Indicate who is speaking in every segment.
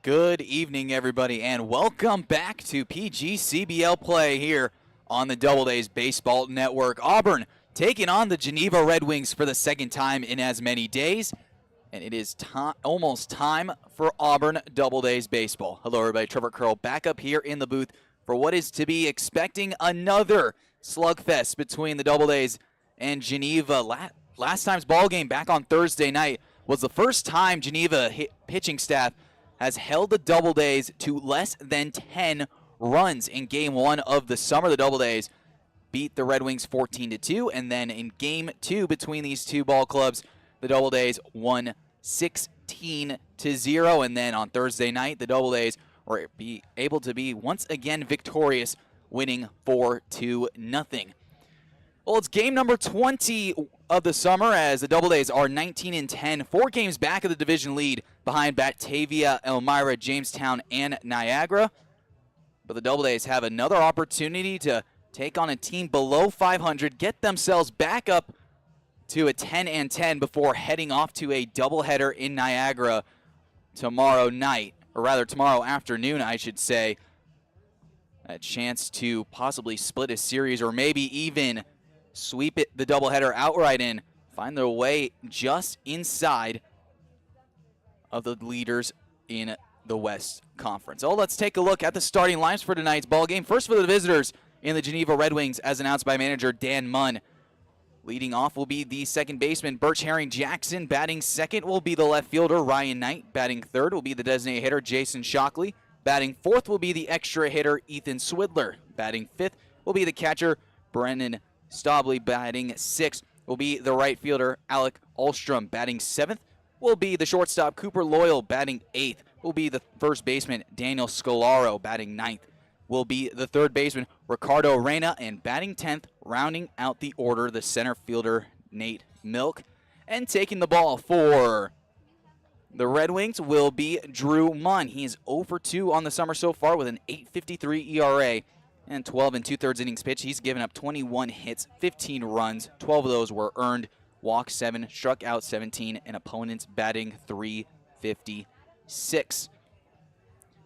Speaker 1: Good evening, everybody, and welcome back to PGCBL play here on the Doubledays Baseball Network. Auburn taking on the Geneva Red Wings for the second time in as many days, and it is almost time for Auburn Doubledays Baseball. Hello, everybody. Trevor Curl back up here in the booth for what is to be expecting another slugfest between the Doubledays and Geneva. Last time's ball game back on Thursday night was the first time Geneva pitching staff has held the Doubledays to less than 10 runs in Game 1 of the summer. The Doubledays beat the Red Wings 14-2, and then in Game 2 between these two ball clubs, the Doubledays won 16-0, and then on Thursday night, the Doubledays were able to be once again victorious, winning 4-0. Well, it's game number 20 of the summer as the Doubledays are 19-10, 4 games back of the division lead behind Batavia, Elmira, Jamestown, and Niagara. But the Doubledays have another opportunity to take on a team below 500, get themselves back up to a 10-10 before heading off to a doubleheader in Niagara tomorrow night, or rather tomorrow afternoon, I should say. A chance to possibly split a series or maybe even sweep the doubleheader outright and find their way just inside of the leaders in the West Conference. Oh, let's take a look at the starting lineups for tonight's ball game. First for the visitors in the Geneva Red Wings, as announced by manager Dan Munn. Leading off will be the second baseman, Birch Herring Jackson. Batting second will be the left fielder, Ryan Knight. Batting third will be the designated hitter, Jason Shockley. Batting fourth will be the extra hitter, Ethan Swidler. Batting fifth will be the catcher, Brennan Stobley. Batting sixth will be the right fielder, Alec Alstrom. Batting seventh will be the shortstop, Cooper Loyal. Batting eighth will be the first baseman, Daniel Scolaro. Batting ninth will be the third baseman, Ricardo Reyna. And batting 10th, rounding out the order, the center fielder, Nate Milk. And taking the ball for the Red Wings will be Drew Munn. He is 0 for 2 on the summer so far with an 8.53 ERA and 12 2/3 innings pitched. He's given up 21 hits, 15 runs. 12 of those were earned. Walked 7, struck out 17, and opponents batting .356.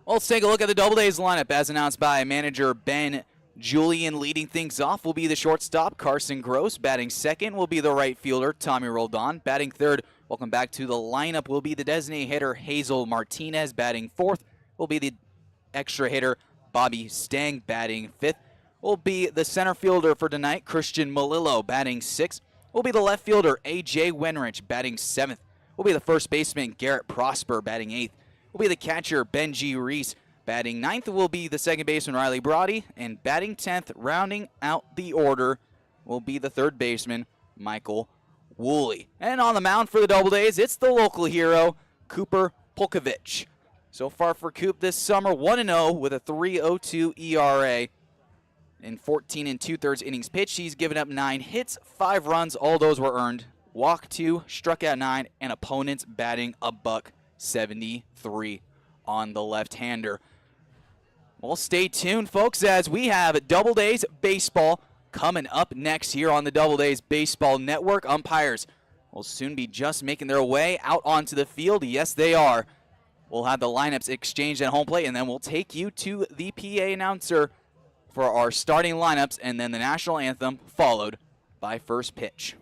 Speaker 1: Well, let's take a look at the Doubledays lineup as announced by manager Ben Julian. Leading things off will be the shortstop, Carson Gross. Batting second will be the right fielder, Tommy Roldan. Batting third, welcome back to the lineup, will be the designated hitter, Hazel Martinez. Batting fourth will be the extra hitter, Bobby Stang. Batting fifth will be the center fielder for tonight, Christian Malillo. Batting sixth will be the left fielder, A.J. Wenrich. Batting seventh will be the first baseman, Garrett Prosper. Batting eighth will be the catcher, Benji Reese. Batting ninth will be the second baseman, Riley Brody. And batting 10th, rounding out the order, will be the third baseman, Michael Woolley. And on the mound for the Doubledays, it's the local hero, Cooper Polkovich. So far for Coop this summer, 1-0 with a 3.02 ERA. In 14 2/3 innings pitched, he's given up 9 hits, 5 runs, all those were earned. Walked 2, struck out 9, and opponents batting .173 on the left-hander. Well, stay tuned, folks, as we have Doubledays Baseball coming up next here on the Doubledays Baseball Network. Umpires will soon be just making their way out onto the field. Yes, they are. We'll have the lineups exchanged at home plate, and then we'll take you to the PA announcer for our starting lineups, and then the national anthem followed by first pitch.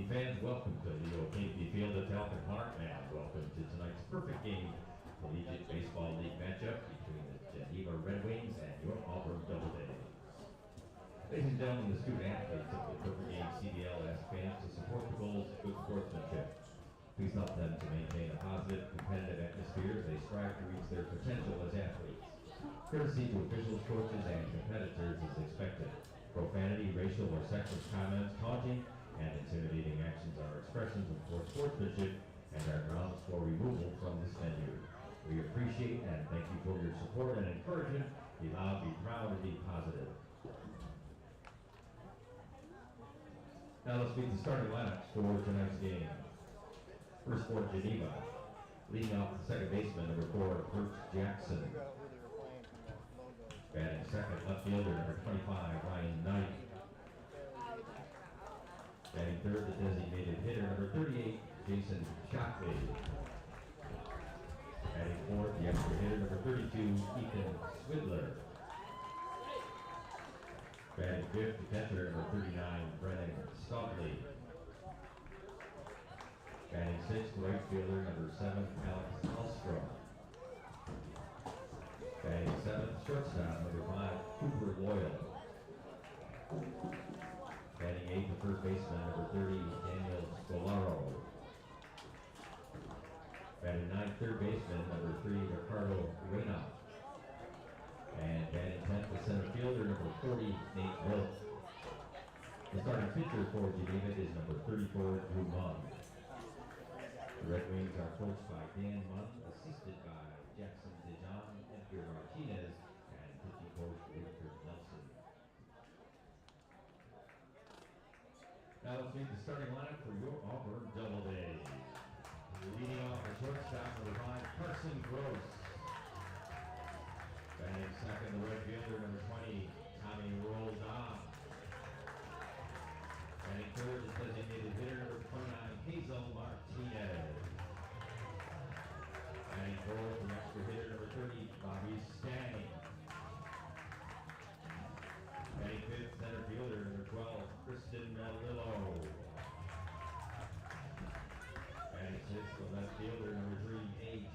Speaker 2: League fans, welcome to the O'Keefe Field at Falcon Park, and welcome to tonight's perfect game collegiate baseball league matchup between the Geneva Red Wings and your Auburn Doubledays. Ladies and gentlemen, the student athletes of the Perfect Game CBL ask fans to support the goals of good sportsmanship. Please help them to maintain a positive, competitive atmosphere as they strive to reach their potential as athletes. Courtesy to officials, coaches, and competitors is expected. Profanity, racial or sexist comments, taunting, and intimidating actions are expressions of poor sportsmanship and are grounds for removal from this venue. We appreciate and thank you for your support and encouragement. Be loud, be proud, and be positive. Now let's meet the starting lineups for tonight's game. First for Geneva, leading off the second baseman, number 4, Bruce Jackson. Batting second, left fielder, number 25, Ryan Knight. Batting third, the designated hitter, number 38, Jason Shockley. Batting fourth, the extra hitter, number 32, Ethan Swidler. Batting fifth, the catcher, number 39, Brennan Stoutley. Batting sixth, the right fielder, number 7, Alex Hallstrom. Batting seventh, shortstop, number 5, Cooper Loyal. Batting eighth, the first baseman, number 30, Daniel Scolaro. Batting ninth, third baseman, number 3, Ricardo Reyna. And batting 10th, the center fielder, number 40, Nate Wilt. The starting pitcher for Geneva is number 34, Drew Munn. The Red Wings are coached by Dan Munn, assisted by Jackson Dijon, Edgar Martinez, and pitching coach Victor Nelson. Now let's meet the starting lineup for your Auburn Doubledays. Leading off the shortstop, number 5, Carson Gross. Batting second, the right fielder, number 20, Tommy Roldan. Batting third, the designated hitter, number 29, Hazel Martinez. Batting fourth, the extra hitter, number 30, Bobby Stang. Batting fifth, center fielder, number 12, Kristen Melillo. Batting sixth, the left fielder, number 3, A.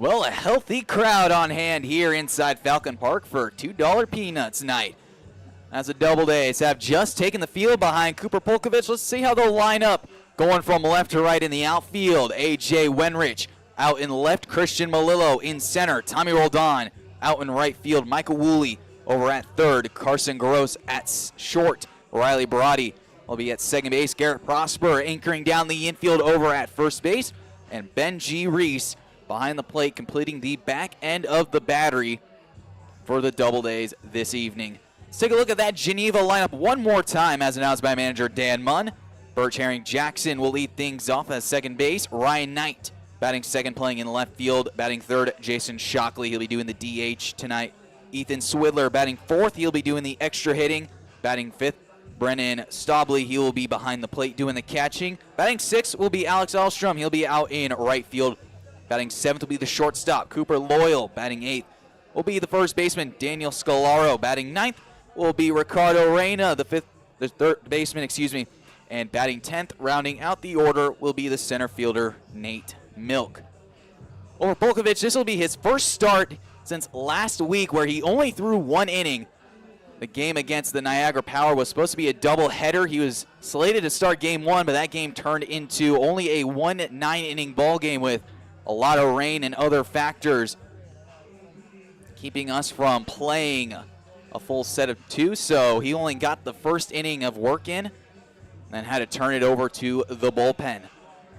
Speaker 1: Well, a healthy crowd on hand here inside Falcon Park for $2 Peanuts night. As the Doubledays have just taken the field behind Cooper Polkovich. Let's see how they'll line up. Going from left to right in the outfield, A.J. Wenrich. Out in left, Christian Malillo. In center, Tommy Roldan. Out in right field, Michael Woolley. Over at third, Carson Gross at short. Riley Barati will be at second base. Garrett Prosper anchoring down the infield over at first base. And Benji Reese behind the plate, completing the back end of the battery for the Doubledays this evening. Let's take a look at that Geneva lineup one more time as announced by manager Dan Munn. Birch Herring Jackson will lead things off at second base. Ryan Knight batting second, playing in left field. Batting third, Jason Shockley. He'll be doing the DH tonight. Ethan Swidler batting fourth. He'll be doing the extra hitting. Batting fifth, Brennan Stobley. He will be behind the plate doing the catching. Batting sixth will be Alex Alstrom. He'll be out in right field. Batting seventh will be the shortstop, Cooper Loyal. Batting eighth will be the first baseman, Daniel Scalaro. Batting ninth will be Ricardo Reyna, the third baseman, And batting 10th, rounding out the order, will be the center fielder, Nate Milk. Over Polkovich, this will be his first start since last week, where he only threw one inning. The game against the Niagara Power was supposed to be a doubleheader. He was slated to start game one, but that game turned into only a 1-9-inning ball game with a lot of rain and other factors keeping us from playing a full set of two. So he only got the first inning of work in and had to turn it over to the bullpen.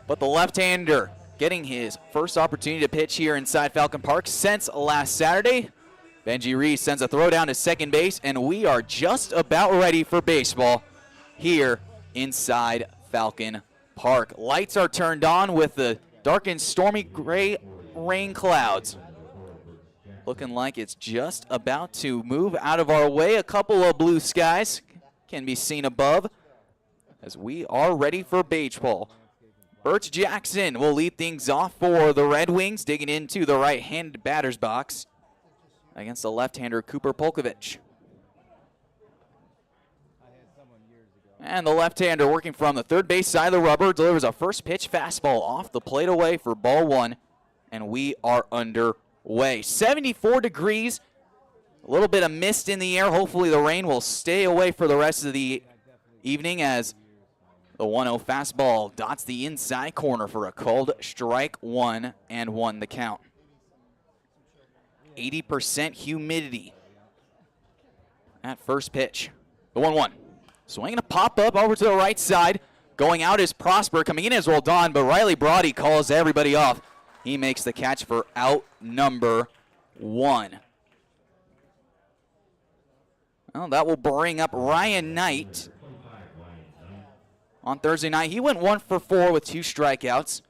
Speaker 1: But the left-hander getting his first opportunity to pitch here inside Falcon Park since last Saturday. Benji Reese sends a throw down to second base, and we are just about ready for baseball here inside Falcon Park. Lights are turned on with the dark and stormy gray rain clouds. Looking like it's just about to move out of our way. A couple of blue skies can be seen above as we are ready for baseball. Birch Jackson will lead things off for the Red Wings, digging into the right-handed batter's box against the left-hander Cooper Polkovich. And the left-hander working from the third base side of the rubber delivers a first pitch fastball off the plate away for ball one, and we are underway. 74 degrees, a little bit of mist in the air. Hopefully the rain will stay away for the rest of the evening as the 1-0 fastball dots the inside corner for a called strike one and one the count. 80% humidity at first pitch. The 1-1. Swinging a pop-up over to the right side. Going out is Prosper. Coming in is Roldan, but Riley Brody calls everybody off. He makes the catch for out number one. Well, that will bring up Ryan Knight. On Thursday night, he went 1 for 4 with 2 strikeouts.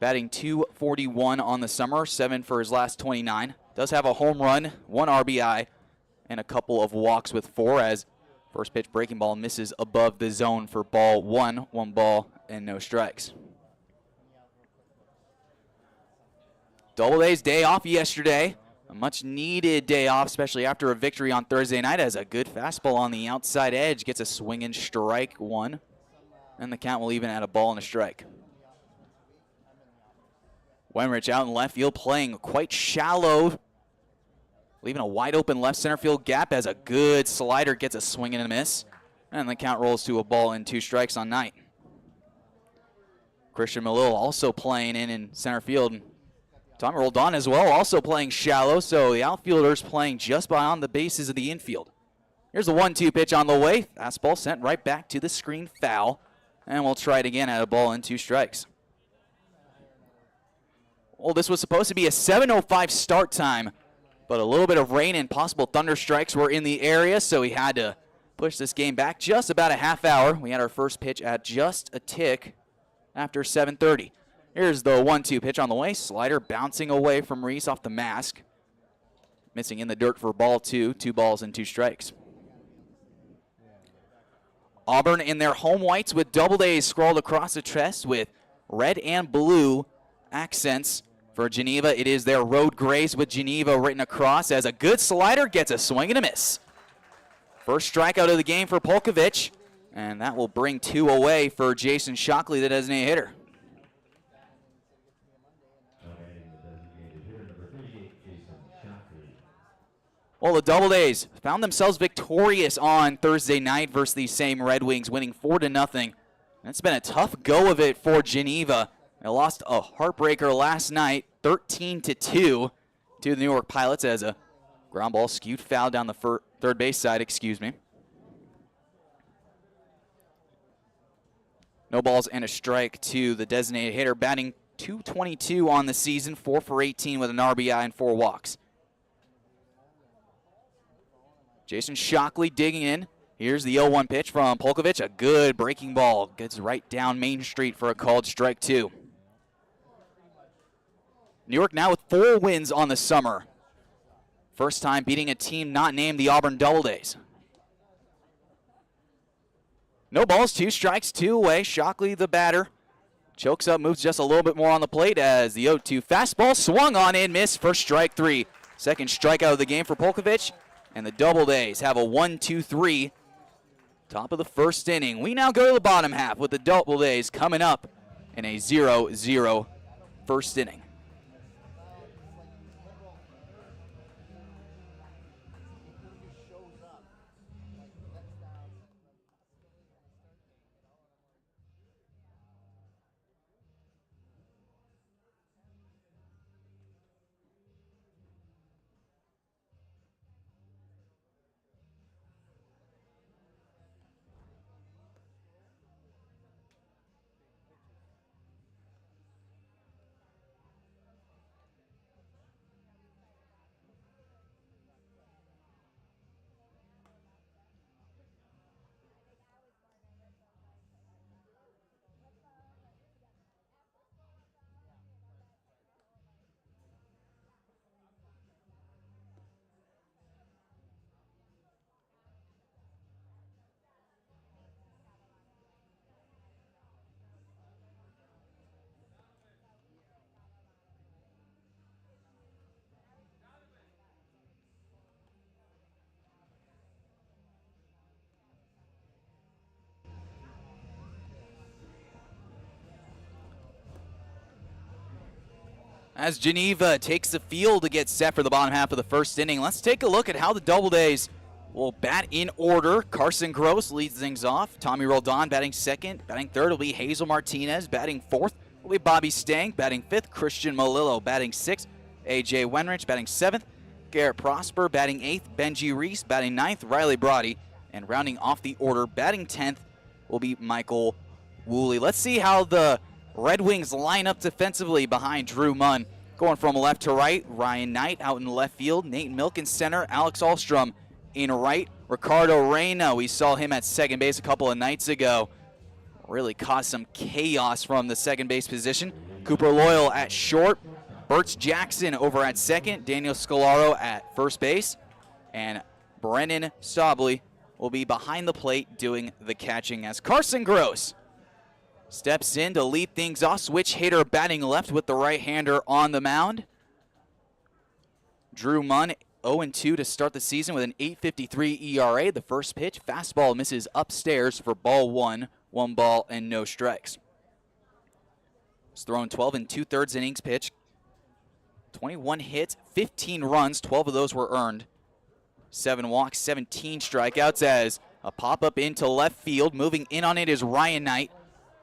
Speaker 1: Batting .241 on the summer, 7 for his last 29. Does have a home run, 1 RBI, and a couple of walks with 4 as first pitch breaking ball misses above the zone for ball one. 1 ball and no strikes. Doubledays day off yesterday. A much needed day off, especially after a victory on Thursday night, as a good fastball on the outside edge gets a swinging strike one. And the count will even add a ball and a strike. Wenrich out in left field playing quite shallow, leaving a wide open left center field gap as a good slider gets a swing and a miss. And the count rolls to a ball and 2 strikes on Knight. Christian Malil also playing in center field. Tommy Roldan as well, also playing shallow, so the outfielders playing just beyond the bases of the infield. Here's a 1-2 pitch on the way. Fastball sent right back to the screen, foul. And we'll try it again at a ball and 2 strikes. Well, this was supposed to be a 7:05 start time, but a little bit of rain and possible thunder strikes were in the area, so we had to push this game back just about a half hour. We had our first pitch at just a tick after 7:30. Here's the 1-2 pitch on the way. Slider bouncing away from Reese off the mask. Missing in the dirt for ball 2. 2 balls and 2 strikes. Auburn in their home whites with Doubledays scrawled across the chest with red and blue accents. For Geneva, it is their road grays with Geneva written across as a good slider gets a swing and a miss. First strikeout of the game for Polkovich, and that will bring 2 away for Jason Shockley, the designated hitter. Well, the Doubledays found themselves victorious on Thursday night versus these same Red Wings, winning 4-0. It's been a tough go of it for Geneva. They lost a heartbreaker last night, 13-2 to the New York Pilots as a ground ball skewed foul down the third base side, No balls and a strike to the designated hitter, batting .222 on the season, 4 for 18 with an RBI and 4 walks. Jason Shockley digging in. Here's the 0-1 pitch from Polkovich. A good breaking ball. Gets right down Main Street for a called strike 2. New York now with 4 wins on the summer. First time beating a team not named the Auburn Doubledays. No balls, 2 strikes, 2 away. Shockley, the batter, chokes up, moves just a little bit more on the plate as the 0-2 fastball swung on in, missed for strike 3. Second strikeout of the game for Polkovich, and the Doubledays have a 1-2-3. Top of the first inning. We now go to the bottom half with the Doubledays coming up in a 0-0 first inning. As Geneva takes the field to get set for the bottom half of the first inning, let's take a look at how the Doubledays will bat in order. Carson Gross leads things off. Tommy Roldan batting second. Batting third will be Hazel Martinez. Batting fourth will be Bobby Stang. Batting fifth, Christian Malillo. Batting sixth, A.J. Wenrich. Batting seventh, Garrett Prosper. Batting eighth, Benji Reese. Batting ninth, Riley Brody. And rounding off the order, batting 10th will be Michael Woolley. Let's see how the Red Wings line up defensively behind Drew Munn. Going from left to right, Ryan Knight out in left field, Nate Milk in center, Alex Ahlstrom in right, Ricardo Reyna, we saw him at second base a couple of nights ago. Really caused some chaos from the second base position. Cooper Loyal at short, Bertz Jackson over at second, Daniel Scalaro at first base, and Brennan Stobley will be behind the plate doing the catching as Carson Gross steps in to lead things off. Switch hitter batting left with the right-hander on the mound. Drew Munn 0-2 to start the season with an 8.53 ERA. The first pitch, fastball misses upstairs for ball 1. 1 ball and no strikes. It's thrown 12 2/3 innings pitch. 21 hits, 15 runs, 12 of those were earned. 7 walks, 17 strikeouts as a pop-up into left field. Moving in on it is Ryan Knight.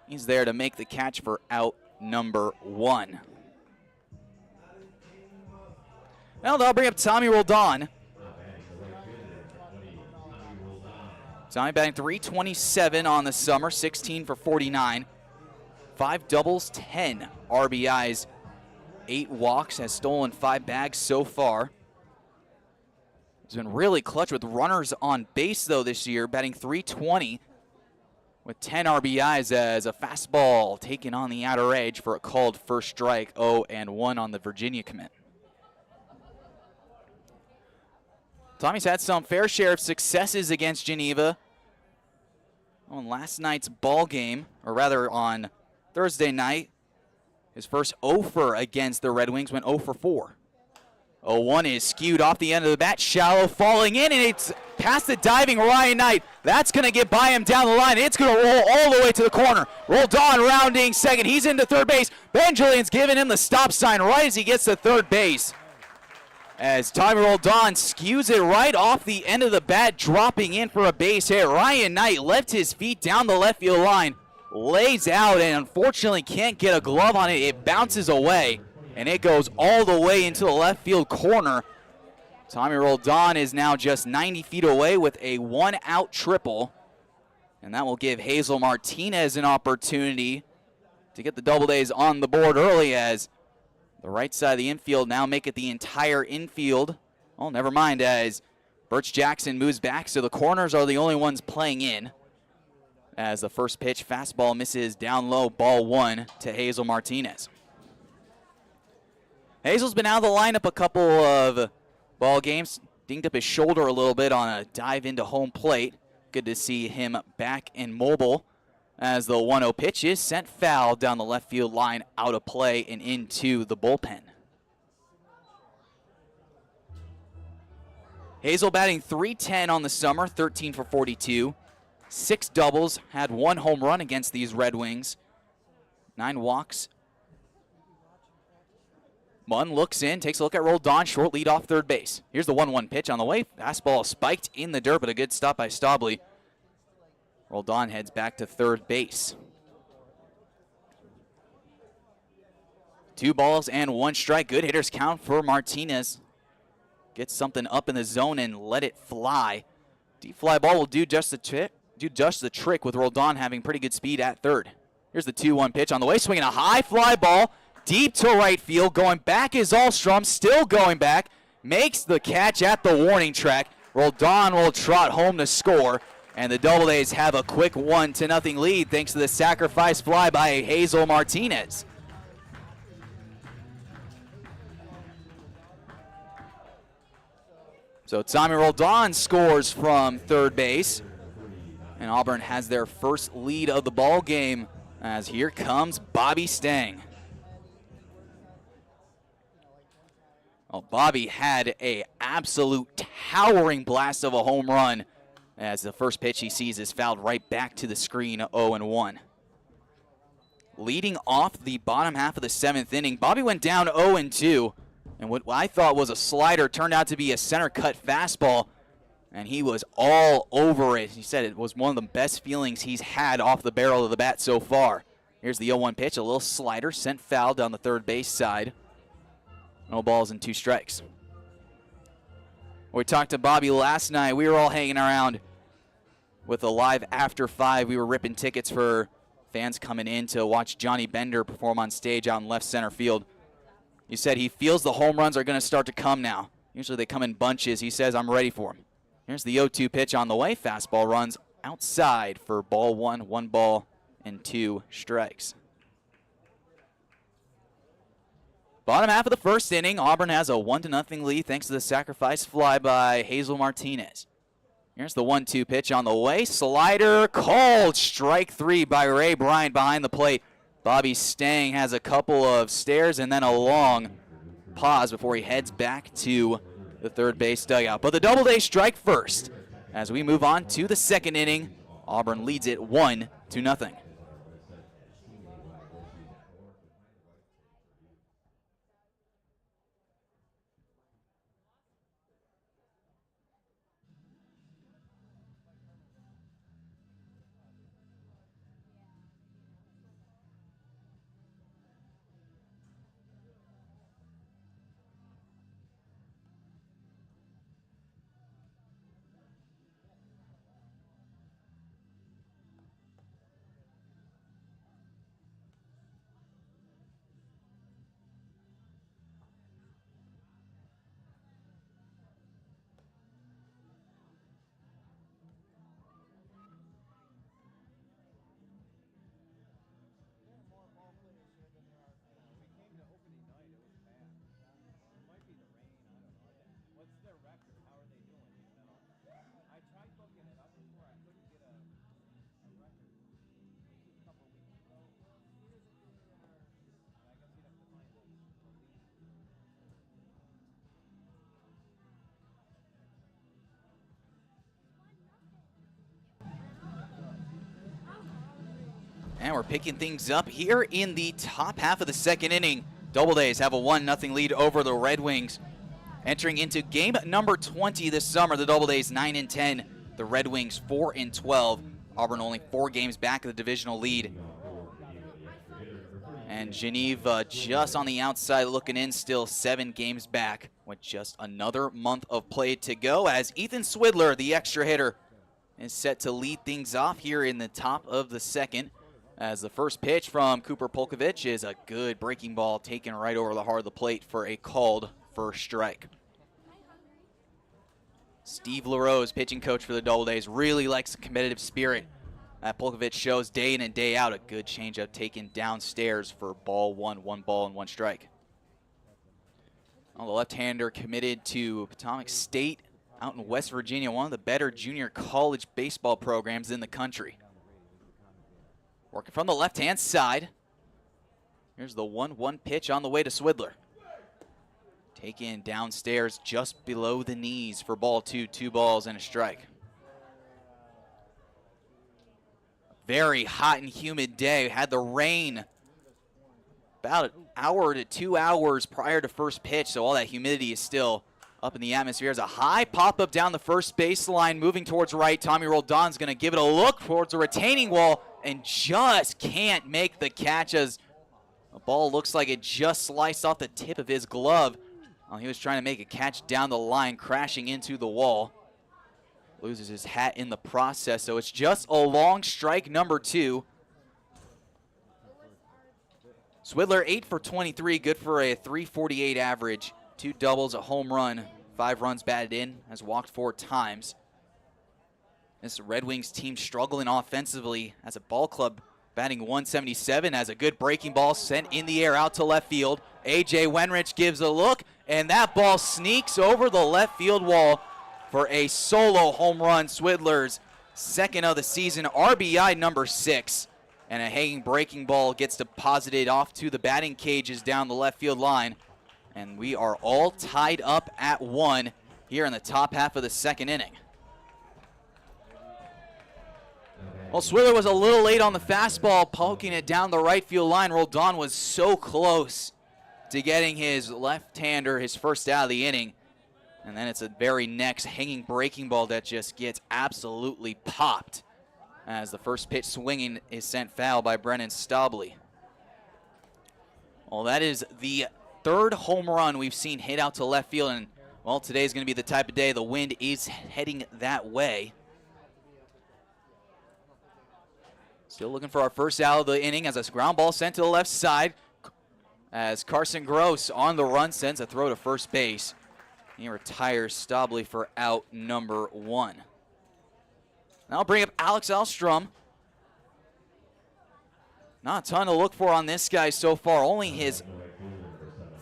Speaker 1: He's there to make the catch for out number 1. Now they'll bring up Tommy Roldan. Tommy batting .327 on the summer, 16 for 49. 5 doubles, 10 RBIs, 8 walks, has stolen 5 bags so far. He's been really clutch with runners on base, though, this year, batting .320 with 10 RBIs as a fastball taken on the outer edge for a called first strike, 0-1 on the Virginia commit. Tommy's had some fair share of successes against Geneva. On last night's ball game, or rather on Thursday night, his first 0-for against the Red Wings went 0-for-4. 0-1 is skewed off the end of the bat, shallow falling in, and it's past the diving Ryan Knight. That's going to get by him down the line. It's going to roll all the way to the corner. Roldan rounding second. He's into third base. Ben Julian's giving him the stop sign right as he gets to third base. as Tommy Roldan skews it right off the end of the bat, dropping in for a base hit. Ryan Knight left his feet down the left field line, lays out, and unfortunately can't get a glove on it. It bounces away, and it goes all the way into the left field corner. Tommy Roldan is now just 90 feet away with a one-out triple, and that will give Hazel Martinez an opportunity to get the Doubledays on the board early, as the right side of the infield now make it the entire infield. Oh, never mind, as Birch Jackson moves back, so the corners are the only ones playing in. As the first pitch, fastball misses down low, ball one to Hazel Martinez. Hazel's been out of the lineup a couple of ball games, dinged up his shoulder a little bit on a dive into home plate. Good to see him back and mobile, as the 1-0 pitch is sent foul down the left field line, out of play and into the bullpen. Hazel batting .310 on the summer, 13 for 42. 6 doubles, had 1 home run against these Red Wings. 9 walks. Munn looks in, takes a look at Roldan, short lead off third base. Here's the 1-1 pitch on the way. Fastball spiked in the dirt, but a good stop by Staubli. Roldan heads back to third base. 2 balls and 1 strike. Good hitters count for Martinez. Gets something up in the zone and let it fly. Deep fly ball will do just the trick with Roldan having pretty good speed at third. Here's the 2-1 pitch on the way. Swinging a high fly ball deep to right field. Going back is Ahlstrom. Still going back. Makes the catch at the warning track. Roldan will trot home to score. And the Doubledays have a quick 1-0 lead thanks to the sacrifice fly by Hazel Martinez. So Tommy Roldan scores from third base. And Auburn has their first lead of the ball game, as here comes Bobby Stang. Oh, Bobby had an absolute towering blast of a home run, as the first pitch he sees is fouled right back to the screen, 0-1. Leading off the bottom half of the 7th inning, Bobby went down 0-2, and what I thought was a slider turned out to be a center cut fastball, and he was all over it. He said it was one of the best feelings he's had off the barrel of the bat so far. Here's the 0-1 pitch, a little slider sent foul down the third base side. No balls and 2 strikes. We talked to Bobby last night. We were all hanging around with a live after 5. We were ripping tickets for fans coming in to watch Johnny Bender perform on stage out in left center field. He said he feels the home runs are going to start to come now. Usually they come in bunches. He says, I'm ready for them. Here's the 0-2 pitch on the way. Fastball runs outside for ball 1, 1 ball and 2 strikes. Bottom half of the first inning, Auburn has a 1-0 lead thanks to the sacrifice fly by Hazel Martinez. Here's the 1-2 pitch on the way. Slider called, strike 3 by Ray Bryant behind the plate. Bobby Stang has a couple of stares and then a long pause before he heads back to the third base dugout. But the Doubleday strike first. As we move on to the second inning, Auburn leads it 1-0. And we're picking things up here in the top half of the second inning. Doubledays have a 1-0 lead over the Red Wings. Entering into game number 20 this summer, the Doubledays 9-10, the Red Wings 4-12. Auburn only 4 games back of the divisional lead. And Geneva just on the outside looking in, still 7 games back with just another month of play to go, as Ethan Swidler, the extra hitter, is set to lead things off here in the top of the second, as the first pitch from Cooper Polkovich is a good breaking ball taken right over the heart of the plate for a called first strike. Steve LaRose, pitching coach for the Doubledays, really likes the competitive spirit that Polkovich shows day in and day out. A good changeup taken downstairs for ball 1, 1 ball and 1 strike. Well, the left-hander committed to Potomac State out in West Virginia, one of the better junior college baseball programs in the country. Working from the left-hand side. Here's the 1-1 pitch on the way to Swidler. Taken downstairs just below the knees for ball 2, 2 balls and a strike. Very hot and humid day. Had the rain about an hour to 2 hours prior to first pitch, so all that humidity is still up in the atmosphere. There's a high pop-up down the first baseline, moving towards right. Tommy Roldan's going to give it a look towards the retaining wall and just can't make the catch, as the ball looks like it just sliced off the tip of his glove. He was trying to make a catch down the line, crashing into the wall. Loses his hat in the process, so it's just a long strike number 2. Swidler 8 for 23, good for a .348 average. 2 doubles, a home run, 5 runs batted in, has walked 4 times. This Red Wings team struggling offensively as a ball club, batting .177, has a good breaking ball sent in the air out to left field. A.J. Wenrich gives a look, and that ball sneaks over the left field wall for a solo home run. Swidler's second of the season, RBI number 6. And a hanging breaking ball gets deposited off to the batting cages down the left field line. And we are all tied up at 1 here in the top half of the second inning. Well, Swidler was a little late on the fastball, poking it down the right field line. Roldan was so close to getting his left-hander his first out of the inning. And then it's a very next hanging breaking ball that just gets absolutely popped, as the first pitch swinging is sent foul by Brennan Stabley. Well, that is the 3rd home run we've seen hit out to left field, and well, today's going to be the type of day the wind is heading that way. Still looking for our first out of the inning, as a ground ball sent to the left side, as Carson Gross on the run sends a throw to first base. He retires Stabley for out number 1. Now I'll bring up Alex Elstrom. Not a ton to look for on this guy so far. Only his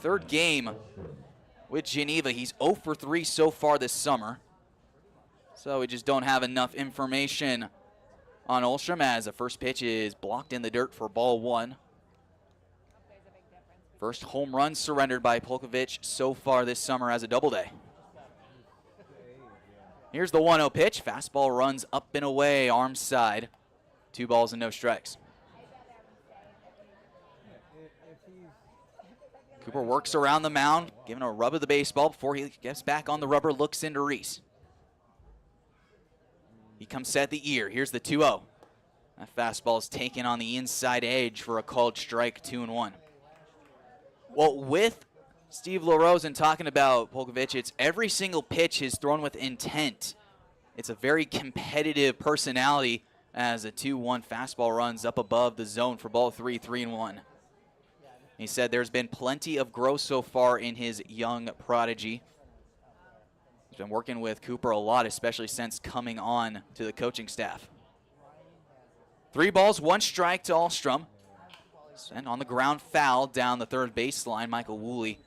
Speaker 1: 3rd game with Geneva. He's 0 for 3 so far this summer. So we just don't have enough information on Elstrom, as the first pitch is blocked in the dirt for ball 1. First home run surrendered by Polkovich so far this summer as a Doubleday. Here's the 1-0 pitch. Fastball runs up and away, arm side. 2 balls and no strikes. Cooper works around the mound, giving a rub of the baseball before he gets back on the rubber, looks into Reese. He comes set the ear. Here's the 2-0. That fastball is taken on the inside edge for a called strike, 2-1. Well, with Steve LaRose and talking about Polkovich, it's every single pitch is thrown with intent. It's a very competitive personality, as a 2-1 fastball runs up above the zone for ball 3, 3-1. He said there's been plenty of growth so far in his young prodigy. He's been working with Cooper a lot, especially since coming on to the coaching staff. 3 balls, 1 strike to Alstrom. And on the ground foul down the 3rd baseline, Michael Woolley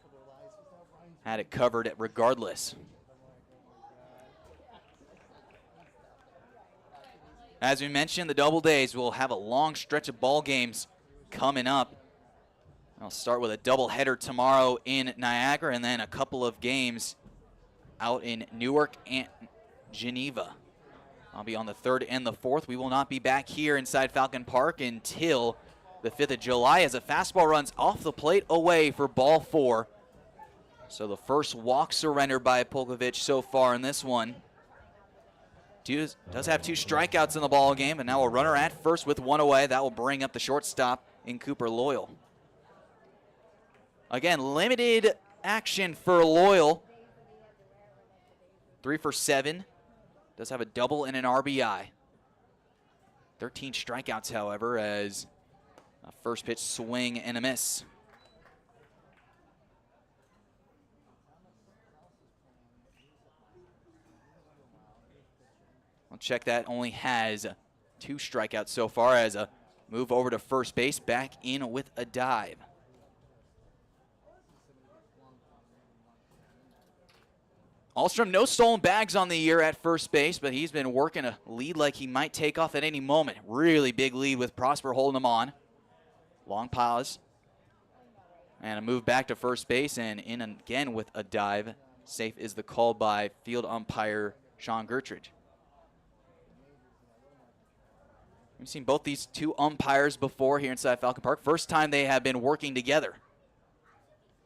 Speaker 1: had it covered regardless. As we mentioned, the Doubledays will have a long stretch of ball games coming up. I'll start with a doubleheader tomorrow in Niagara, and then a couple of games out in Newark and Geneva. I'll be on the 3rd and the 4th. We will not be back here inside Falcon Park until the 5th of July, as a fastball runs off the plate away for ball 4. So the first walk surrendered by Polkovich so far in this one. Does have 2 strikeouts in the ball game, and now a runner at first with 1 away. That will bring up the shortstop in Cooper Loyal. Again, limited action for Loyal. 3 for 7. Does have a double and an RBI. 13 strikeouts, however, as a first pitch swing and a miss. I'll check that. Only has 2 strikeouts so far as a move over to first base, back in with a dive. Ahlstrom, no stolen bags on the year at first base, but he's been working a lead like he might take off at any moment. Really big lead with Prosper holding him on. Long pause. And a move back to first base and in again with a dive. Safe is the call by field umpire Sean Gertridge. We've seen both these 2 umpires before here inside Falcon Park. First time they have been working together.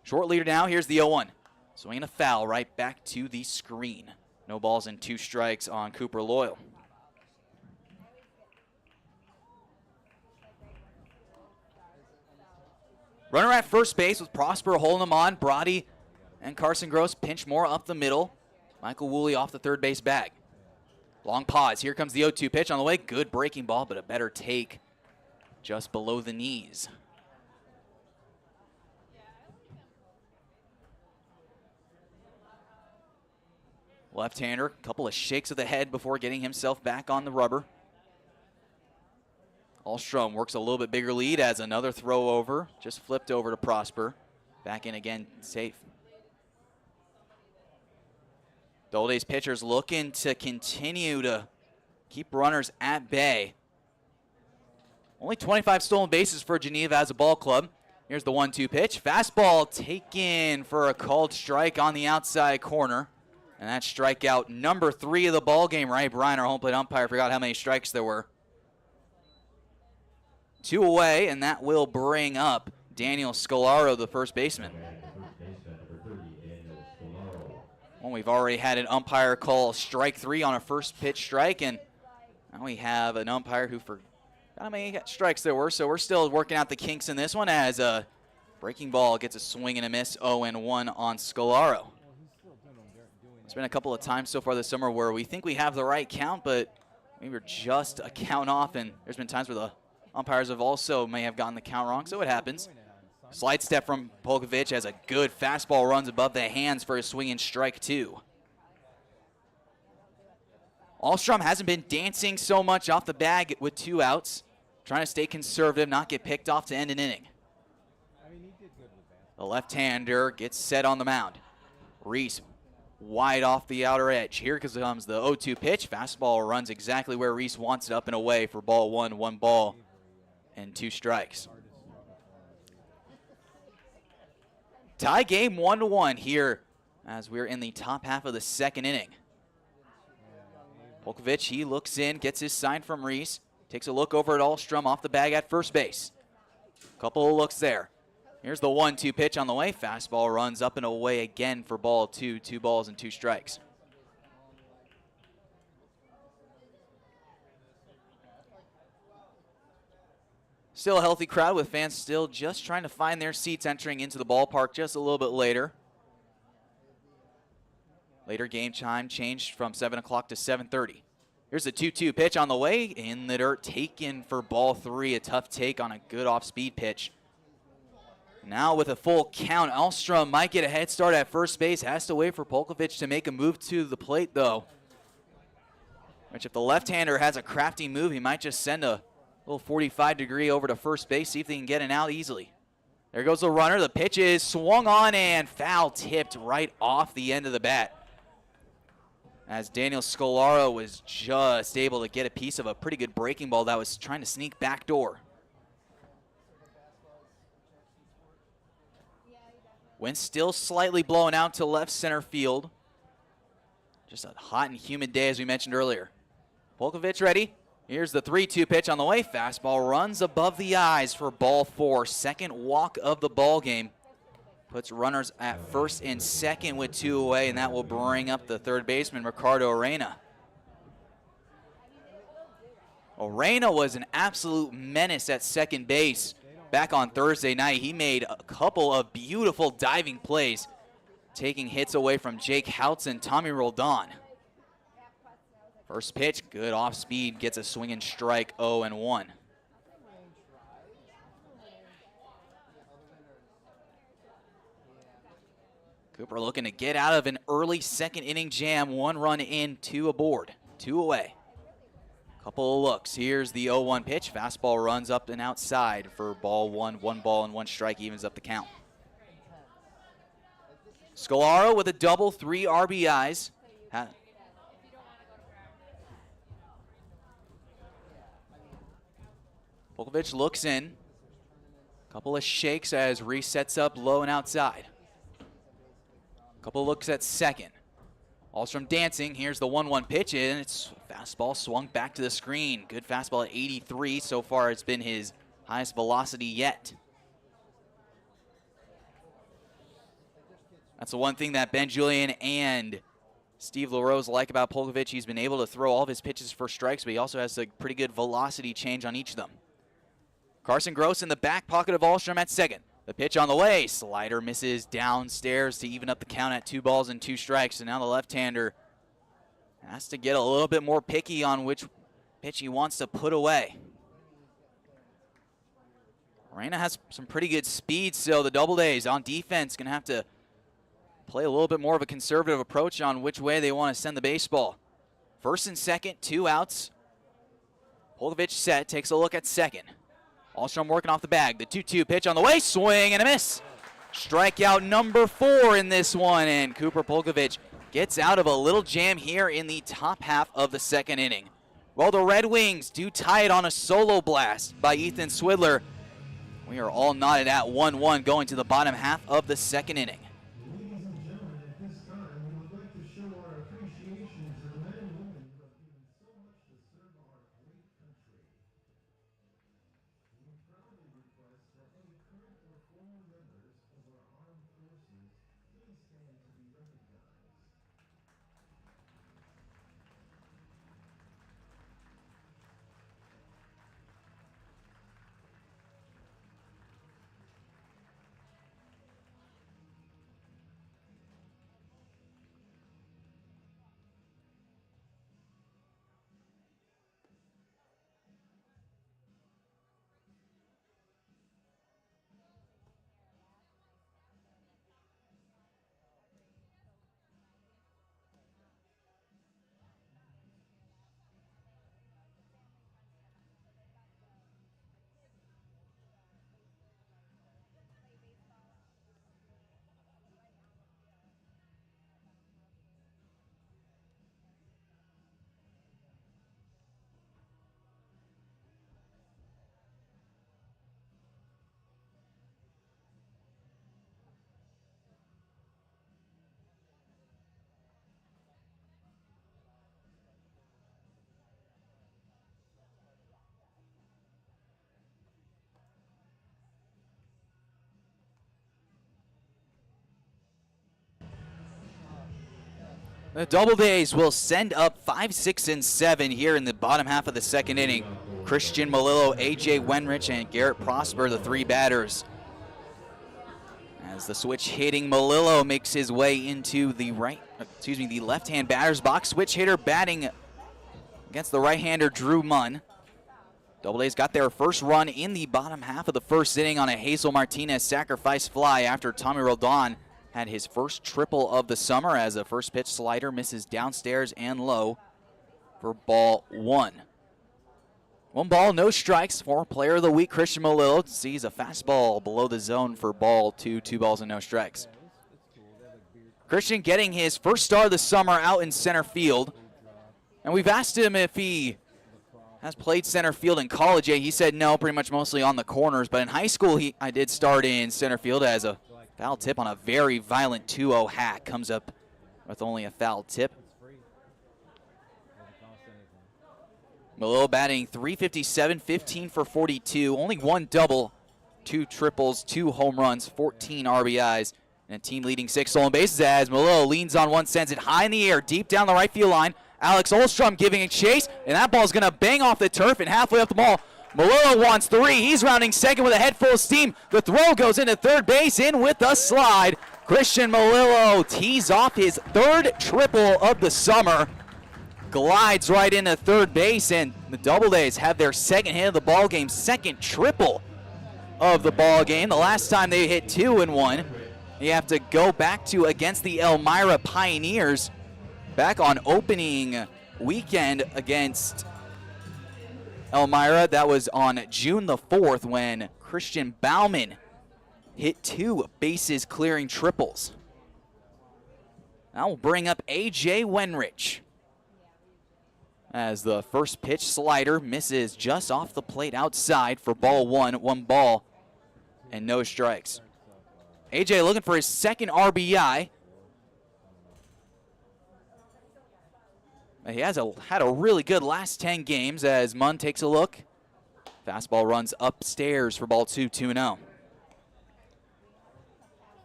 Speaker 1: Short leader now. Here's the 0-1. Swinging a foul right back to the screen. No balls and 2 strikes on Cooper Loyal. Runner at first base with Prosper holding him on. Brody and Carson Gross pinch more up the middle. Michael Woolley off the third base bag. Long pause. Here comes the 0-2 pitch on the way. Good breaking ball, but a better take just below the knees. Left-hander, a couple of shakes of the head before getting himself back on the rubber. Ahlstrom works a little bit bigger lead as another throw over, just flipped over to Prosper. Back in again, safe. Doubledays pitchers looking to continue to keep runners at bay. Only 25 stolen bases for Geneva as a ball club. Here's the 1-2 pitch. Fastball taken for a called strike on the outside corner. And that's strikeout number 3 of the ball game. Ray Bryan, our home plate umpire, forgot how many strikes there were. 2 away, and that will bring up Daniel Scolaro, the first baseman. Well, we've already had an umpire call strike 3 on a first pitch strike, and now we have an umpire who forgot how many strikes there were. So we're still working out the kinks in this one as a breaking ball gets a swing and a miss, 0-1 on Scolaro. There's been a couple of times so far this summer where we think we have the right count, but we were just a count off, and there's been times where the umpires have also may have gotten the count wrong, so it happens. Slide step from Polkovich as a good fastball runs above the hands for a swinging strike 2. Ahlstrom hasn't been dancing so much off the bag with 2 outs, trying to stay conservative, not get picked off to end an inning. The left-hander gets set on the mound. Reese wide off the outer edge. Here comes the 0-2 pitch. Fastball runs exactly where Reese wants it, up and away for ball 1, 1 ball and 2 strikes. Tie game 1-1 here as we're in the top half of the 2nd inning. Polkovich, he looks in, gets his sign from Reese, takes a look over at Ahlstrom off the bag at first base. Couple of looks there. Here's the 1-2 pitch on the way. Fastball runs up and away again for ball 2, 2 balls and 2 strikes. Still a healthy crowd with fans still just trying to find their seats entering into the ballpark just a little bit later. Later game time changed from 7 o'clock to 7:30. Here's the 2-2 pitch on the way. In the dirt, taken for ball 3. A tough take on a good off-speed pitch. Now with a full count, Ahlstrom might get a head start at first base. Has to wait for Polkovich to make a move to the plate, though. Which, if the left-hander has a crafty move, he might just send a little 45-degree over to first base, see if they can get it out easily. There goes the runner. The pitch is swung on and foul tipped right off the end of the bat. As Daniel Scolaro was just able to get a piece of a pretty good breaking ball that was trying to sneak backdoor. Wind still slightly blowing out to left center field. Just a hot and humid day, as we mentioned earlier. Polkovich ready. Here's the 3-2 pitch on the way. Fastball runs above the eyes for ball 4. Second walk of the ball game. puts runners at first and second with 2 away, and that will bring up the third baseman, Ricardo Arena. Arena was an absolute menace at second base back on Thursday night. He made a couple of beautiful diving plays, taking hits away from Jake Houts and Tommy Roldan. First pitch, good off speed, gets a swinging strike, 0-1. Cooper looking to get out of an early second inning jam. 1 run in, 2 aboard, 2 away. Couple of looks. Here's the 0-1 pitch. Fastball runs up and outside for ball 1. 1 ball and 1 strike evens up the count. Scolaro with a double, 3 RBIs. Polkovich looks in. Couple of shakes as Reese sets up low and outside. Couple of looks at second. Alstrom dancing. Here's the 1-1 pitch, and it's fastball swung back to the screen. Good fastball at 83. So far, it's been his highest velocity yet. That's the one thing that Ben Julian and Steve LaRose like about Polkovich. He's been able to throw all of his pitches for strikes, but he also has a pretty good velocity change on each of them. Carson Gross in the back pocket of Alstrom at second. The pitch on the way. Slider misses downstairs to even up the count at 2 balls and 2 strikes. And now the left-hander has to get a little bit more picky on which pitch he wants to put away. Arena has some pretty good speed, so the Doubledays on defense going to have to play a little bit more of a conservative approach on which way they want to send the baseball. First and second, 2 outs. Polkovich set, takes a look at second. Alstrom working off the bag. The 2-2 pitch on the way. Swing and a miss. Strikeout number 4 in this one. And Cooper Polkovich gets out of a little jam here in the top half of the second inning. Well, the Red Wings do tie it on a solo blast by Ethan Swidler. We are all knotted at 1-1 going to the bottom half of the second inning. The Doubledays will send up 5, 6, and 7 here in the bottom half of the second inning. Christian Malillo, A.J. Wenrich, and Garrett Prosper, the 3 batters. As the switch hitting Malillo makes his way into the the left-hand batter's box. Switch hitter batting against the right-hander Drew Munn. Doubledays got their first run in the bottom half of the first inning on a Hazel Martinez sacrifice fly after Tommy Roldan had his first triple of the summer as a first pitch slider misses downstairs and low for ball 1. 1 ball, no strikes for player of the week, Christian Malillo. Sees a fastball below the zone for ball 2, 2 balls and no strikes. Christian getting his first start of the summer out in center field. And we've asked him if he has played center field in college yet. He said no, pretty much mostly on the corners. But in high school, I did start in center field as a foul tip on a very violent 2-0 hack. Comes up with only a foul tip. Malillo batting .357, 15 for 42. Only 1 double, 2 triples, 2 home runs, 14 RBIs, And a team-leading 6 stolen bases as Melillo leans on one, sends it high in the air, deep down the right field line. Alex Olstrom giving a chase, and that ball's going to bang off the turf and halfway up the ball. Melillo wants 3. He's rounding second with a head full of steam. The throw goes into third base, in with a slide. Christian Melillo tees off his 3rd triple of the summer. Glides right into third base, and the Doubledays have their 2nd hit of the ball game, 2nd triple of the ball game. The last time they hit 2 in one. You have to go back to against the Elmira Pioneers back on opening weekend against Elmira. That was on June the 4th when Christian Bauman hit 2 bases clearing triples. That will bring up A.J. Wenrich as the first pitch slider misses just off the plate outside for ball 1. 1 ball and no strikes. A.J. looking for his 2nd RBI. He has had a really good last 10 games as Munn takes a look. Fastball runs upstairs for ball 2, 2-0.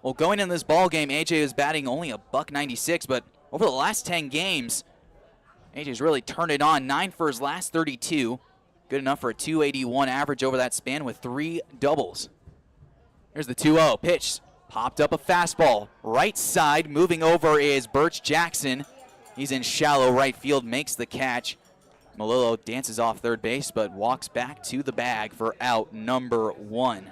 Speaker 1: Well, going in this ball game, A.J. is batting only a .196, but over the last 10 games, A.J.'s really turned it on. 9 for his last 32. Good enough for a .281 average over that span with 3 doubles. Here's the 2-0 pitch. Popped up a fastball. Right side, moving over is Birch Jackson. He's in shallow right field, makes the catch. Melillo dances off third base, but walks back to the bag for out number 1.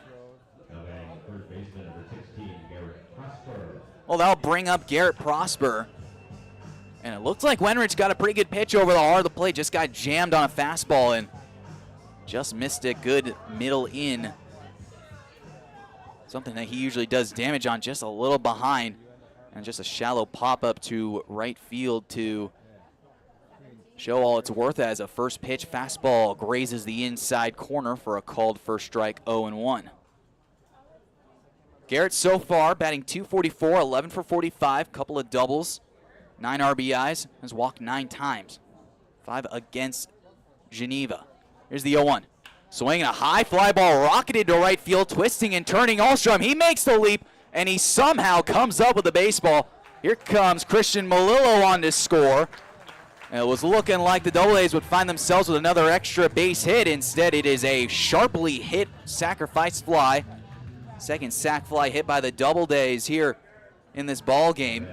Speaker 1: Well, that'll bring up Garrett Prosper. And it looks like Wenrich got a pretty good pitch over the heart of the plate. Just got jammed on a fastball and just missed it. Good middle in. Something that he usually does damage on, just a little behind. And just a shallow pop-up to right field to show all it's worth as a first pitch fastball grazes the inside corner for a called first strike, 0-1. Garrett so far batting .244, 11 for 45, couple of doubles, 9 RBIs, has walked 9 times, 5 against Geneva. Here's the 0-1. Swinging a high fly ball rocketed to right field, twisting and turning Olstrom. He makes the leap, and he somehow comes up with the baseball. Here comes Christian Melillo on to score. And it was looking like the Doubledays would find themselves with another extra base hit. Instead, it is a sharply hit sacrifice fly. 2nd sac fly hit by the Doubledays here in this ball game.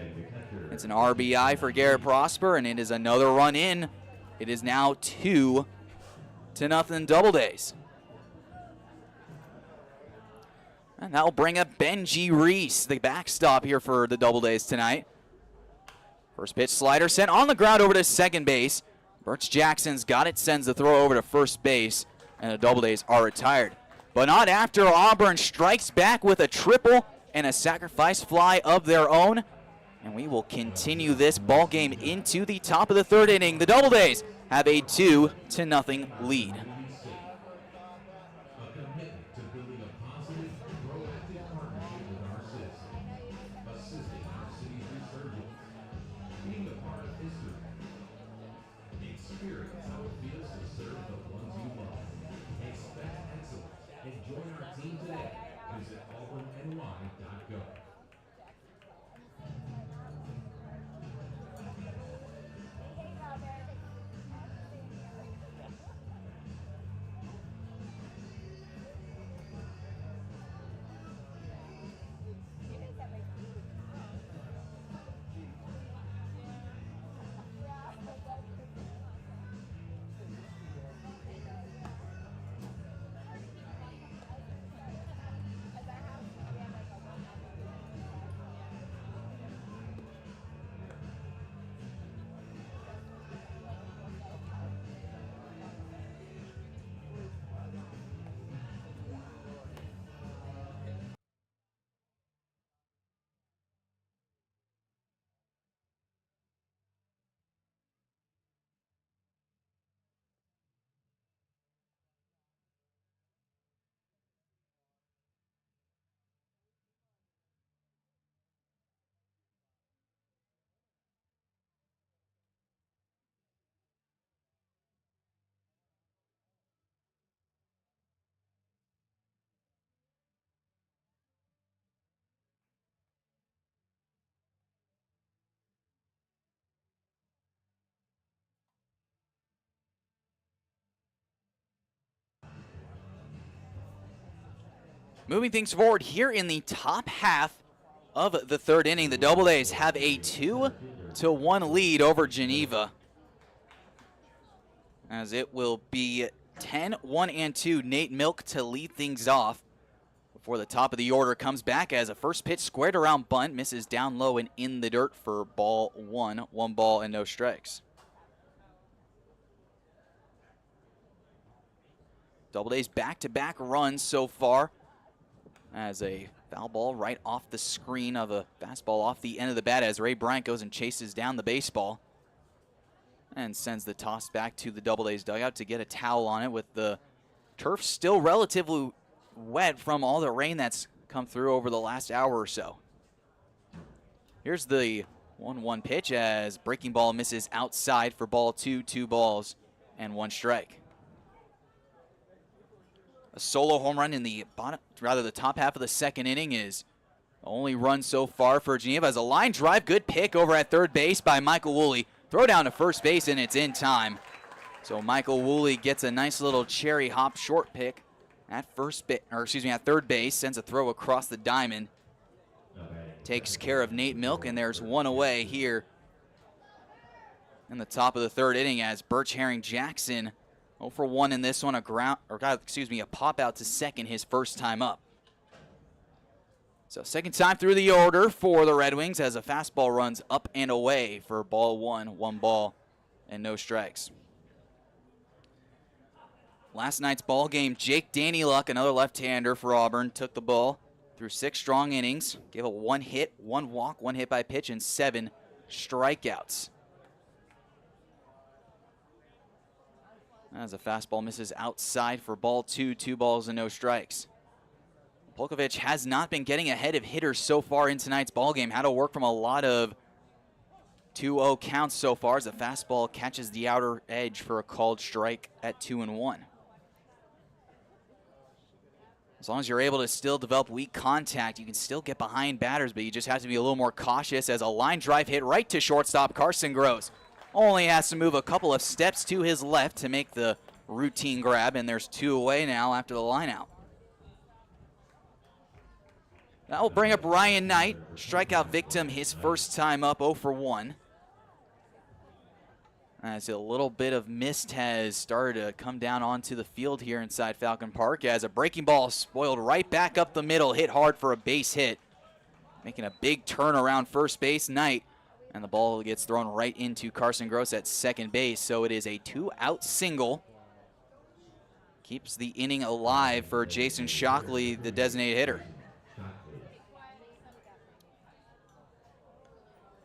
Speaker 1: It's an RBI for Garrett Prosper, and it is another run in. It is now 2-0 Doubledays. And that will bring up Benji Reese, the backstop here for the Doubledays tonight. First pitch slider sent on the ground over to second base. Birch Jackson's got it, sends the throw over to first base, and the Doubledays are retired. But not after Auburn strikes back with a triple and a sacrifice fly of their own. And we will continue this ball game into the top of the 3rd inning. The Doubledays have a 2-0 lead.
Speaker 2: Join our team today. Visit auburnny.go.
Speaker 1: Moving things forward here in the top half of the third inning, the Doubledays have a 2-1 lead over Geneva, as it will be 10-1-2 Nate Milk to lead things off before the top of the order comes back as a first pitch squared around bunt, misses down low and in the dirt for ball one. 1 ball and no strikes. Doubledays back-to-back runs so far, as a foul ball right off the screen of a fastball off the end of the bat as Ray Bryant goes and chases down the baseball and sends the toss back to the Doubledays dugout to get a towel on it, with the turf still relatively wet from all the rain that's come through over the last hour or so. Here's the 1-1 pitch as breaking ball misses outside for ball 2, 2 balls and 1 strike. A solo home run in the the top half of the second inning is the only run so far for Geneva. As a line drive, good pick over at third base by Michael Woolley. Throw down to first base and it's in time. So Michael Woolley gets a nice little cherry hop short pick at third base, sends a throw across the diamond. Takes care of Nate Milk, and there's 1 away here in the top of the third inning as Birch Herring Jackson 0 for 1 in this one, a pop out to second, his first time up. So second time through the order for the Red Wings as a fastball runs up and away for ball 1, 1 ball and no strikes. Last night's ball game, Jake Danny Luck, another left-hander for Auburn, took the ball through 6 strong innings, gave up 1 hit, 1 walk, 1 hit by pitch, and 7 strikeouts. As a fastball misses outside for ball 2, 2 balls and no strikes. Polkovich has not been getting ahead of hitters so far in tonight's ballgame. Had to work from a lot of 2-0 counts so far as the fastball catches the outer edge for a called strike at 2-1. As long as you're able to still develop weak contact, you can still get behind batters, but you just have to be a little more cautious as a line drive hit right to shortstop Carson Gross. Only has to move a couple of steps to his left to make the routine grab, and there's 2 away now after the line out. That will bring up Ryan Knight, strikeout victim, his first time up, 0 for 1. As a little bit of mist has started to come down onto the field here inside Falcon Park, as a breaking ball spoiled right back up the middle, hit hard for a base hit. Making a big turn around first base, Knight. And the ball gets thrown right into Carson Gross at second base. So it is a 2-out single. Keeps the inning alive for Jason Shockley, the designated hitter.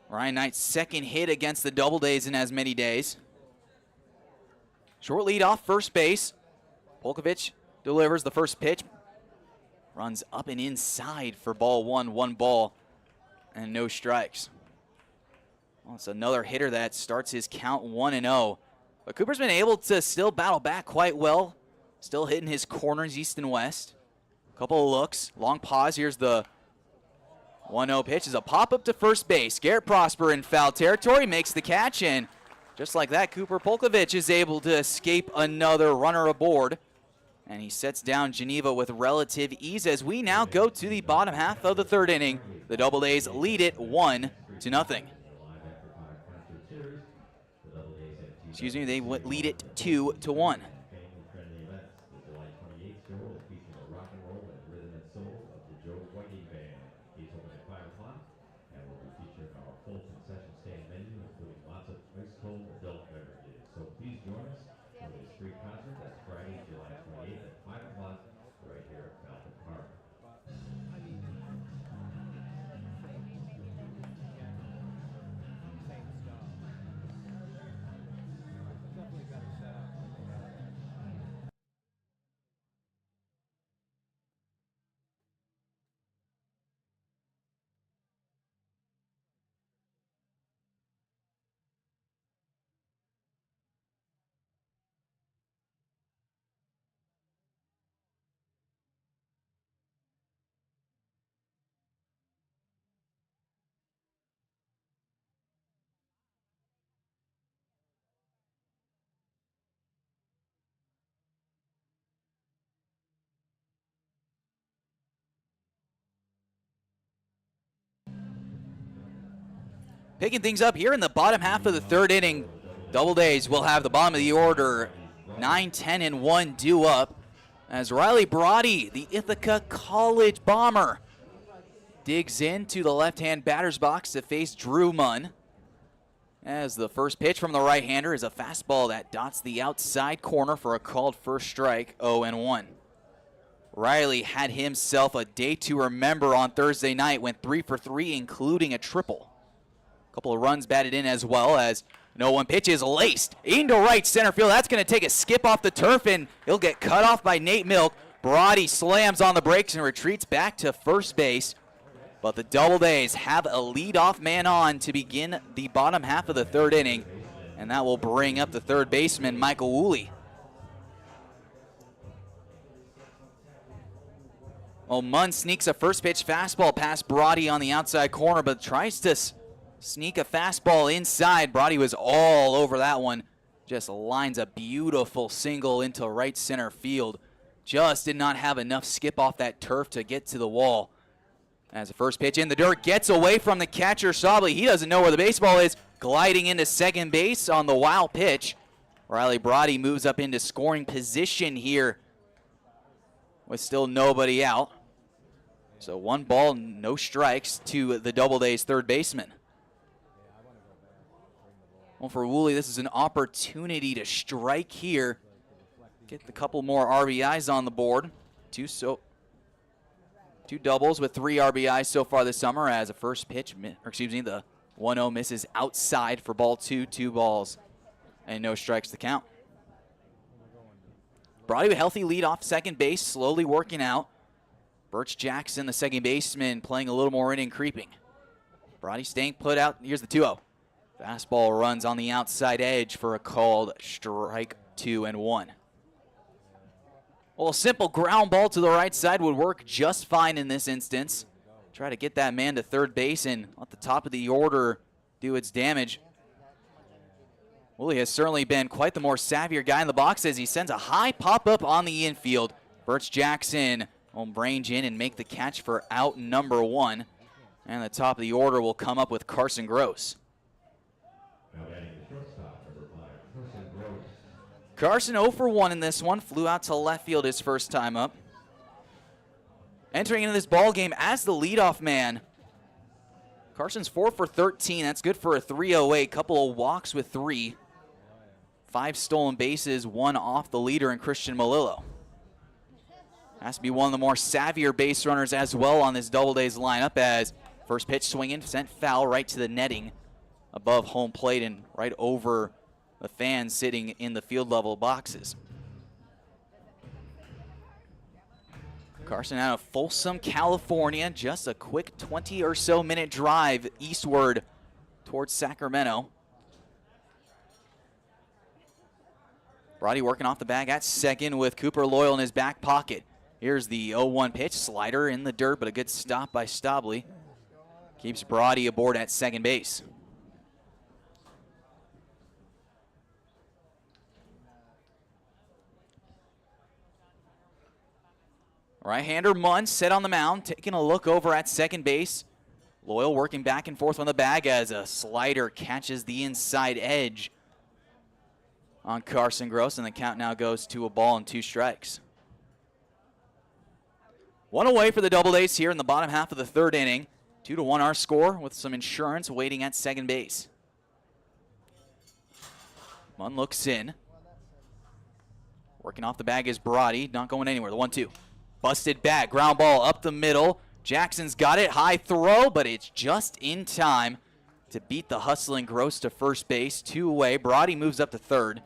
Speaker 1: Ryan Knight's second hit against the Doubledays in as many days. Short lead off first base. Polkovich delivers the first pitch. Runs up and inside for ball 1, 1 ball and no strikes. Well, it's another hitter that starts his count 1-0. But Cooper's been able to still battle back quite well. Still hitting his corners east and west. Couple of looks. Long pause. Here's the 1-0 pitch. Is a pop-up to first base. Garrett Prosper in foul territory makes the catch. And just like that, Cooper Polkovich is able to escape another runner aboard. And he sets down Geneva with relative ease as we now go to the bottom half of the third inning. The Doubledays lead it 1-0. Excuse me, they lead it 2-1. Picking things up here in the bottom half of the third inning, Doubledays will have the bottom of the order 9, 10, and 1 due up as Riley Brody, the Ithaca College bomber, digs into the left-hand batter's box to face Drew Munn. As the first pitch from the right-hander is a fastball that dots the outside corner for a called first strike, 0-1. Riley had himself a day to remember on Thursday night, went 3 for 3, including a triple. A couple of runs batted in as well as no one pitch is laced into right center field. That's going to take a skip off the turf, and he'll get cut off by Nate Milk. Brody slams on the brakes and retreats back to first base. But the Doubledays have a leadoff man on to begin the bottom half of the third inning, and that will bring up the third baseman, Michael Woolley. Well, Munn sneaks a first pitch fastball past Brody on the outside corner, but tries to sneak a fastball inside. Brody was all over that one. Just lines a beautiful single into right center field. Just did not have enough skip off that turf to get to the wall. As the first pitch in the dirt gets away from the catcher, Sobley. He doesn't know where the baseball is. Gliding into second base on the wild pitch. Riley Brody moves up into scoring position here with still nobody out. So 1 ball, no strikes to the Doubledays third baseman. Well, for Woolley, this is an opportunity to strike here. Get a couple more RBIs on the board. Two doubles with 3 RBIs so far this summer as a first pitch, the 1-0 misses outside for ball 2, 2 balls, and no strikes to count. Brody with a healthy lead off second base, slowly working out. Birch Jackson, the second baseman, playing a little more inning creeping. Brody staying put out. Here's the 2-0. Fastball runs on the outside edge for a called strike 2-1. Well, a simple ground ball to the right side would work just fine in this instance. Try to get that man to third base and let the top of the order do its damage. Woolley has certainly been quite the more savvier guy in the box as he sends a high pop-up on the infield. Birch Jackson will range in and make the catch for out number 1. And the top of the order will come up with Carson Gross. Carson 0 for 1 in this one. Flew out to left field his first time up. Entering into this ball game as the leadoff man. Carson's 4 for 13. That's good for a 308. Couple of walks with 3. 5 stolen bases, 1 off the leader in Christian Malillo. Has to be one of the more savvier base runners as well on this Doubledays lineup as first pitch swinging, sent foul right to the netting above home plate and right over the fans sitting in the field level boxes. Carson out of Folsom, California, just a quick 20 or so minute drive eastward towards Sacramento. Brody working off the bag at second with Cooper Loyal in his back pocket. Here's the 0-1 pitch, slider in the dirt, but a good stop by Stobley. Keeps Brody aboard at second base. Right-hander Munn set on the mound, taking a look over at second base. Loyal working back and forth on the bag as a slider catches the inside edge on Carson Gross, and the count now goes to a ball and 2 strikes. 1 away for the Doubledays here in the bottom half of the third inning. 2-1 our score with some insurance waiting at second base. Munn looks in. Working off the bag is Brody, not going anywhere. The 1-2. Busted back, ground ball up the middle. Jackson's got it, high throw, but it's just in time to beat the hustling Gross to first base. 2 away, Brody moves up to third,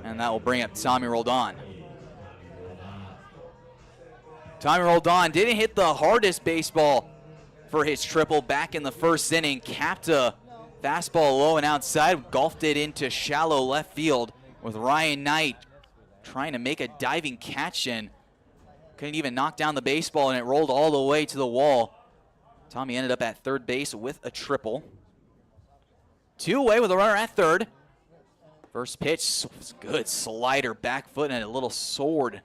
Speaker 1: and that will bring up Tommy Roldan. Tommy Roldan didn't hit the hardest baseball for his triple back in the first inning. Capped a fastball low and outside, golfed it into shallow left field with Ryan Knight trying to make a diving catch and couldn't even knock down the baseball, and it rolled all the way to the wall. Tommy ended up at third base with a triple. 2 away with a runner at third. First pitch, good slider, back foot, and a little sword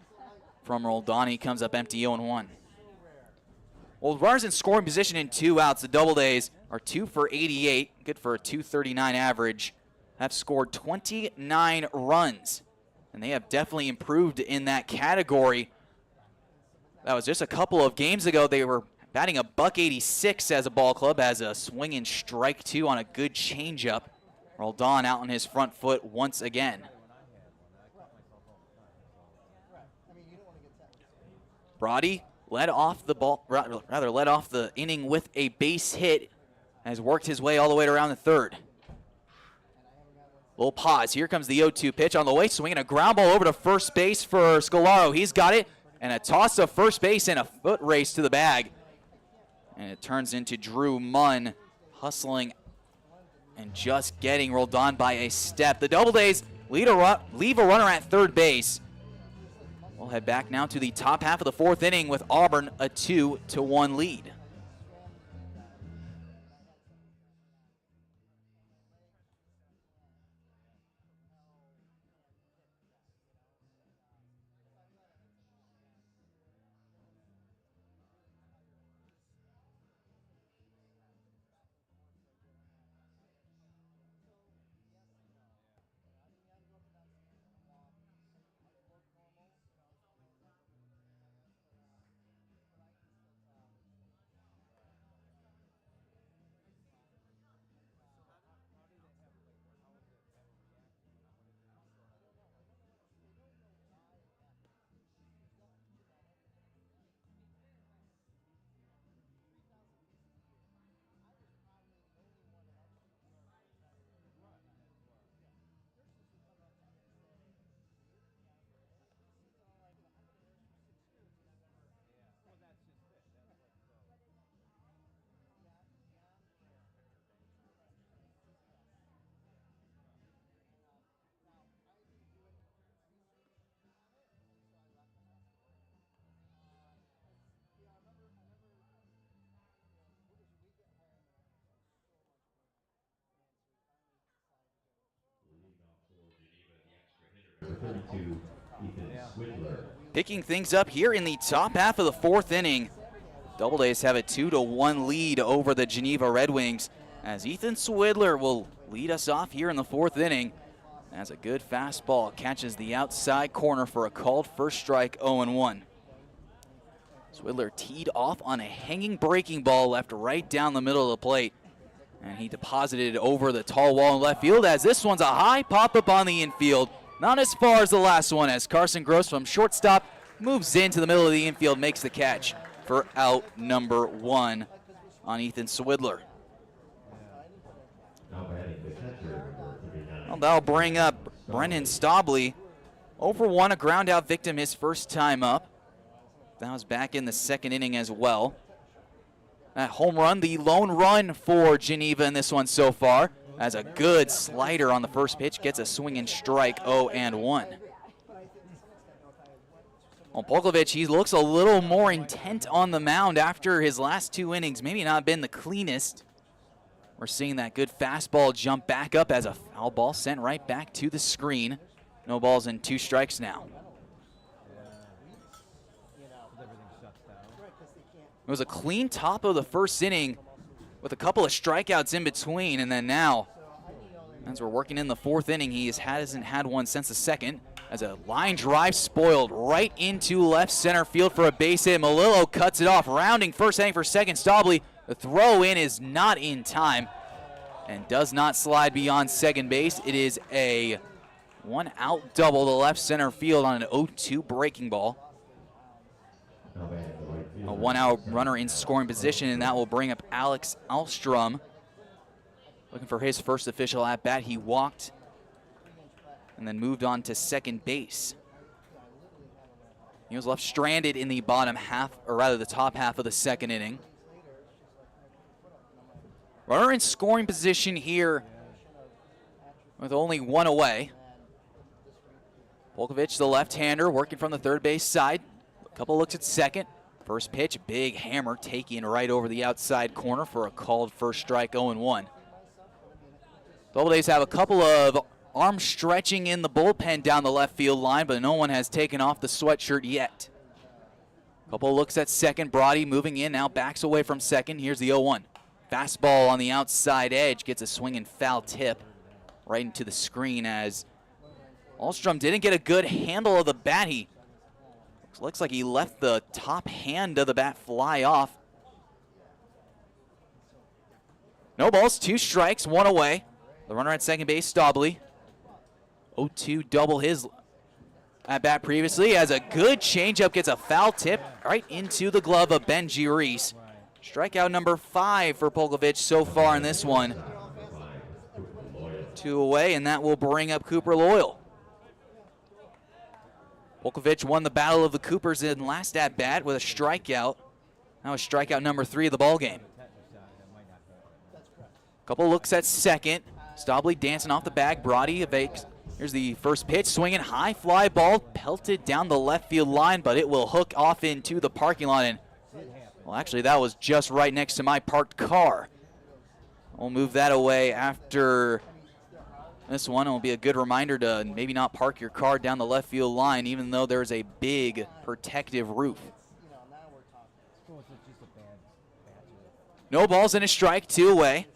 Speaker 1: from Roldan. He comes up empty 0-1. Well, runners in scoring position in 2 outs. The Doubledays are 2 for 88, good for a 239 average. Have scored 29 runs, and they have definitely improved in that category. That was just a couple of games ago. They were batting a .186 as a ball club, as a swing and strike 2 on a good changeup. Roldan out on his front foot once again. Brody led off the ball, rather led off the inning with a base hit, has worked his way all the way around the third. Little pause. Here comes the 0-2 pitch on the way, swinging a ground ball over to first base for Scolaro. He's got it, and a toss to first base and a foot race to the bag. And it turns into Drew Munn hustling and just getting Roldan by a step. The Doubledays leave a runner at third base. We'll head back now to the top half of the 4th inning with Auburn a 2-1 lead. Picking things up here in the top half of the 4th inning. Doubledays have a 2-1 lead over the Geneva Red Wings, as Ethan Swidler will lead us off here in the 4th inning. As a good fastball catches the outside corner for a called first strike, 0-1. Swidler teed off on a hanging breaking ball left right down the middle of the plate, and he deposited it over the tall wall in left field, as this one's a high pop-up on the infield. Not as far as the last one, as Carson Gross from shortstop moves into the middle of the infield, makes the catch for out number 1 on Ethan Swidler. Well, that'll bring up Brennan Stobley. 0-for-1, a ground out victim his first time up. That was back in the 2nd inning as well. That home run, the lone run for Geneva in this one so far, as a good slider on the first pitch gets a swing and strike, 0-1. Well, Polkovich, he looks a little more intent on the mound after his last 2 innings. Maybe not been the cleanest. We're seeing that good fastball jump back up as a foul ball sent right back to the screen. No balls and 2 strikes now. It was a clean top of the 1st inning with a couple of strikeouts in between, and then now, as we're working in the 4th inning, he hasn't had one since the 2nd, as a line drive spoiled right into left center field for a base hit. Malillo cuts it off, rounding first, heading for second. Stobley, the throw in is not in time and does not slide beyond second base. It is a 1-out double to left center field on an 0-2 breaking ball. A 1-out runner in scoring position, and that will bring up Alex Alstrom. Looking for his first official at-bat. He walked and then moved on to second base. He was left stranded in the bottom half, or rather the top half of the 2nd inning. Runner in scoring position here with only 1 away. Polkovich, the left-hander, working from the third base side. A couple looks at second. First pitch, big hammer taking right over the outside corner for a called first strike, 0-1. Doubledays have a couple of arm stretching in the bullpen down the left field line, but no one has taken off the sweatshirt yet. Couple looks at second. Brody moving in, now backs away from second. Here's the 0-1. Fastball on the outside edge, gets a swinging foul tip right into the screen as Ahlstrom didn't get a good handle of the bat. He looks like he left the top hand of the bat fly off. No balls, 2 strikes, 1 away. The runner at second base, Stauble. 0-2 double his at bat previously. Has a good changeup, gets a foul tip right into the glove of Benji Reese. Strikeout number 5 for Polkovich so far in this one. 2 away, and that will bring up Cooper Loyal. Polkovich won the battle of the Coopers in last at bat with a strikeout. That was strikeout number 3 of the ballgame. Couple looks at second. Stauble dancing off the bag. Brody evades. Here's the first pitch, swinging high fly ball, pelted down the left field line, but it will hook off into the parking lot. And well, actually, that was just right next to my parked car. We'll move that away after this one. It will be a good reminder to maybe not park your car down the left field line, even though there's a big protective roof. No balls and a strike, 2 away.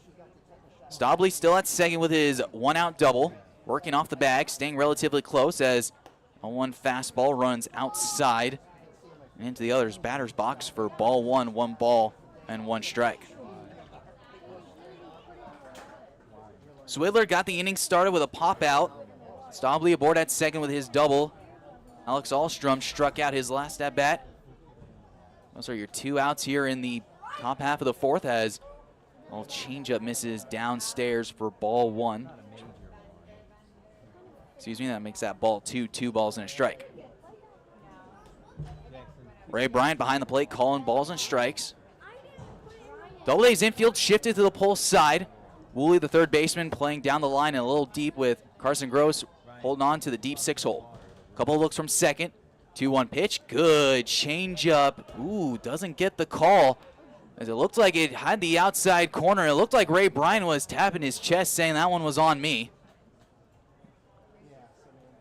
Speaker 1: Stauble still at second with his 1-out double. Working off the bag, staying relatively close as a 1 fastball runs outside and into the other's batter's box for ball 1, 1 ball and 1 strike. Swidler got the inning started with a pop out. Stauble aboard at second with his double. Alex Ahlstrom struck out his last at bat. Those are your 2 outs here in the top half of the 4th as well, changeup misses downstairs for ball 1. Excuse me, that makes that ball 2, 2 balls and a strike. Ray Bryant behind the plate calling balls and strikes. Doubleday's infield shifted to the pole side. Woolley, the third baseman, playing down the line and a little deep with Carson Gross holding on to the deep 6-hole. Couple looks from second. 2-1 pitch. Good changeup. Ooh, doesn't get the call. As it looked like it had the outside corner. It looked like Ray Bryant was tapping his chest saying that one was on me.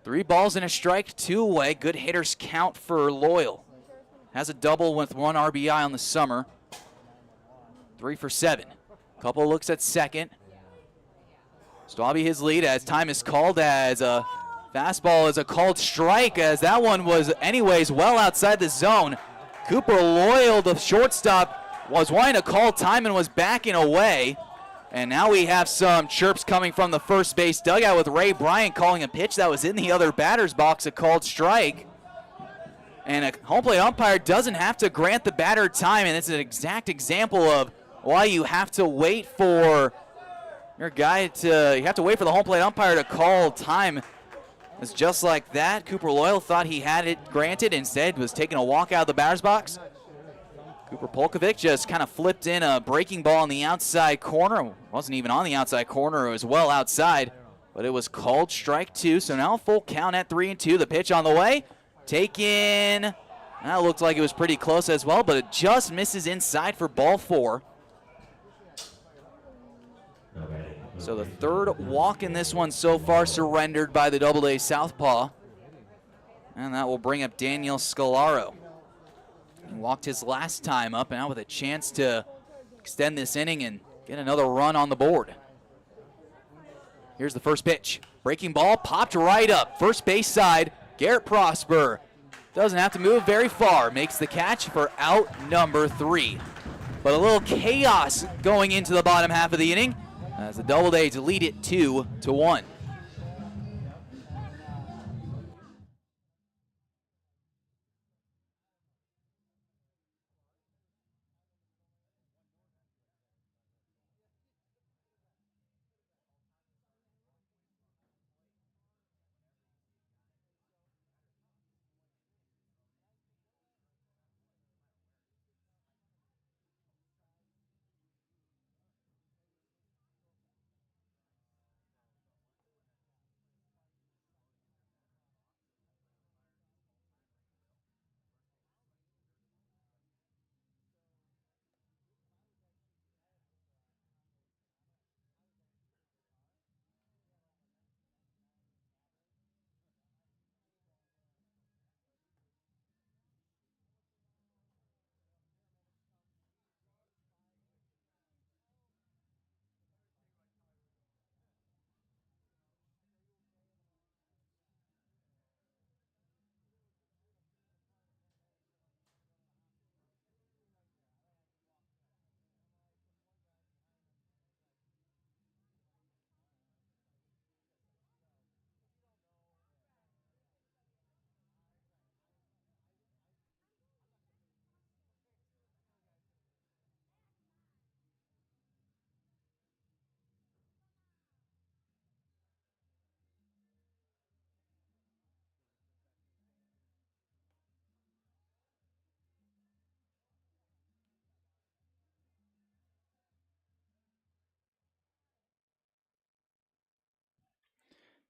Speaker 1: 3 balls and a strike, 2 away. Good hitters count for Loyal. Has a double with 1 RBI on the summer. 3 for 7. Couple looks at second. Stauble his lead as time is called as a fastball is a called strike as that one was anyways well outside the zone. Cooper Loyal, the shortstop, was wanting to call time and was backing away. And now we have some chirps coming from the first base dugout with Ray Bryant calling a pitch that was in the other batter's box, a called strike. And a home plate umpire doesn't have to grant the batter time, and it's an exact example of why you have to wait for your guy to, you have to wait for the home plate umpire to call time. It's just like that. Cooper Loyal thought he had it granted, instead was taking a walk out of the batter's box. Cooper Polkovich just kind of flipped in a breaking ball on the outside corner. It wasn't even on the outside corner, it was well outside, but it was called strike 2. So now full count at 3-2. The pitch on the way. Taken. That looked like it was pretty close as well, but it just misses inside for ball 4. So the 3rd walk in this one so far surrendered by the Doubleday southpaw. And that will bring up Daniel Scalaro. He walked his last time up and now with a chance to extend this inning and get another run on the board. Here's the first pitch. Breaking ball popped right up. First base side. Garrett Prosper doesn't have to move very far. Makes the catch for out number 3. But a little chaos going into the bottom half of the inning as the Doubledays lead it 2-1.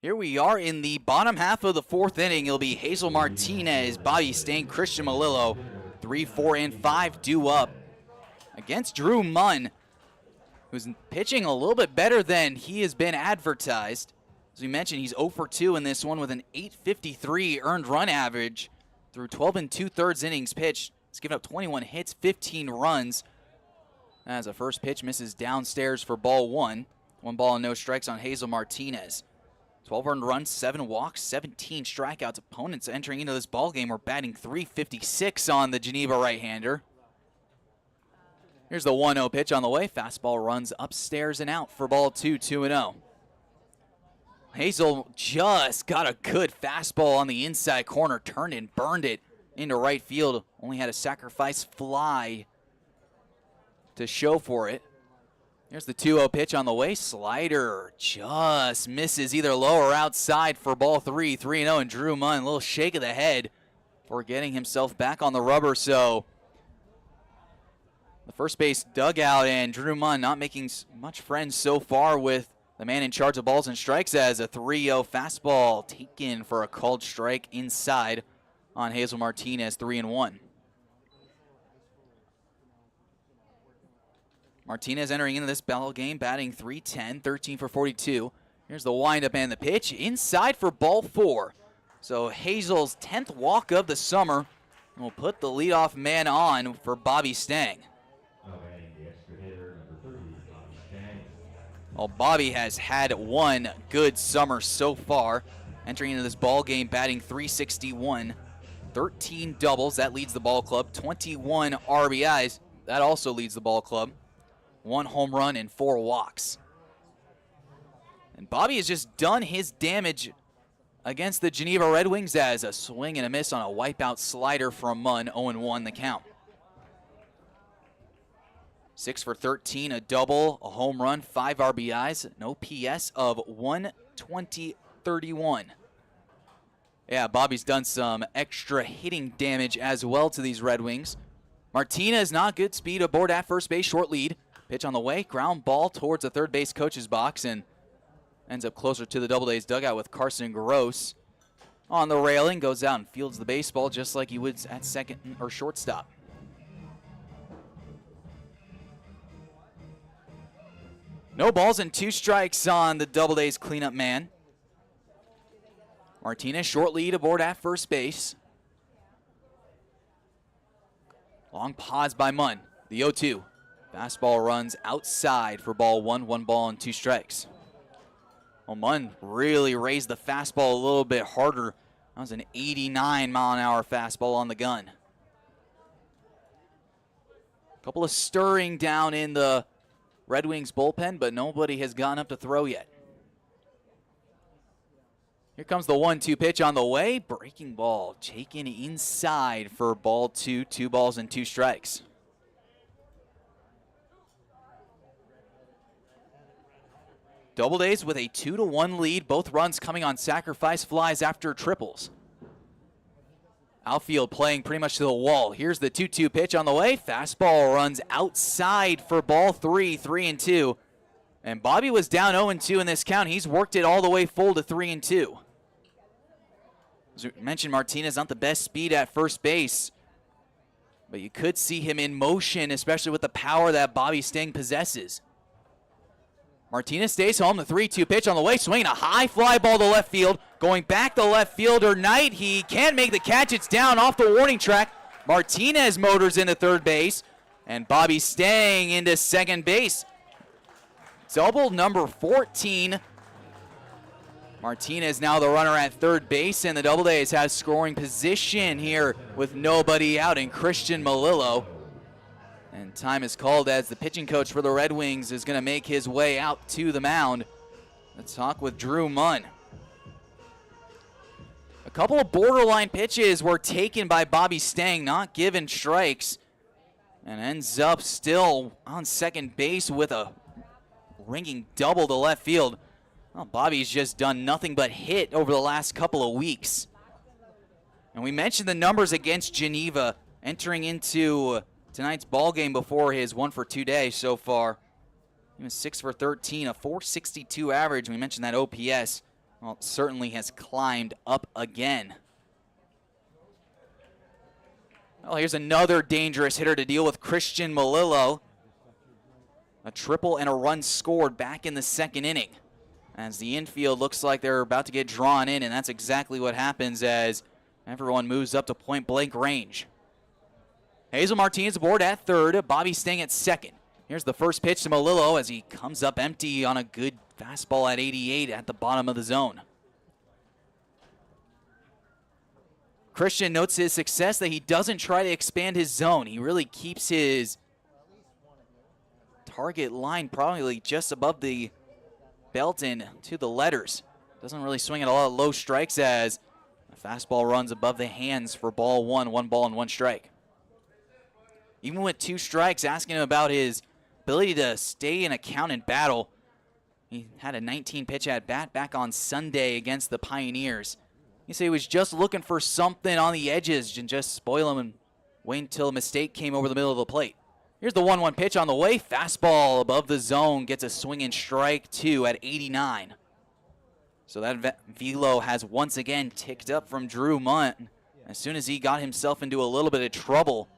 Speaker 1: Here we are in the bottom half of the fourth inning. It'll be Hazel Martinez, Bobby Stang, Christian Malillo. 3, 4, and 5 due up against Drew Munn, who's pitching a little bit better than he has been advertised. As we mentioned, he's 0 for 2 in this one with an .853 earned run average through 12 2/3 innings pitched. He's given up 21 hits, 15 runs. As a first pitch misses downstairs for ball 1. 1 ball and no strikes on Hazel Martinez. 12 earned runs, 7 walks, 17 strikeouts. Opponents entering into this ball game were batting .356 on the Geneva right-hander. Here's the 1-0 pitch on the way. Fastball runs upstairs and out for ball 2, 2-0. Hazel just got a good fastball on the inside corner, turned and burned it into right field. Only had a sacrifice fly to show for it. Here's the 2-0 pitch on the way. Slider just misses either low or outside for ball 3, 3-0. And Drew Munn, a little shake of the head for getting himself back on the rubber. So the first base dugout and Drew Munn not making much friends so far with the man in charge of balls and strikes, as a 3-0 fastball taken for a called strike inside on Hazel Martinez, 3-1. Martinez entering into this ball game, batting .310, 13 for 42. Here's the windup and the pitch inside for ball 4. So Hazel's 10th walk of the summer will put the leadoff man on for Bobby Stang. Well, Bobby has had one good summer so far. Entering into this ball game, batting .361, 13 doubles. That leads the ball club. 21 RBIs. That also leads the ball club. 1 home run and 4 walks. And Bobby has just done his damage against the Geneva Red Wings as a swing and a miss on a wipeout slider from Munn. 0-1 the count. 6 for 13, a double, a home run, 5 RBIs, an OPS of 120-31. Yeah, Bobby's done some extra hitting damage as well to these Red Wings. Martinez, not good speed aboard at first base, short lead. Pitch on the way, ground ball towards the third base coach's box and ends up closer to the Doubledays dugout with Carson Gross on the railing. Goes out and fields the baseball just like he would at second or shortstop. No balls and 2 strikes on the Doubledays cleanup man. Martinez, short lead aboard at first base. Long pause by Munn. The 0-2. Fastball runs outside for ball 1. 1 ball and 2 strikes. Well, Munn really raised the fastball a little bit harder. That was an 89-mile-an-hour fastball on the gun. A couple of stirring down in the Red Wings bullpen, but nobody has gone up to throw yet. Here comes the 1-2 pitch on the way. Breaking ball taken inside for ball 2. 2 balls and 2 strikes. Doubledays with a 2-1 lead. Both runs coming on sacrifice flies after triples. Outfield playing pretty much to the wall. Here's the 2-2 pitch on the way. Fastball runs outside for ball 3, 3-2. And Bobby was down 0-2 in this count. He's worked it all the way full to 3-2. As we mentioned, Martinez not the best speed at first base, but you could see him in motion, especially with the power that Bobby Stang possesses. Martinez stays home. The 3-2 pitch on the way. Swinging a high fly ball to left field. Going back to left fielder Knight. He can't make the catch. It's down off the warning track. Martinez motors into third base. And Bobby Stang into second base. Double number 14. Martinez now the runner at third base. And the Doubledays has scoring position here with nobody out in Christian Malillo. And time is called as the pitching coach for the Red Wings is going to make his way out to the mound. Let's talk with Drew Munn. A couple of borderline pitches were taken by Bobby Stang, not given strikes, and ends up still on second base with a ringing double to left field. Well, Bobby's just done nothing but hit over the last couple of weeks. And we mentioned the numbers against Geneva entering into tonight's ball game before his 1-for-2 day so far. He was 6 for 13, a .462 average. We mentioned that OPS. Well, it certainly has climbed up again. Well, here's another dangerous hitter to deal with, Christian Malillo. A triple and a run scored back in the second inning, as the infield looks like they're about to get drawn in, and that's exactly what happens as everyone moves up to point-blank range. Hazel Martinez aboard at third, Bobby Stang at second. Here's the first pitch to Malillo as he comes up empty on a good fastball at 88 at the bottom of the zone. Christian notes his success that he doesn't try to expand his zone. He really keeps his target line probably just above the belt and to the letters. Doesn't really swing at a lot of low strikes as the fastball runs above the hands for ball one, 1 ball and 1 strike. Even with 2 strikes, asking him about his ability to stay in a count and battle. He had a 19-pitch at bat back on Sunday against the Pioneers. He said he was just looking for something on the edges and just spoil him and wait until a mistake came over the middle of the plate. Here's the 1-1 pitch on the way. Fastball above the zone gets a swinging strike 2 at 89. So that velo has once again ticked up from Drew Munn. As soon as he got himself into a little bit of trouble,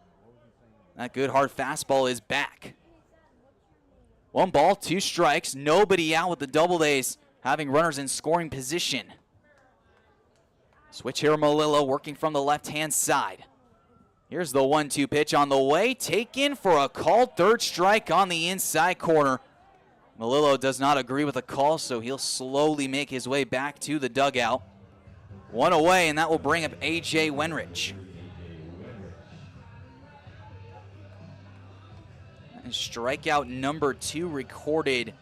Speaker 1: that good hard fastball is back. 1 ball, 2 strikes. Nobody out with the Doubledays having runners in scoring position. Switch here, Malillo working from the left-hand side. Here's the 1-2 pitch on the way. Taken for a called third strike on the inside corner. Malillo does not agree with the call, so he'll slowly make his way back to the dugout. 1 away, and that will bring up A.J. Wenrich. And strikeout number 2 recorded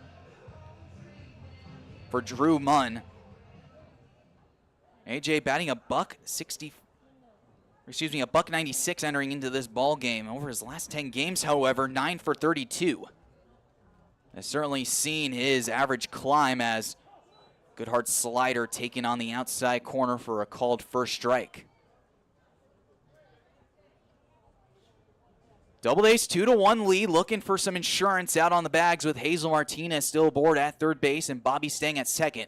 Speaker 1: for Drew Munn. AJ batting a $1.96 entering into this ball game. Over his last 10 games, however, 9 for 32. Has certainly seen his average climb as good hard slider taken on the outside corner for a called first strike. Doubledays 2-1 lead, looking for some insurance out on the bags with Hazel Martinez still aboard at third base and Bobby Stang at second.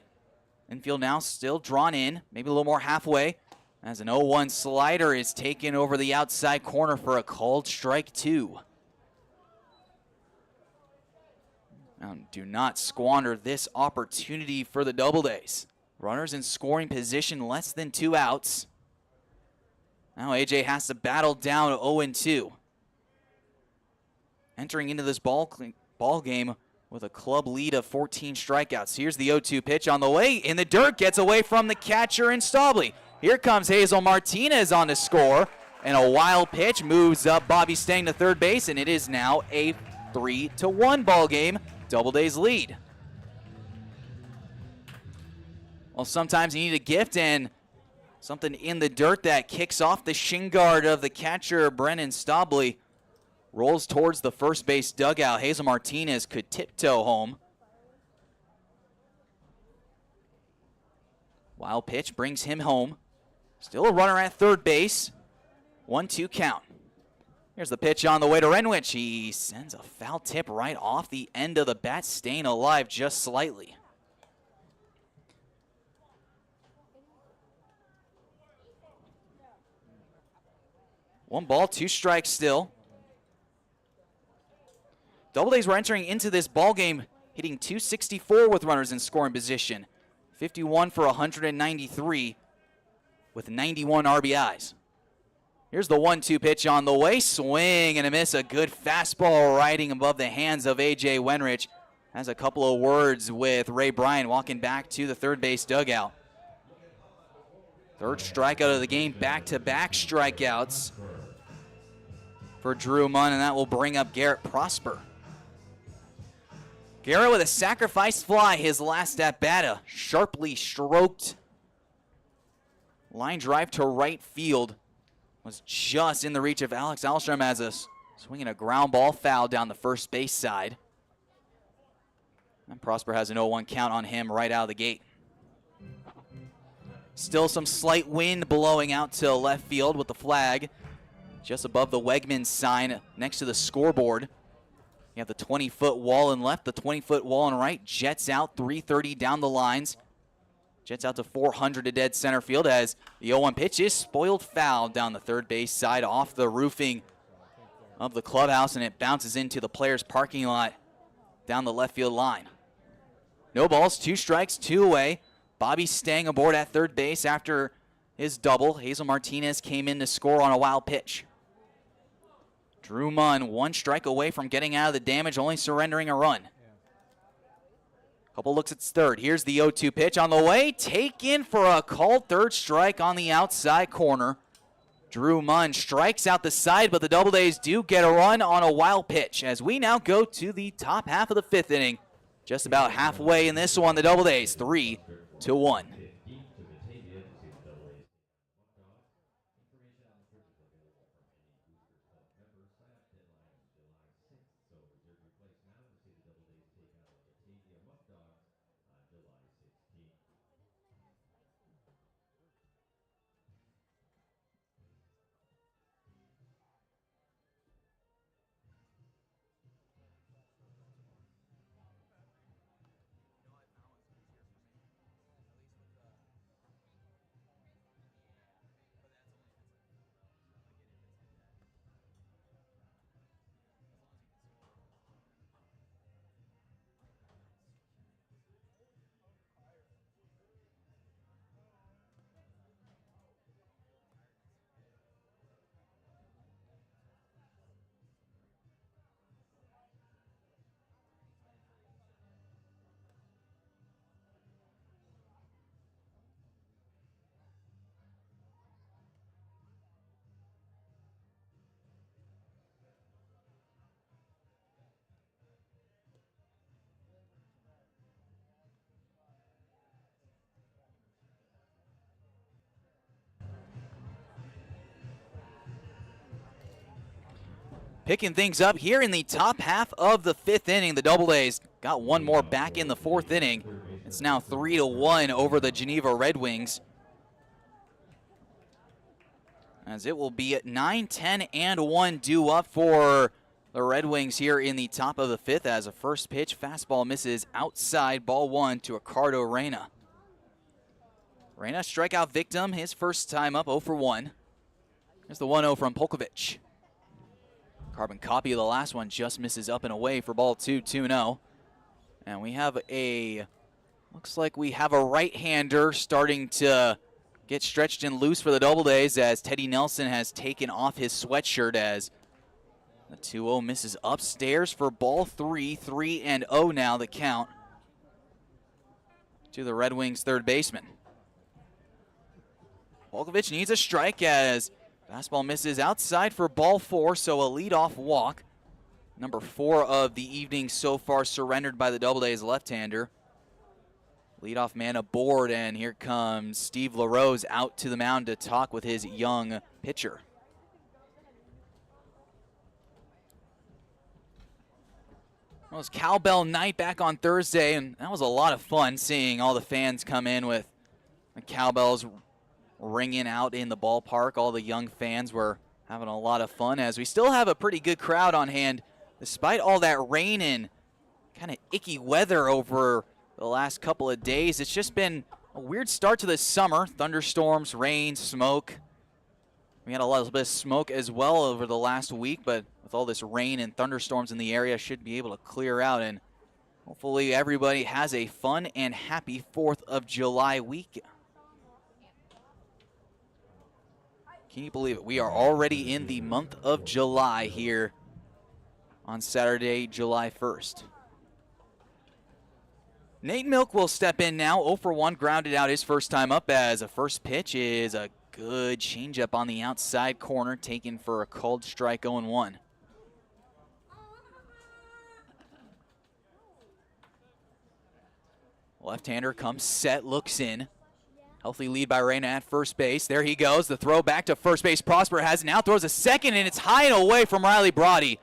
Speaker 1: Infield now still drawn in, maybe a little more halfway, as an 0-1 slider is taken over the outside corner for a called strike 2. Now, do not squander this opportunity for the Doubledays. Runners in scoring position, less than 2 outs. Now AJ has to battle down 0-2. Entering into this ball game with a club lead of 14 strikeouts. Here's the 0-2 pitch on the way. In the dirt, gets away from the catcher and Staubly. Here comes Hazel Martinez on to score. And a wild pitch moves up Bobby Stang to third base, and it is now a 3-1 ball game. Doubledays lead. Well, sometimes you need a gift and something in the dirt that kicks off the shin guard of the catcher, Brennan Staubly. Rolls towards the first base dugout. Hazel Martinez could tiptoe home. Wild pitch brings him home. Still a runner at third base. 1-2 count. Here's the pitch on the way to Renwich. He sends a foul tip right off the end of the bat, staying alive just slightly. One ball, 2 strikes still. Doubledays were entering into this ball game hitting .264 with runners in scoring position. 51 for 193 with 91 RBIs. Here's the 1-2 pitch on the way. Swing and a miss. A good fastball riding above the hands of A.J. Wenrich. Has a couple of words with Ray Bryant walking back to the third base dugout. Third strikeout of the game. Back-to-back strikeouts for Drew Munn, and that will bring up Garrett Prosper. Garrett with a sacrifice fly, his last at-bat, a sharply stroked line drive to right field. Was just in the reach of Alex Alstrom as a swinging a ground ball foul down the first base side. And Prosper has an 0-1 count on him right out of the gate. Still some slight wind blowing out to left field with the flag just above the Wegmans sign next to the scoreboard. You have the 20-foot wall in left, the 20-foot wall in right. Jets out, 330 down the lines. Jets out to 400 to dead center field as the 0-1 pitch is spoiled foul down the third base side off the roofing of the clubhouse, and it bounces into the players' parking lot down the left field line. No balls, 2 strikes, 2 away. Bobby staying aboard at third base after his double. Hazel Martinez came in to score on a wild pitch. Drew Munn 1 strike away from getting out of the damage, only surrendering a run. Couple looks at third. Here's the 0-2 pitch on the way. Taken for a called third strike on the outside corner. Drew Munn strikes out the side, but the Doubledays do get a run on a wild pitch as we now go to the top half of the 5th inning. Just about halfway in this one, the Doubledays 3-1. Picking things up here in the top half of the 5th inning. The Doubledays got one more back in the 4th inning. It's now 3-1 over the Geneva Red Wings, as it will be at 9, 10, and 1 due up for the Red Wings here in the top of the 5th as a first pitch fastball misses outside, ball 1 to Ricardo Reyna. Reyna strikeout victim, his first time up, 0 for 1. Here's the 1-0 from Polkovich. Carbon copy of the last one, just misses up and away for ball 2, 2-0. And we have looks like we have a right-hander starting to get stretched and loose for the Doubledays as Teddy Nelson has taken off his sweatshirt as the 2-0 misses upstairs for ball 3, 3-0 now the count to the Red Wings third baseman. Polkovich needs a strike as fastball misses outside for ball 4, so a leadoff walk. Number 4 of the evening so far surrendered by the Doubledays left-hander. Leadoff man aboard, and here comes Steve LaRose out to the mound to talk with his young pitcher. Well, it was Cowbell night back on Thursday, and that was a lot of fun seeing all the fans come in with the cowbells ringing out in the ballpark. All the young fans were having a lot of fun as we still have a pretty good crowd on hand despite all that rain and kind of icky weather over the last couple of days. It's just been a weird start to this summer. Thunderstorms, rain, smoke. We had a little bit of smoke as well over the last week, but with all this rain and thunderstorms in the area, should be able to clear out, and hopefully everybody has a fun and happy 4th of July week. Can you believe it? We are already in the month of July here on Saturday, July 1st. Nate Milk will step in now. 0 for 1, grounded out his first time up as a first pitch is a good changeup on the outside corner, taken for a called strike, 0-1. Left-hander comes set, looks in. Healthy lead by Reyna at first base. There he goes. The throw back to first base. Prosper has it now. Throws a second, and it's high and away from Riley Brody.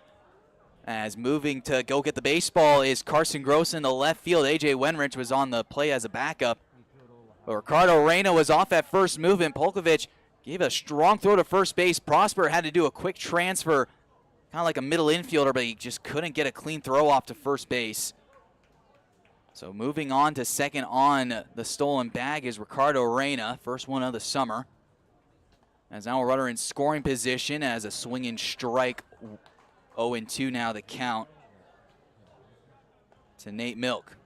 Speaker 1: As moving to go get the baseball is Carson Gross in the left field. A.J. Wenrich was on the play as a backup. But Ricardo Reyna was off at first movement. Polkovich gave a strong throw to first base. Prosper had to do a quick transfer, kind of like a middle infielder, but he just couldn't get a clean throw off to first base. So moving on to second on the stolen bag is Ricardo Reyna, first one of the summer. As now a runner in scoring position as a swinging strike, 0-2 now the count to Nate Milk.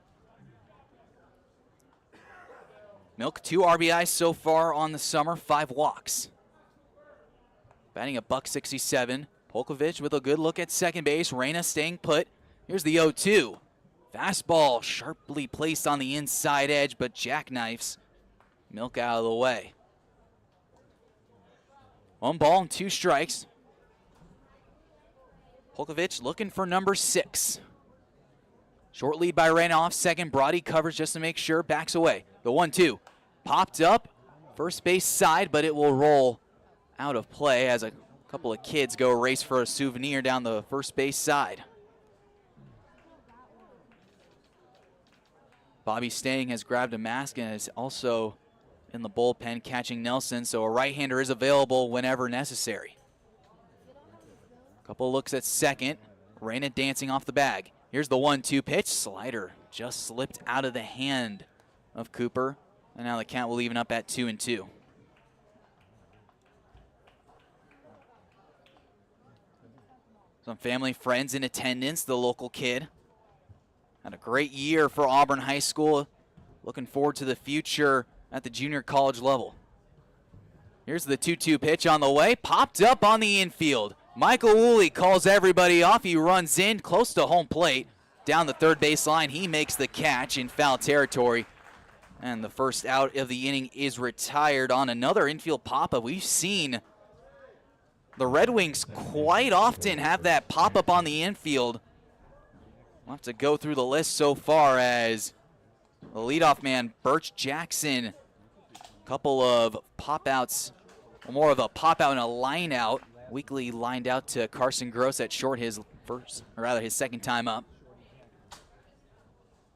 Speaker 1: Milk, 2 RBIs so far on the summer, 5 walks. Batting a .167. Polkovich with a good look at second base. Reyna staying put. Here's the 0-2. Fastball sharply placed on the inside edge, but jackknifes Milk out of the way. 1 ball and 2 strikes. Polkovich looking for number 6. Short lead by Reyna off second. Brody covers just to make sure. Backs away. The 1-2. Popped up. First base side, but it will roll out of play as a couple of kids go race for a souvenir down the first base side. Bobby Stang has grabbed a mask and is also in the bullpen catching Nelson, so a right-hander is available whenever necessary. Couple looks at second. Reyna dancing off the bag. Here's the 1-2 pitch. Slider just slipped out of the hand of Cooper, and now the count will even up at 2-2. Some family friends in attendance. The local kid had a great year for Auburn High School. Looking forward to the future at the junior college level. Here's the 2-2 pitch on the way. Popped up on the infield. Michael Woolley calls everybody off. He runs in close to home plate. Down the third baseline, he makes the catch in foul territory. And the first out of the inning is retired on another infield pop-up. We've seen the Red Wings quite often have that pop-up on the infield. We'll have to go through the list so far as the leadoff man, Birch Jackson, a couple of pop-outs, more of a pop-out and a line-out. Weekly lined out to Carson Gross at short his second time up.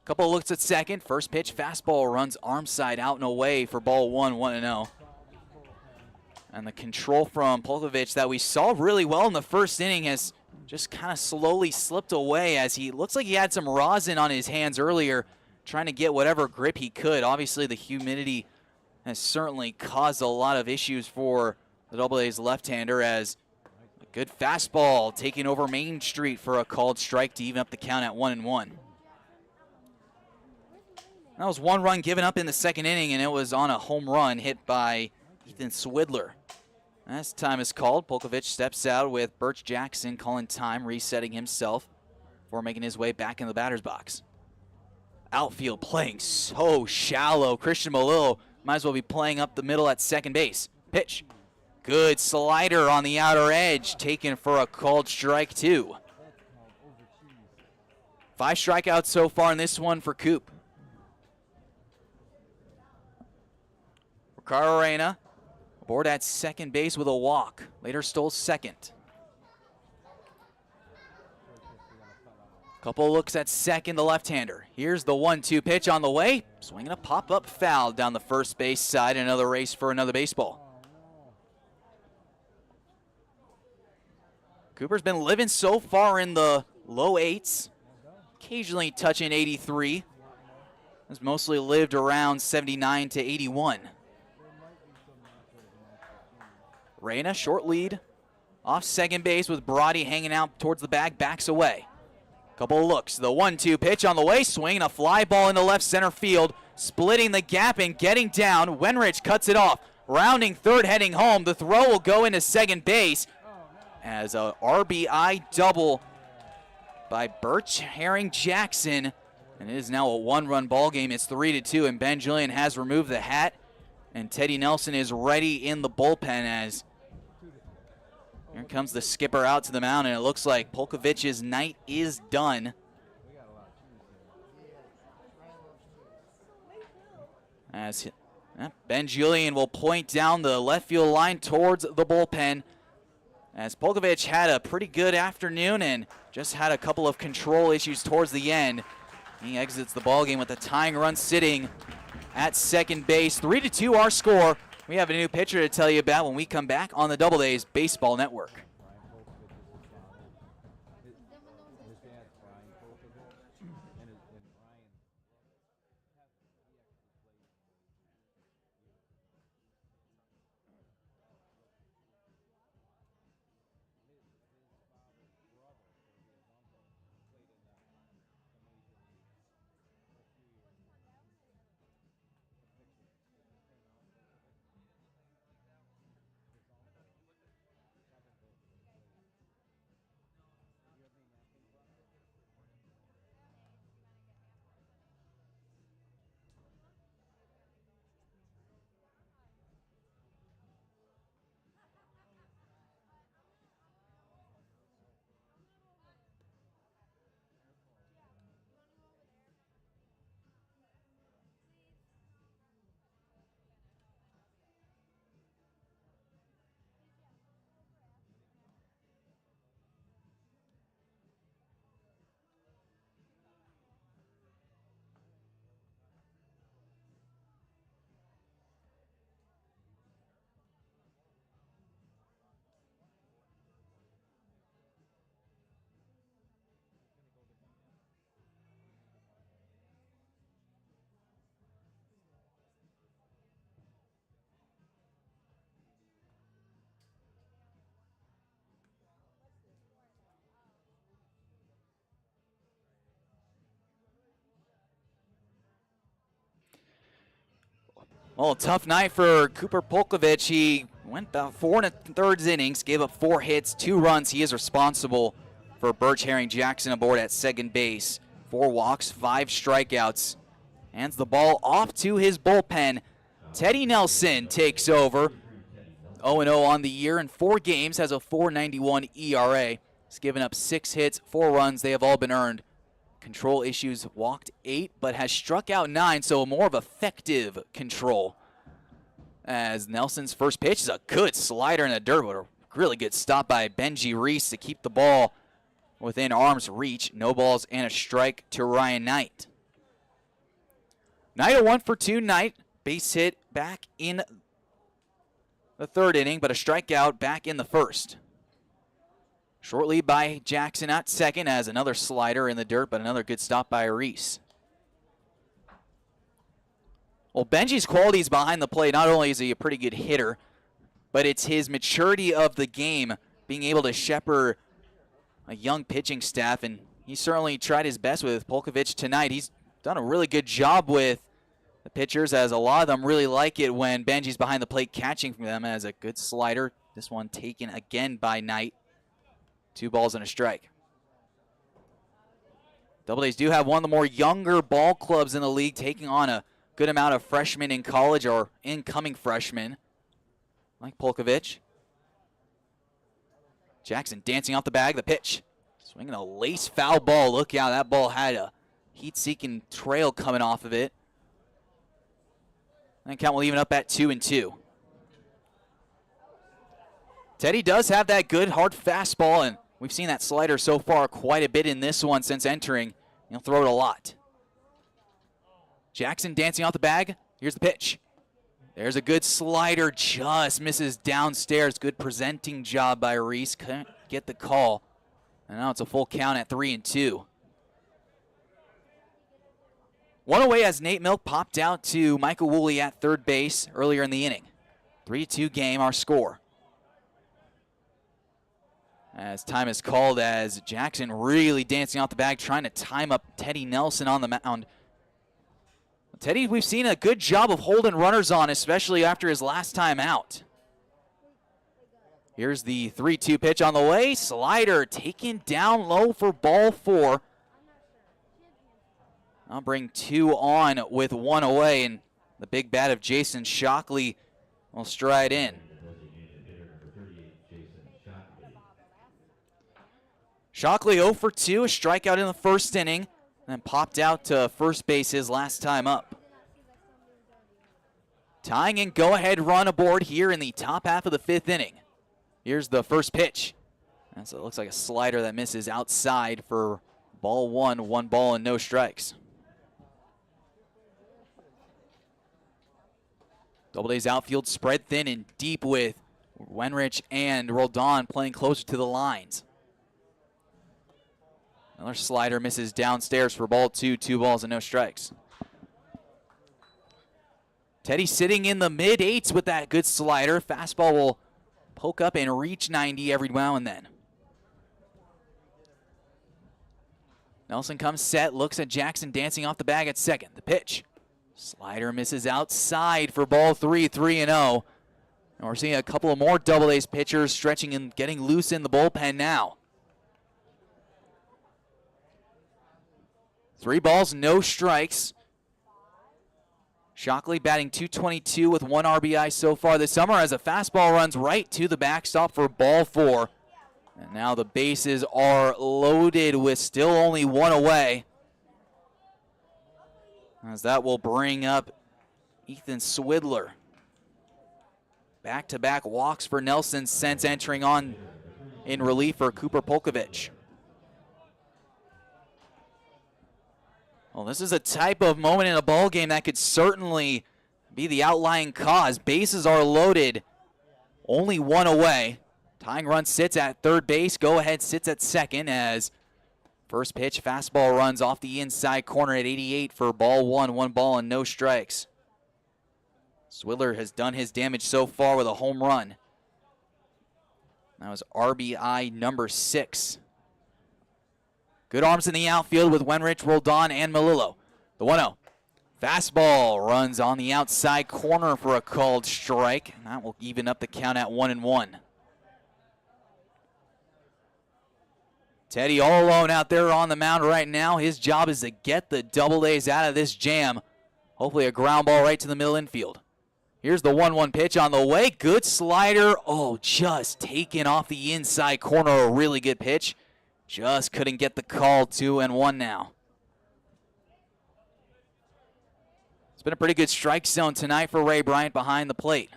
Speaker 1: Couple of looks at second. First pitch, fastball runs arm side out and away for ball 1-0. And the control from Polkovich that we saw really well in the first inning has just kind of slowly slipped away as he looks like he had some rosin on his hands earlier, trying to get whatever grip he could. Obviously, the humidity has certainly caused a lot of issues for the Doubledays left-hander as a good fastball taking over Main Street for a called strike to even up the count at 1-1. That was 1 run given up in the second inning, and it was on a home run hit by Ethan Swidler. As time is called, Polkovich steps out with Birch Jackson calling time, resetting himself before making his way back in the batter's box. Outfield playing so shallow. Christian Malillo might as well be playing up the middle at second base. Pitch. Good slider on the outer edge, taken for a called strike 2. 5 strikeouts so far in this one for Coop. Ricardo Reyna aboard at second base with a walk. Later stole second. Couple looks at second, the left-hander. Here's the 1-2 pitch on the way. Swinging a pop-up foul down the first base side. Another race for another baseball. Cooper's been living so far in the low 8s, occasionally touching 83. Has mostly lived around 79 to 81. Reyna, short lead, off second base with Brody hanging out towards the bag, backs away. Couple of looks, the 1-2 pitch on the way, swinging a fly ball into left center field, splitting the gap and getting down. Wenrich cuts it off, rounding third, heading home. The throw will go into second base as a RBI double by Birch Herring Jackson, and it is now a 1-run ball game. It's 3-2, and Ben Julian has removed the hat, and Teddy Nelson is ready in the bullpen as here comes the skipper out to the mound, and it looks like Polkovich's night is done. As Ben Julian will point down the left field line towards the bullpen, as Polkovich had a pretty good afternoon and just had a couple of control issues towards the end. He exits the ballgame with a tying run sitting at second base. 3-2 our score. We have a new pitcher to tell you about when we come back on the Doubledays Baseball Network. Well, tough night for Cooper Polkovich. He went about 4 1/3 innings, gave up 4 hits, 2 runs. He is responsible for Birch Herring Jackson aboard at second base. 4 walks, 5 strikeouts. Hands the ball off to his bullpen. Teddy Nelson takes over. 0-0 on the year in 4 games, has a .491 ERA. He's given up 6 hits, 4 runs. They have all been earned. Control issues, walked 8, but has struck out 9, so more of effective control. As Nelson's first pitch is a good slider in the dirt, but a really good stop by Benji Reese to keep the ball within arm's reach. No balls and a strike to Ryan Knight. Knight a 1 for 2 Knight. Base hit back in the 3rd inning, but a strikeout back in the 1st. Short lead by Jackson at second as another slider in the dirt, but another good stop by Reese. Well, Benji's qualities behind the plate, not only is he a pretty good hitter, but it's his maturity of the game, being able to shepherd a young pitching staff, and he certainly tried his best with Polkovich tonight. He's done a really good job with the pitchers, as a lot of them really like it when Benji's behind the plate catching from them, as a good slider. This one taken again by Knight. 2 balls and a strike. Doubledays do have one of the more younger ball clubs in the league, taking on a good amount of freshmen in college or incoming freshmen, like Polkovich. Jackson dancing off the bag, the pitch. Swinging a lace foul ball. Look out, that ball had a heat-seeking trail coming off of it. And count will even up at 2-2. Teddy does have that good hard fastball, and we've seen that slider so far quite a bit in this one since entering. He'll throw it a lot. Jackson dancing off the bag. Here's the pitch. There's a good slider, just misses downstairs. Good presenting job by Reese. Couldn't get the call. And now it's a full count at 3-2. One away as Nate Milk popped out to Michael Woolley at third base earlier in the inning. 3-2 game, our score. As time is called, as Jackson really dancing off the bag, trying to time up Teddy Nelson on the mound. Teddy, we've seen a good job of holding runners on, especially after his last time out. Here's the 3-2 pitch on the way. Slider taken down low for ball 4. I'll bring 2 on with 1 away, and the big bat of Jason Shockley will stride in. Shockley 0 for 2, a strikeout in the 1st inning, and then popped out to first base his last time up. Tying and go-ahead run aboard here in the top half of the 5th inning. Here's the first pitch. And so it looks like a slider that misses outside for ball 1, 1 ball and no strikes. Doubledays outfield spread thin and deep with Wenrich and Roldan playing closer to the lines. Another slider misses downstairs for ball 2, 2 balls and no strikes. Teddy sitting in the mid-8s with that good slider. Fastball will poke up and reach 90 every now and then. Nelson comes set, looks at Jackson dancing off the bag at second. The pitch. Slider misses outside for ball 3, 3-0. And we're seeing a couple of more Doubledays pitchers stretching and getting loose in the bullpen now. 3 balls, no strikes. Shockley batting .222 with 1 RBI so far this summer as a fastball runs right to the backstop for ball 4. And now the bases are loaded with still only 1 away. As that will bring up Ethan Swidler. Back-to-back walks for Nelson since entering on in relief for Cooper Polkovich. Well, this is a type of moment in a ball game that could certainly be the outlying cause. Bases are loaded, only 1 away. Tying run sits at third base. Go ahead sits at second as first pitch fastball runs off the inside corner at 88 for ball 1, 1 ball and no strikes. Swidler has done his damage so far with a home run. That was RBI number 6. Good arms in the outfield with Wenrich, Roldan, and Melillo. The 1-0. Fastball runs on the outside corner for a called strike. And that will even up the count at 1-1. Teddy all alone out there on the mound right now. His job is to get the Doubledays out of this jam. Hopefully a ground ball right to the middle infield. Here's the 1-1 pitch on the way. Good slider. Oh, just taken off the inside corner. A really good pitch. Just couldn't get the call. 2-1 now. It's been a pretty good strike zone tonight for Ray Bryant behind the plate.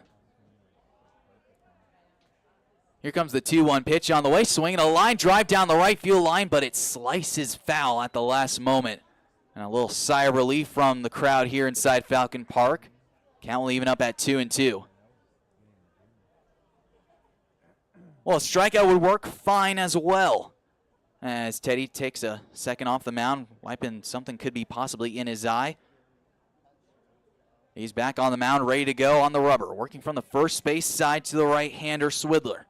Speaker 1: Here comes the 2-1 pitch on the way. Swinging a line drive down the right field line, but it slices foul at the last moment. And a little sigh of relief from the crowd here inside Falcon Park. Count will even up at 2-2. Well, a strikeout would work fine as well. As Teddy takes a second off the mound, wiping something could be possibly in his eye. He's back on the mound, ready to go on the rubber. Working from the first base side to the right-hander, Swidler.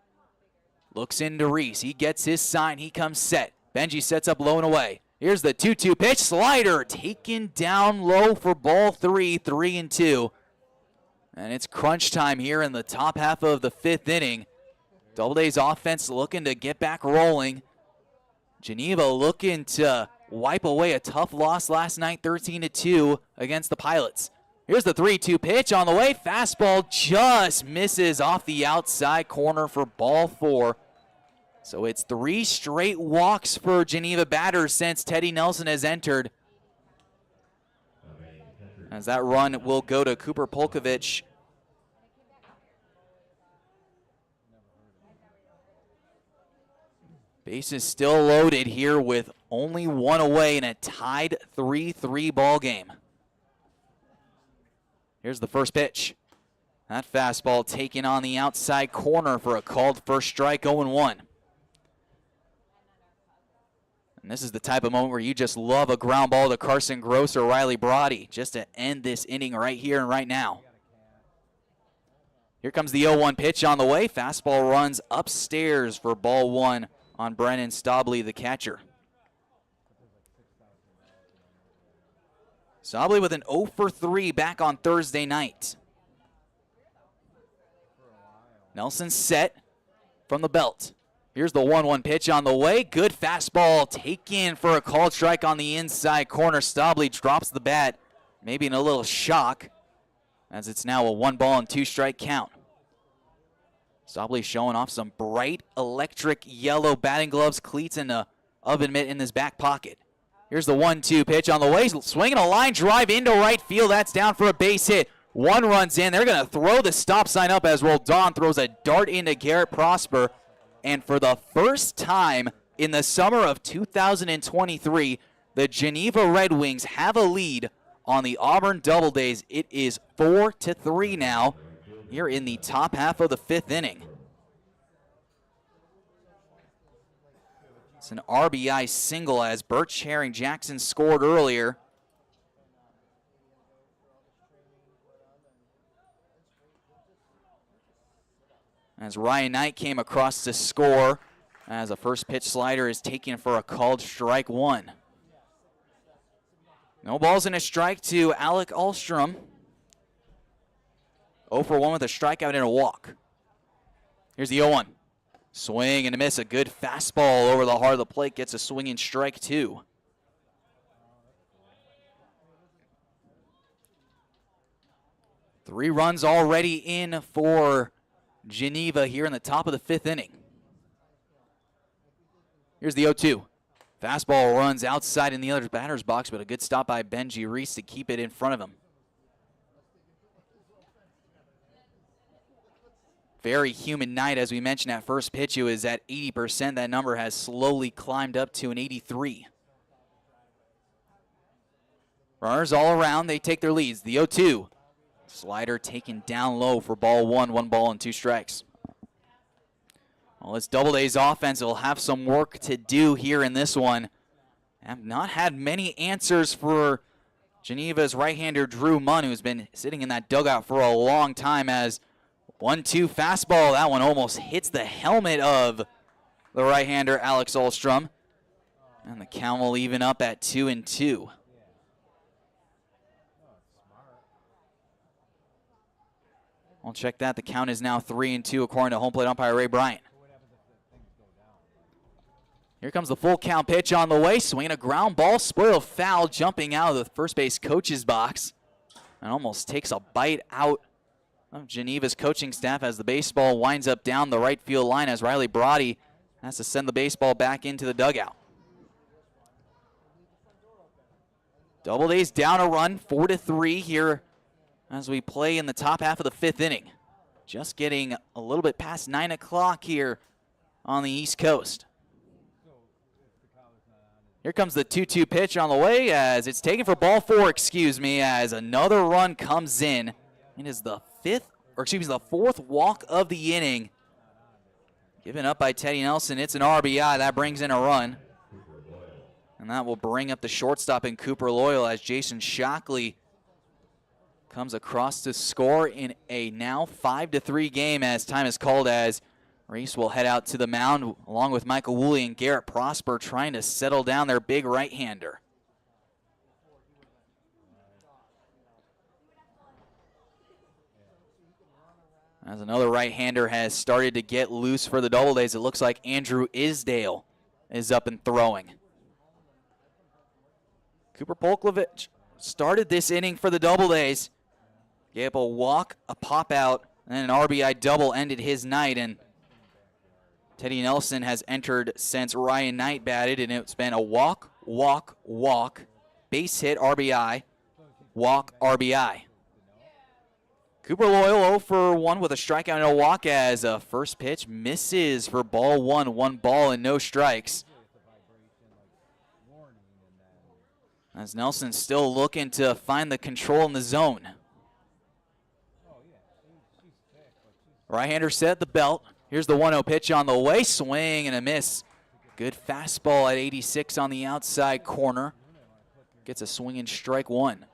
Speaker 1: Looks into Reese. He gets his sign. He comes set. Benji sets up low and away. Here's the 2-2 pitch. Slider taken down low for ball 3, 3-2. And it's crunch time here in the top half of the 5th inning. Doubledays offense looking to get back rolling. Geneva looking to wipe away a tough loss last night, 13-2 against the Pilots. Here's the 3-2 pitch on the way. Fastball just misses off the outside corner for ball 4. So it's 3 straight walks for Geneva batters since Teddy Nelson has entered. As that run will go to Cooper Polkovich. Bases still loaded here with only 1 away in a tied 3-3 ball game. Here's the first pitch. That fastball taken on the outside corner for a called first strike, 0-1. And this is the type of moment where you just love a ground ball to Carson Gross or Riley Brody just to end this inning right here and right now. Here comes the 0-1 pitch on the way. Fastball runs upstairs for ball 1 on Brennan Stobley, the catcher. Stobley with an 0 for 3 back on Thursday night. Nelson set from the belt. Here's the 1-1 pitch on the way. Good fastball taken for a called strike on the inside corner. Stobley drops the bat, maybe in a little shock, as it's now a 1-2 strike count. Stobley showing off some bright electric yellow batting gloves, cleats, and a oven mitt in his back pocket. Here's the 1-2 pitch on the way. Swinging a line drive into right field. That's down for a base hit. 1 runs in. They're going to throw the stop sign up as Roldan throws a dart into Garrett Prosper. And for the first time in the summer of 2023, the Geneva Red Wings have a lead on the Auburn Doubledays. It is 4-3 now here in the top half of the 5th inning. It's an RBI single as Birch Herring Jackson scored earlier. As Ryan Knight came across to score as a first pitch slider is taken for a called strike 1. No balls and a strike to Alec Ahlstrom. 0 for 1 with a strikeout and a walk. Here's the 0-1. Swing and a miss. A good fastball over the heart of the plate gets a swinging strike 2. Three runs already in for Geneva here in the top of the 5th inning. Here's the 0-2. Fastball runs outside in the other batter's box, but a good stop by Benji Reese to keep it in front of him. Very humid night, as we mentioned at first pitch. It was at 80%. That number has slowly climbed up to an 83. Runners all around. They take their leads. The 0-2. Slider taken down low for ball 1. 1 ball and 2 strikes. Well, this Doubledays offense will have some work to do here in this one. Have not had many answers for Geneva's right-hander Drew Munn, who's been sitting in that dugout for a long time. As 1-2 fastball. That one almost hits the helmet of the right-hander Alex Ahlstrom. And the count will even up at 2-2. We'll check that. The count is now 3-2 according to home plate umpire Ray Bryant. Here comes the full count pitch on the way. Swing a ground ball, spoiled foul, jumping out of the first base coach's box. And almost takes a bite out of Geneva's coaching staff as the baseball winds up down the right field line as Riley Brody has to send the baseball back into the dugout. Doubledays down a run, 4-3 here as we play in the top half of the 5th inning. Just getting a little bit past 9 o'clock here on the East Coast. Here comes the 2-2 pitch on the way as it's taken for ball 4, as another run comes in. It is the 4th walk of the inning. Given up by Teddy Nelson, it's an RBI. That brings in a run. And that will bring up the shortstop in Cooper Loyal as Jason Shockley comes across to score in a now 5-3 game as time is called as Reese will head out to the mound along with Michael Woolley and Garrett Prosper trying to settle down their big right-hander. As another right-hander has started to get loose for the Doubledays, it looks like Andrew Isdale is up and throwing. Cooper Polkovich started this inning for the Doubledays. Gave up a walk, a pop-out, and an RBI double ended his night, and Teddy Nelson has entered since Ryan Knight batted, and it's been a walk, walk, walk, base hit, RBI, walk, RBI. Cooper Loyal 0 for 1 with a strikeout and a walk as a first pitch misses for ball 1, 1 ball and no strikes. As Nelson's still looking to find the control in the zone. Right-hander set at the belt. Here's the 1-0 pitch on the way. Swing and a miss. Good fastball at 86 on the outside corner. Gets a swinging strike 1.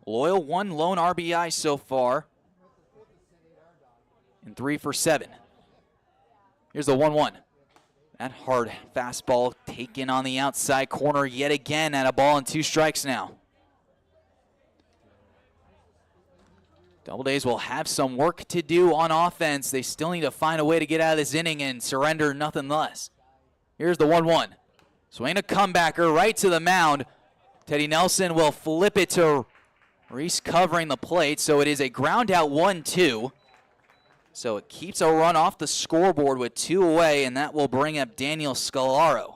Speaker 1: Loyal 1 lone RBI so far. And 3 for 7. Here's the 1-1. That hard fastball taken on the outside corner yet again at a ball and 2 strikes now. Doubledays will have some work to do on offense. They still need to find a way to get out of this inning and surrender nothing less. Here's the 1-1. Swing a comebacker right to the mound. Teddy Nelson will flip it to Reese covering the plate, so it is a ground out 1-2. So it keeps a run off the scoreboard with 2 away, and that will bring up Daniel Scalaro.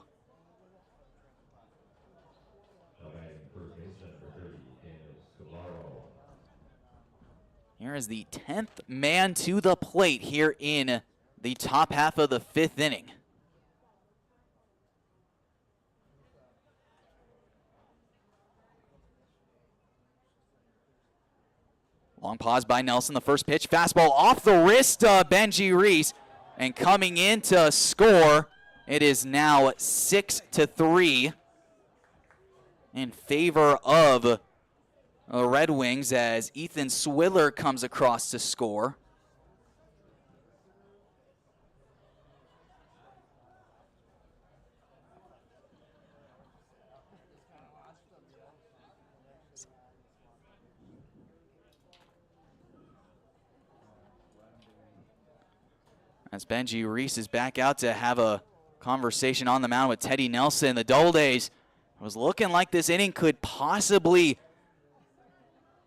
Speaker 1: Here is the 10th man to the plate here in the top half of the 5th inning. Long pause by Nelson. The first pitch, fastball off the wrist of Benji Reese. And coming in to score, it is now 6-3 in favor of the Red Wings as Ethan Swiller comes across to score. As Benji Reese is back out to have a conversation on the mound with Teddy Nelson. The Doubledays was looking like this inning could possibly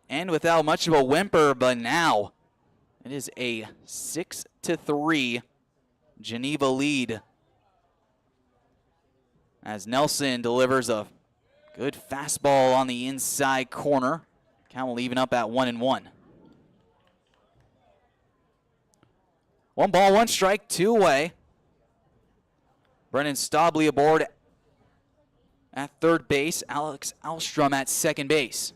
Speaker 1: end without much of a whimper, but now it is a 6-3 Geneva lead as Nelson delivers a good fastball on the inside corner. Count will even up at 1-1. 1 ball, 1 strike, 2 away. Brennan Stobley aboard at third base. Alex Alstrom at second base.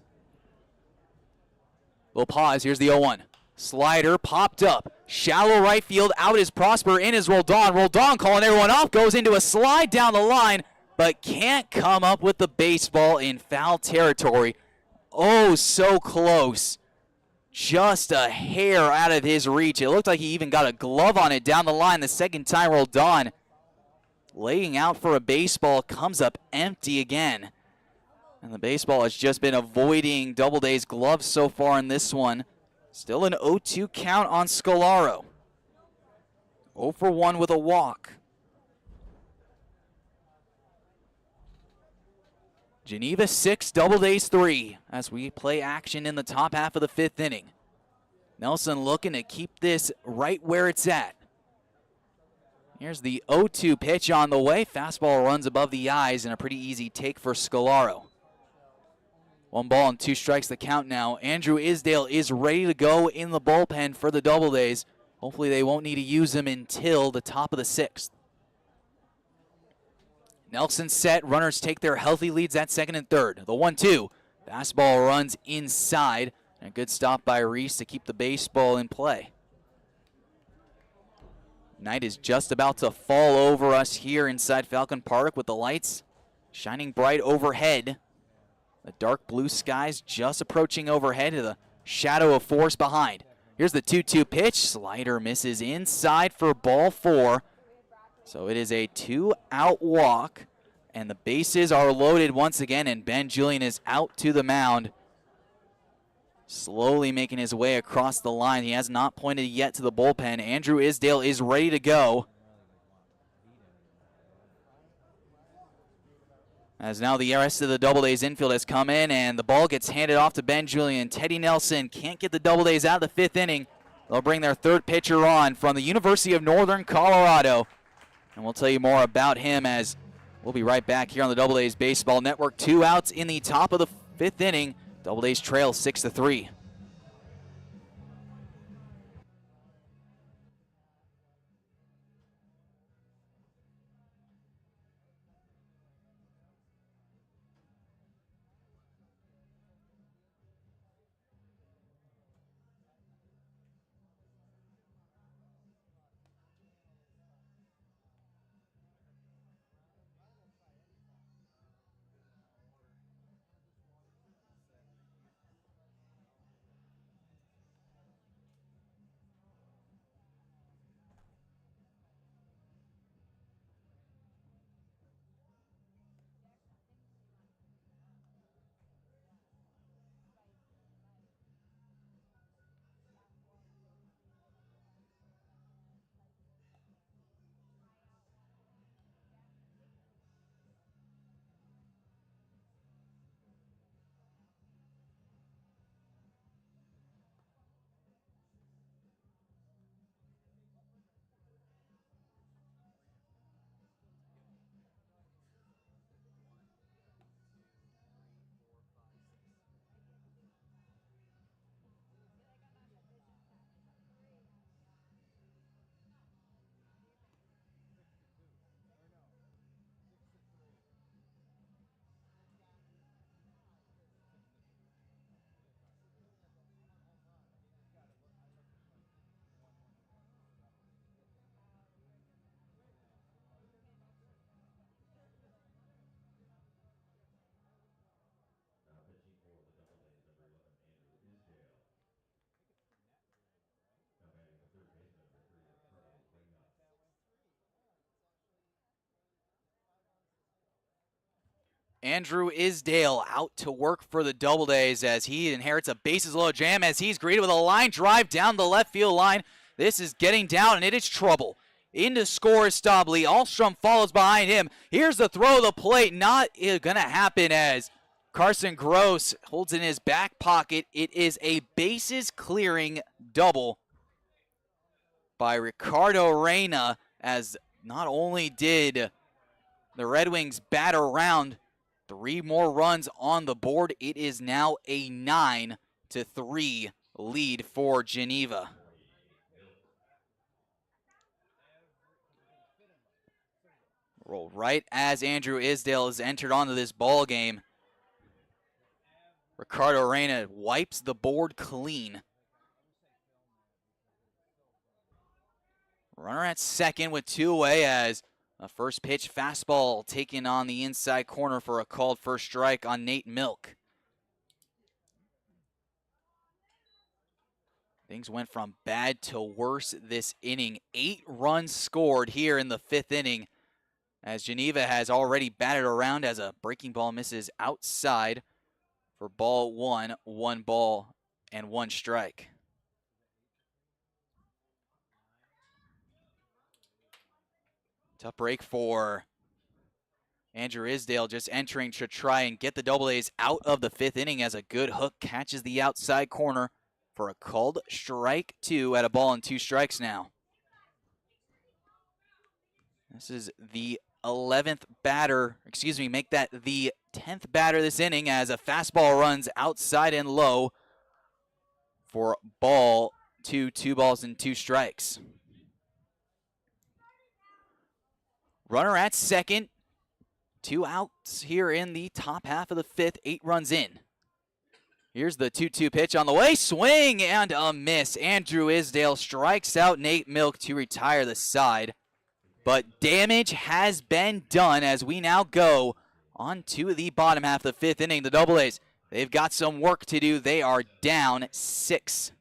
Speaker 1: We'll pause. Here's the 0-1. Slider popped up. Shallow right field. Out is Prosper. In is Roldan. Roldan calling everyone off. Goes into a slide down the line, but can't come up with the baseball in foul territory. Oh, so close. Just a hair out of his reach. It looked like he even got a glove on it down the line. The second time Roldan laying out for a baseball comes up empty again. And the baseball has just been avoiding Doubleday's gloves so far in this one. Still an 0-2 count on Scalaro. 0 for 1 with a walk. Geneva 6, Doubledays 3 as we play action in the top half of the 5th inning. Nelson looking to keep this right where it's at. Here's the 0-2 pitch on the way. Fastball runs above the eyes and a pretty easy take for Scalaro. 1 ball and 2 strikes the count now. Andrew Isdale is ready to go in the bullpen for the Doubledays. Hopefully they won't need to use him until the top of the 6th. Nelson set, runners take their healthy leads at 2nd and 3rd. The 1-2, fastball runs inside. And a good stop by Reese to keep the baseball in play. Night is just about to fall over us here inside Falcon Park with the lights shining bright overhead. The dark blue skies just approaching overhead to the shadow of force behind. Here's the 2-2 pitch. Slider misses inside for ball 4. So it is a 2-out walk, and the bases are loaded once again, and Ben Julian is out to the mound. Slowly making his way across the line. He has not pointed yet to the bullpen. Andrew Isdale is ready to go. As now the rest of the Doubledays infield has come in, and the ball gets handed off to Ben Julian. Teddy Nelson can't get the Doubledays out of the 5th inning. They'll bring their 3rd pitcher on from the University of Northern Colorado. And we'll tell you more about him as we'll be right back here on the Doubledays Baseball Network. 2 outs in the top of the 5th inning. Doubledays trail 6-3.
Speaker 2: Now pitching for the Doubledays, number 11, Andrew Isdale. Now batting the 3rd baseman, number 3, Carlos Reyna.
Speaker 1: Andrew Isdale out to work for the Doubledays as he inherits a bases-loaded jam as he's greeted with a line drive down the left field line. This is getting down, and it is trouble. Into score is Stobley. Alstrom follows behind him. Here's the throw of the plate. Not going to happen as Carson Gross holds in his back pocket. It is a bases-clearing double by Ricardo Reyna as not only did the Red Wings bat around 3 more runs on the board, it is now a 9-3 lead for Geneva. Roll right as Andrew Isdale is entered onto this ball game. Ricardo Reyna wipes the board clean. Runner at 2nd with 2 away as a first pitch fastball taken on the inside corner for a called first strike on Nate Milk. Things went from bad to worse this inning. 8 runs scored here in the 5th inning as Geneva has already batted around as a breaking ball misses outside for ball 1, 1 ball and 1 strike. Tough break for Andrew Isdale, just entering to try and get the Doubledays out of the 5th inning as a good hook catches the outside corner for a called strike 2 at a ball and 2 strikes now. This is the 11th batter, make that the 10th batter this inning as a fastball runs outside and low for ball 2, 2 balls and 2 strikes. Runner at second. 2 outs here in the top half of the 5th, 8 runs in. Here's the 2-2 pitch on the way. Swing and a miss. Andrew Isdale strikes out Nate Milk to retire the side. But damage has been done as we now go on to the bottom half of the 5th inning. The Doubledays, they've got some work to do. They are down 6.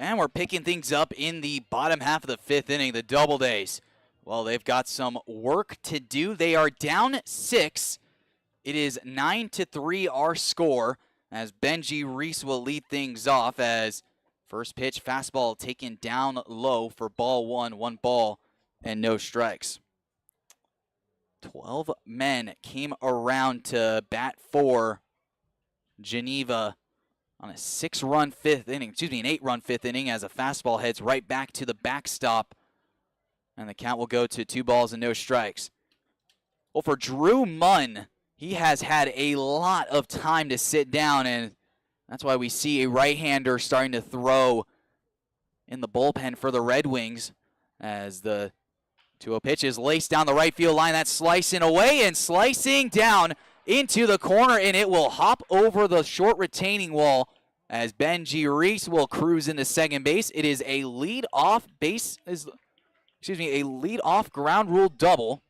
Speaker 1: And we're picking things up in the bottom half of the 5th inning. The Doubledays, well, they've got some work to do. They are down 6. It is 9-3 our score as Benji Reese will lead things off as first pitch fastball taken down low for ball 1, 1 ball and no strikes. 12 men came around to bat for Geneva on a 6-run 5th inning, an 8-run 5th inning as a fastball heads right back to the backstop. And the count will go to 2 balls and no strikes. Well, for Drew Munn, he has had a lot of time to sit down, and that's why we see a right-hander starting to throw in the bullpen for the Red Wings as the 2-0 pitch is laced down the right field line. That's slicing away and slicing down into the corner, and it will hop over the short retaining wall as Benji Reese will cruise into second base. It is a lead-off ground rule double,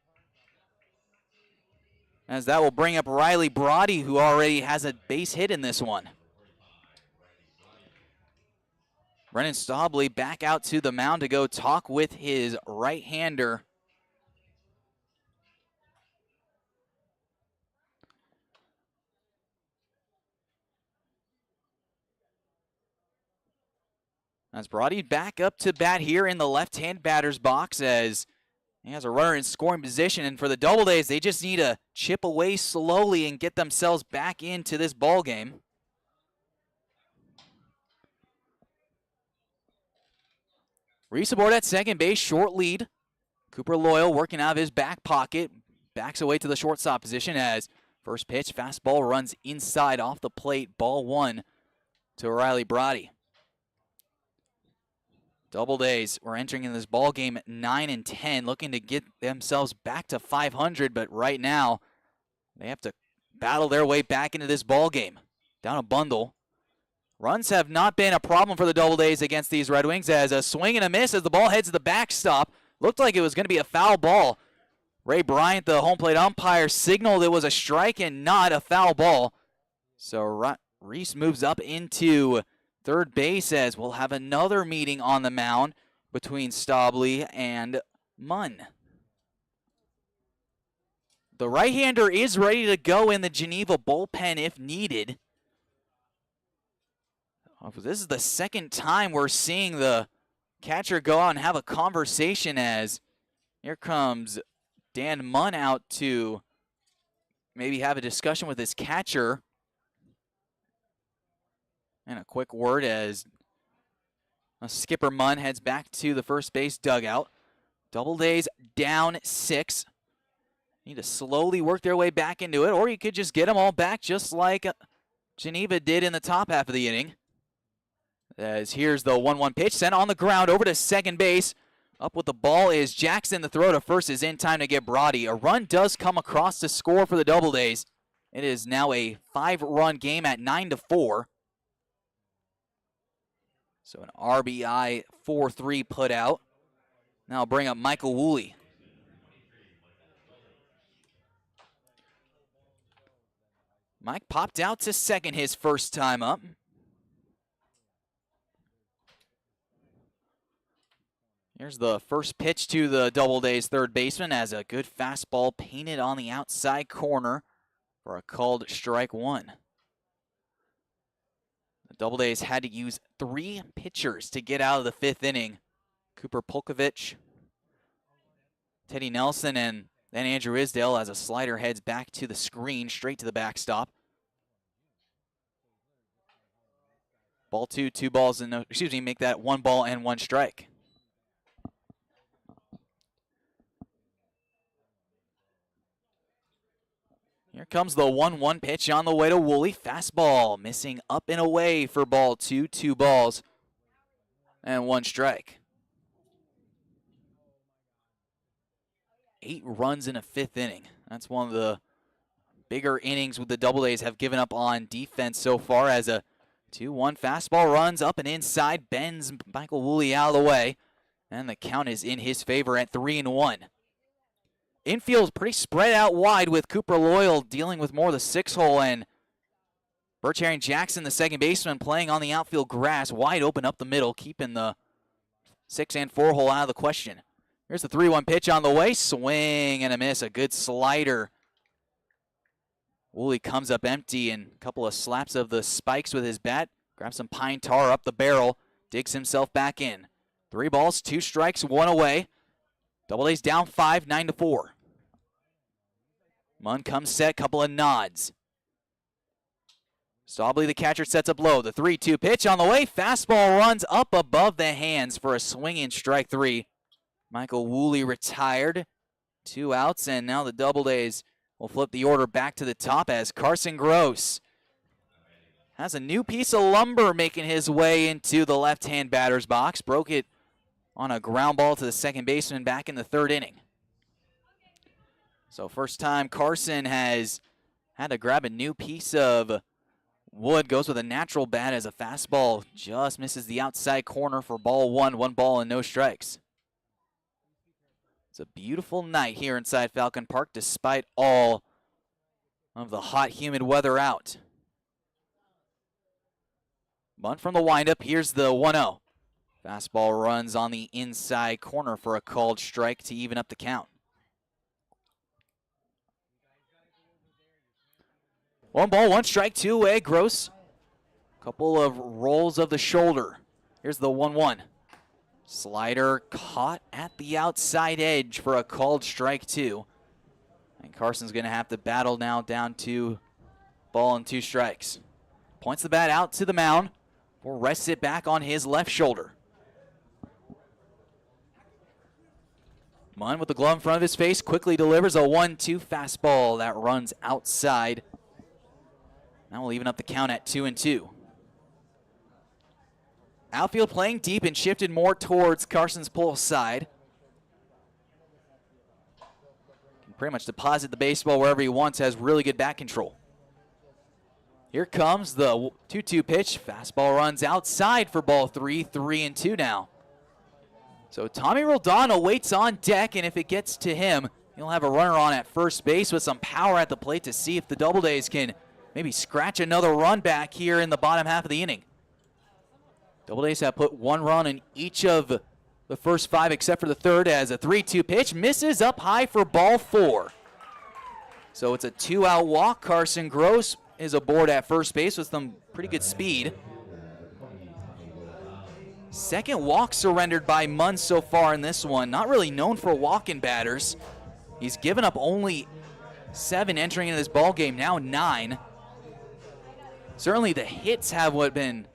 Speaker 1: as that will bring up Riley Brody, who already has a base hit in this one. Brennan Staubly back out to the mound to go talk with his right-hander. As Brody back up to bat here in the left-hand batter's box as he has a runner in scoring position. And for the Doubledays, they just need to chip away slowly and get themselves back into this ball game. Reese aboard at second base, short lead. Cooper Loyal working out of his back pocket. Backs away to the shortstop position as first pitch, fastball runs inside off the plate. Ball 1 to Riley Brody. Doubledays were entering in this ball game at 9-10, looking to get themselves back to 500, but right now they have to battle their way back into this ball game. Down a bundle. Runs have not been a problem for the Doubledays against these Red Wings as a swing and a miss as the ball heads to the backstop. Looked like it was going to be a foul ball. Ray Bryant, the home plate umpire, signaled it was a strike and not a foul ball. So Reese moves up into third base as we'll have another meeting on the mound between Stobley and Munn. The right-hander is ready to go in the Geneva bullpen if needed. This is the second time we're seeing the catcher go out and have a conversation, as here comes Dan Munn out to maybe have a discussion with his catcher. And a quick word as Skipper Munn heads back to the first base dugout. Doubledays down 6. Need to slowly work their way back into it, or you could just get them all back just like Geneva did in the top half of the inning. As here's the 1-1 pitch, sent on the ground over to second base. Up with the ball is Jackson. The throw to first is in time to get Brody. A run does come across to score for the Doubledays. It is now a 5-run game at 9-4. So an RBI 4-3 put out. Now I'll bring up Michael Woolley. Mike popped out to second his first time up. Here's the first pitch to the Doubledays third baseman as a good fastball painted on the outside corner for a called strike 1. The Doubledays had to use 3 pitchers to get out of the 5th inning. Cooper Polkovich, Teddy Nelson, and then Andrew Isdale as a slider heads back to the screen, straight to the backstop. Ball 2, 2 balls, and no, make that 1 ball and 1 strike. Here comes the 1-1 pitch on the way to Woolley. Fastball missing up and away for ball 2, 2 balls and 1 strike. 8 runs in a 5th inning. That's one of the bigger innings with the Doubledays have given up on defense so far, as a 2-1 fastball runs up and inside, bends Michael Woolley out of the way, and the count is in his favor at 3-1. Infield is pretty spread out wide with Cooper Loyal dealing with more of the 6-hole, and Birch Herring Jackson, the second baseman, playing on the outfield grass, wide open up the middle, keeping the 6 and 4-hole out of the question. Here's the 3-1 pitch on the way, swing and a miss, a good slider. Woolley comes up empty, and a couple of slaps of the spikes with his bat, grabs some pine tar up the barrel, digs himself back in. 3 balls, 2 strikes, 1 away. Doubledays down 5, 9-4. Munn comes set, couple of nods. Stobley, the catcher, sets up low. The 3-2 pitch on the way. Fastball runs up above the hands for a swinging strike 3. Michael Woolley retired. 2 outs, and now the Doubledays will flip the order back to the top as Carson Gross has a new piece of lumber making his way into the left-hand batter's box. Broke it on a ground ball to the second baseman back in the 3rd inning. So first time Carson has had to grab a new piece of wood. Goes with a natural bat as a fastball just misses the outside corner for ball 1. 1 ball and no strikes. It's a beautiful night here inside Falcon Park despite all of the hot, humid weather out. Bunt from the windup. Here's the 1-0. Fastball runs on the inside corner for a called strike to even up the count. 1 ball, 1 strike, 2 away. Gross. Couple of rolls of the shoulder. Here's the 1-1. Slider caught at the outside edge for a called strike 2. And Carson's going to have to battle now down to ball and 2 strikes. Points the bat out to the mound, or rests it back on his left shoulder. Munn with the glove in front of his face quickly delivers a 1-2 fastball that runs outside. Now we'll even up the count at 2-2. Outfield playing deep and shifted more towards Carson's pull side. Can pretty much deposit the baseball wherever he wants, has really good bat control. Here comes the 2-2 pitch. Fastball runs outside for ball 3, 3-2 now. So Tommy Roldano waits on deck, and if it gets to him, he'll have a runner on at first base with some power at the plate to see if the Doubledays can maybe scratch another run back here in the bottom half of the inning. Doubledays have put 1 run in each of the first 5 except for the third, as a 3-2 pitch misses up high for ball 4. So it's a 2-out walk. Carson Gross is aboard at first base with some pretty good speed. Second walk surrendered by Munn so far in this one. Not really known for walking batters. He's given up only 7 entering into this ball game, now 9. Certainly the hits have been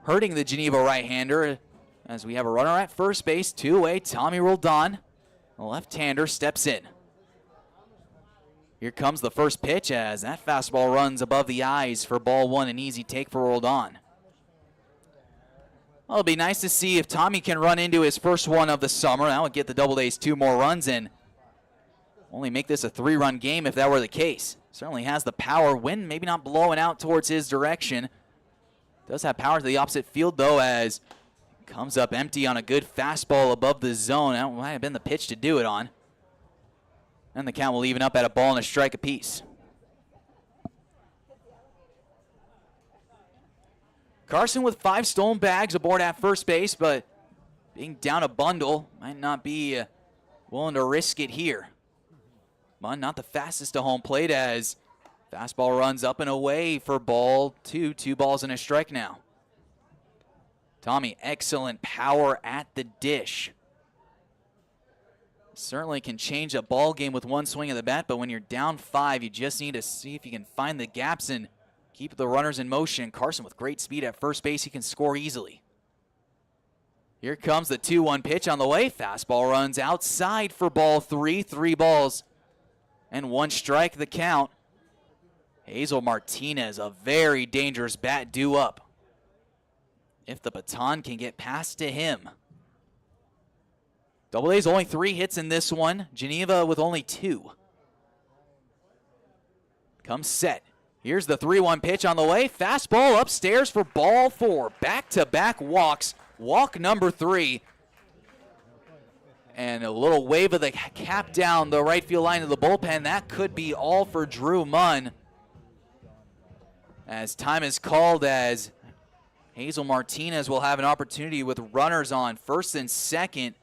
Speaker 1: hurting the Geneva right-hander, as we have a runner at first base, 2-away. Tommy Roldan, the left-hander, steps in. Here comes the first pitch as that fastball runs above the eyes for ball 1, an easy take for Roldan. Well, it'll be nice to see if Tommy can run into his first one of the summer. That would get the Doubledays 2 more runs and only make this a 3-run game if that were the case. Certainly has the power. Wind maybe not blowing out towards his direction. Does have power to the opposite field, though, as comes up empty on a good fastball above the zone. That might have been the pitch to do it on. And the count will even up at a ball and a strike apiece. Carson with 5 stolen bags aboard at first base, but being down a bundle might not be willing to risk it here. Munn not the fastest to home plate, as fastball runs up and away for ball 2. 2 balls and a strike now. Tommy, excellent power at the dish. Certainly can change a ball game with one swing of the bat, but when you're down 5, you just need to see if you can find the gaps and keep the runners in motion. Carson with great speed at first base. He can score easily. Here comes the 2-1 pitch on the way. Fastball runs outside for ball 3. 3 balls and 1 strike the count. Hazel Martinez, a very dangerous bat due up, if the baton can get passed to him. Doubledays only 3 hits in this one. Geneva with only 2. Comes set. Here's the 3-1 pitch on the way. Fastball upstairs for ball 4. Back-to-back walks. Walk number 3. And a little wave of the cap down the right field line of the bullpen. That could be all for Drew Munn, as time is called, as Hazel Martinez will have an opportunity with runners on first and second.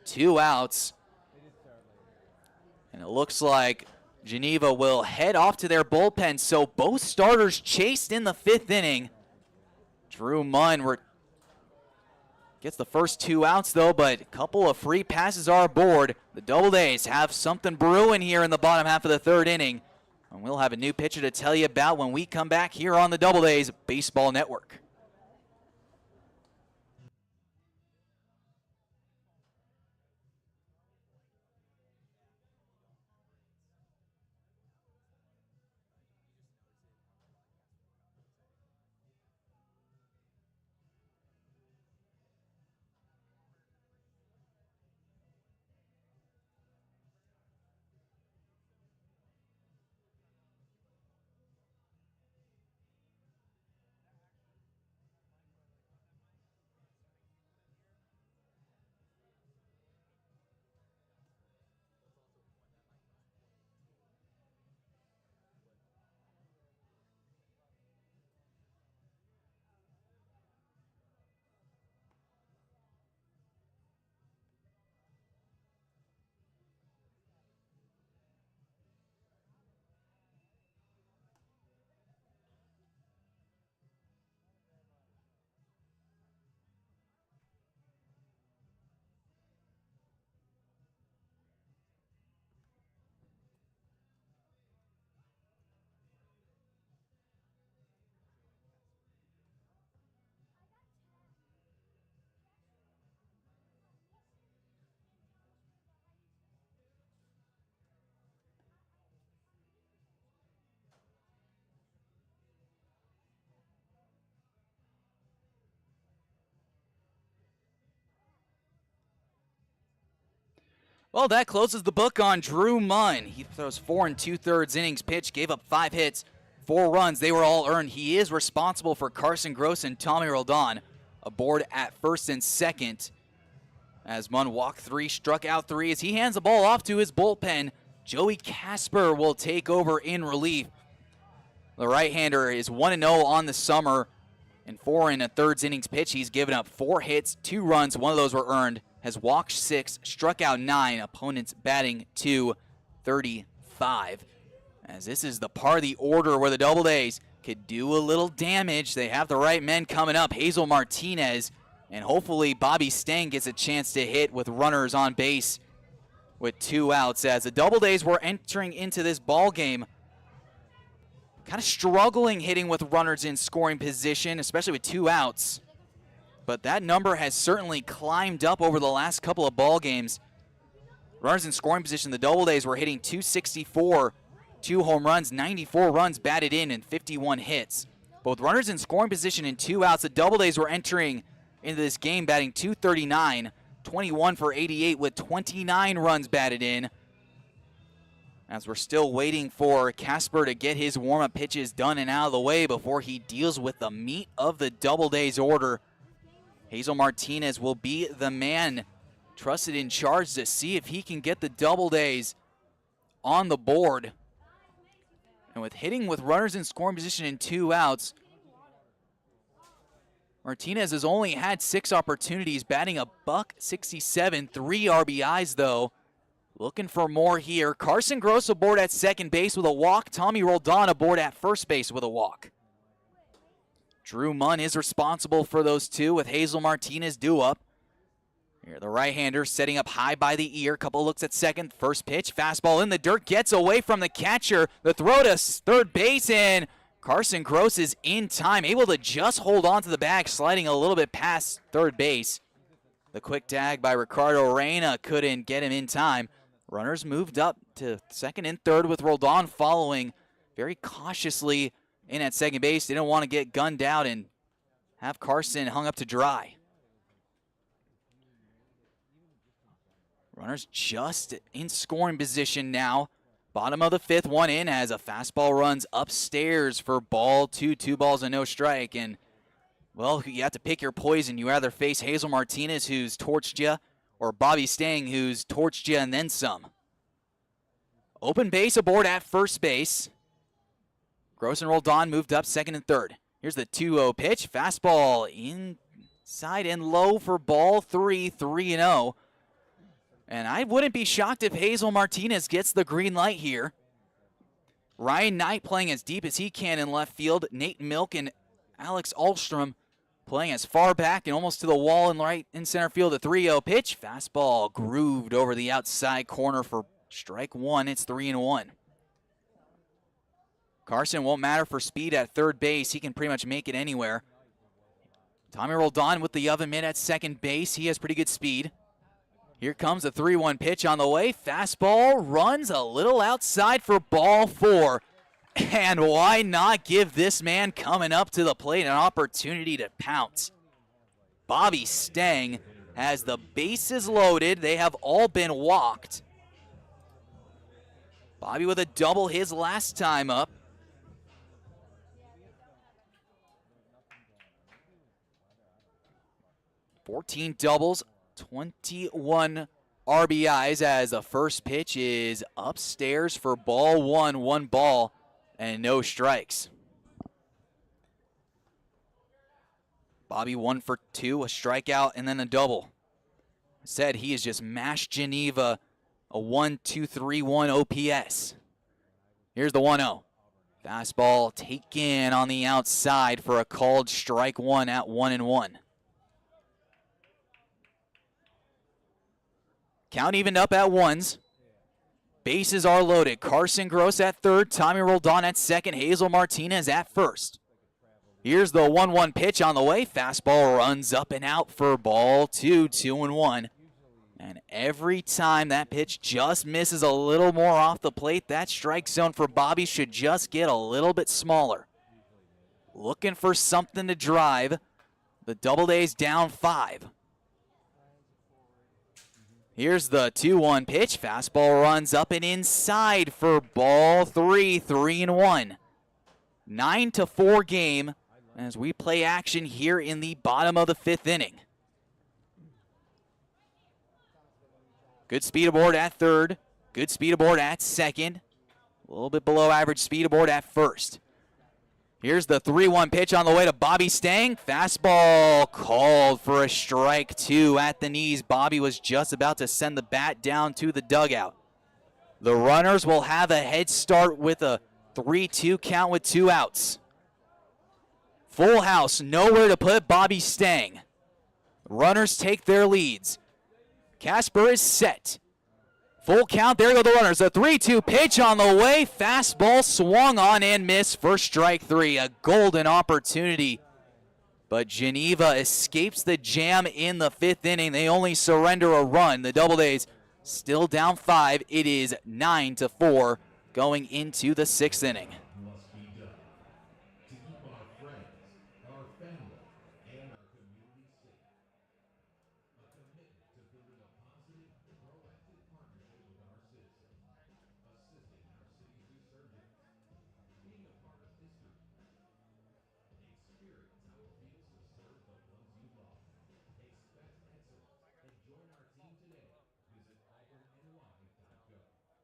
Speaker 1: 2 outs. And it looks like Geneva will head off to their bullpen, so both starters chased in the 5th inning. Drew Munn gets the first 2 outs, though, but a couple of free passes are aboard. The Doubledays have something brewing here in the bottom half of the 3rd inning, and we'll have a new pitcher to tell you about when we come back here on the Doubledays Baseball Network. Well, that closes the book on Drew Munn. He throws 4 2/3 innings pitched, gave up 5 hits, 4 runs. They were all earned. He is responsible for Carson Gross and Tommy Roldan aboard at first and second, as Munn walked 3, struck out 3. As he hands the ball off to his bullpen, Joey Casper will take over in relief. The right-hander is 1-0 on the summer. and 4 in a third innings pitch. He's given up 4 hits, 2 runs, 1 of those were earned, has walked 6, struck out 9, opponents batting .235. As this is the part of the order where the Doubledays could do a little damage. They have the right men coming up, Hazel Martinez, and hopefully Bobby Stang gets a chance to hit with runners on base with 2 outs. As the Doubledays were entering into this ball game kind of struggling hitting with runners in scoring position, especially with 2 outs. But that number has certainly climbed up over the last couple of ball games. Runners in scoring position, the Doubledays were hitting .264, 2 home runs, 94 runs batted in, and 51 hits. Both runners in scoring position and 2 outs, the Doubledays were entering into this game batting .239, 21 for 88 with 29 runs batted in. As we're still waiting for Casper to get his warm-up pitches done and out of the way before he deals with the meat of the Doubledays order. Hazel Martinez will be the man trusted in charge to see if he can get the Doubledays on the board. And with hitting with runners in scoring position and 2 outs, Martinez has only had 6 opportunities, batting a .167, 3 RBIs though. Looking for more here. Carson Gross aboard at second base with a walk. Tommy Roldan aboard at first base with a walk. Drew Munn is responsible for those 2 with Hazel Martinez due up. Here the right-hander setting up high by the ear. Couple looks at second. First pitch, fastball in the dirt, gets away from the catcher. The throw to third base, and Carson Gross is in time, able to just hold on to the bag, sliding a little bit past third base. The quick tag by Ricardo Reyna couldn't get him in time. Runners moved up to second and third with Roldan following very cautiously in at second base. Didn't want to get gunned out and have Carson hung up to dry. Runners just in scoring position now. Bottom of the 5th, 1 in as a fastball runs upstairs for ball 2, 2 balls and no strike. And, well, you have to pick your poison. You either face Hazel Martinez, who's torched you, or Bobby Stang, who's torched you and then some. Open base aboard at first base. Gross and Roldan moved up second and third. Here's the 2-0 pitch. Fastball inside and low for ball 3, 3-0. And I wouldn't be shocked if Hazel Martinez gets the green light here. Ryan Knight playing as deep as he can in left field. Nate Milk and Alex Alstrom playing as far back and almost to the wall and right in center field. A 3-0 pitch. Fastball grooved over the outside corner for strike 1. It's 3-1. Carson won't matter for speed at third base. He can pretty much make it anywhere. Tommy Roldan with the oven mitt at second base. He has pretty good speed. Here comes a 3-1 pitch on the way. Fastball runs a little outside for ball 4. And why not give this man coming up to the plate an opportunity to pounce? Bobby Stang has the bases loaded. They have all been walked. Bobby with a double his last time up. $14 doubles, 21 RBIs as the first pitch is upstairs for ball 1, 1 ball and no strikes. Bobby 1 for 2, a strikeout and then a double. Said he has just mashed Geneva, a 1-2-3-1 OPS. Here's the 1-0. Fastball taken on the outside for a called strike 1 at 1-1. Count evened up at 1s. Bases are loaded. Carson Gross at third, Tommy Roldan at second, Hazel Martinez at first. Here's the 1-1 pitch on the way. Fastball runs up and out for ball 2, 2-1. And every time that pitch just misses a little more off the plate, that strike zone for Bobby should just get a little bit smaller. Looking for something to drive. The Doubledays down 5. Here's the 2-1 pitch. Fastball runs up and inside for ball 3, 3-1. 9-4 game as we play action here in the bottom of the 5th inning. Good speed aboard at third. Good speed aboard at second. A little bit below average speed aboard at first. Here's the 3-1 pitch on the way to Bobby Stang. Fastball called for a strike 2 at the knees. Bobby was just about to send the bat down to the dugout. The runners will have a head start with a 3-2 count with 2 outs. Full house, nowhere to put Bobby Stang. Runners take their leads. Casper is set. Full count, there go the runners. A 3-2 pitch on the way. Fastball swung on and missed for strike 3. A golden opportunity. But Geneva escapes the jam in the 5th inning. They only surrender a run. The Doubledays still down 5. It is 9-4 going into the 6th inning.
Speaker 2: Must be done to keep our friends, our family, and our community safe. A commitment to building a positive, proactive partnership with our citizens, assisting our city's resurgence, being a part of history. Experience how it feels to serve the ones you love. Expect excellence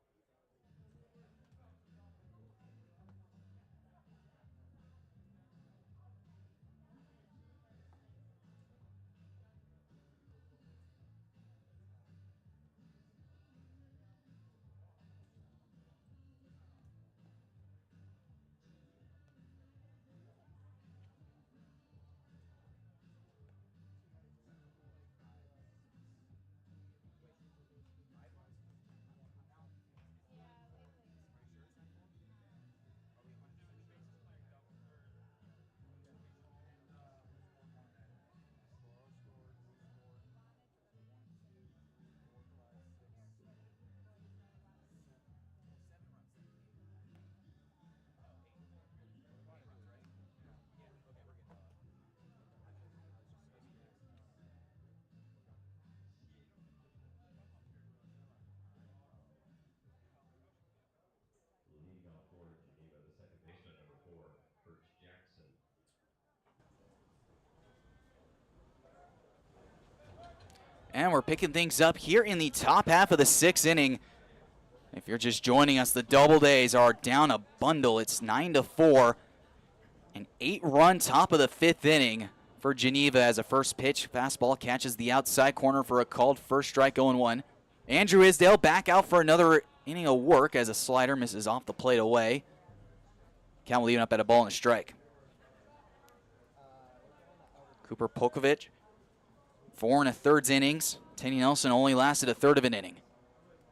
Speaker 2: and join our team today. Visit auburnny.gov. Leading off for Geneva, the second baseman, number 4, Birch Jackson.
Speaker 1: And we're picking things up here in the top half of the 6th inning. If you're just joining us, the Doubledays are down a bundle. It's 9-4. An 8-run top of the 5th inning for Geneva as a first pitch. Fastball catches the outside corner for a called first strike, 0-1. Andrew Isdale back out for another inning of work as a slider misses off the plate away. Count leaving up at a ball and a strike. Cooper Pokovich, 4 1/3 innings. Tanny Nelson only lasted a third of an inning.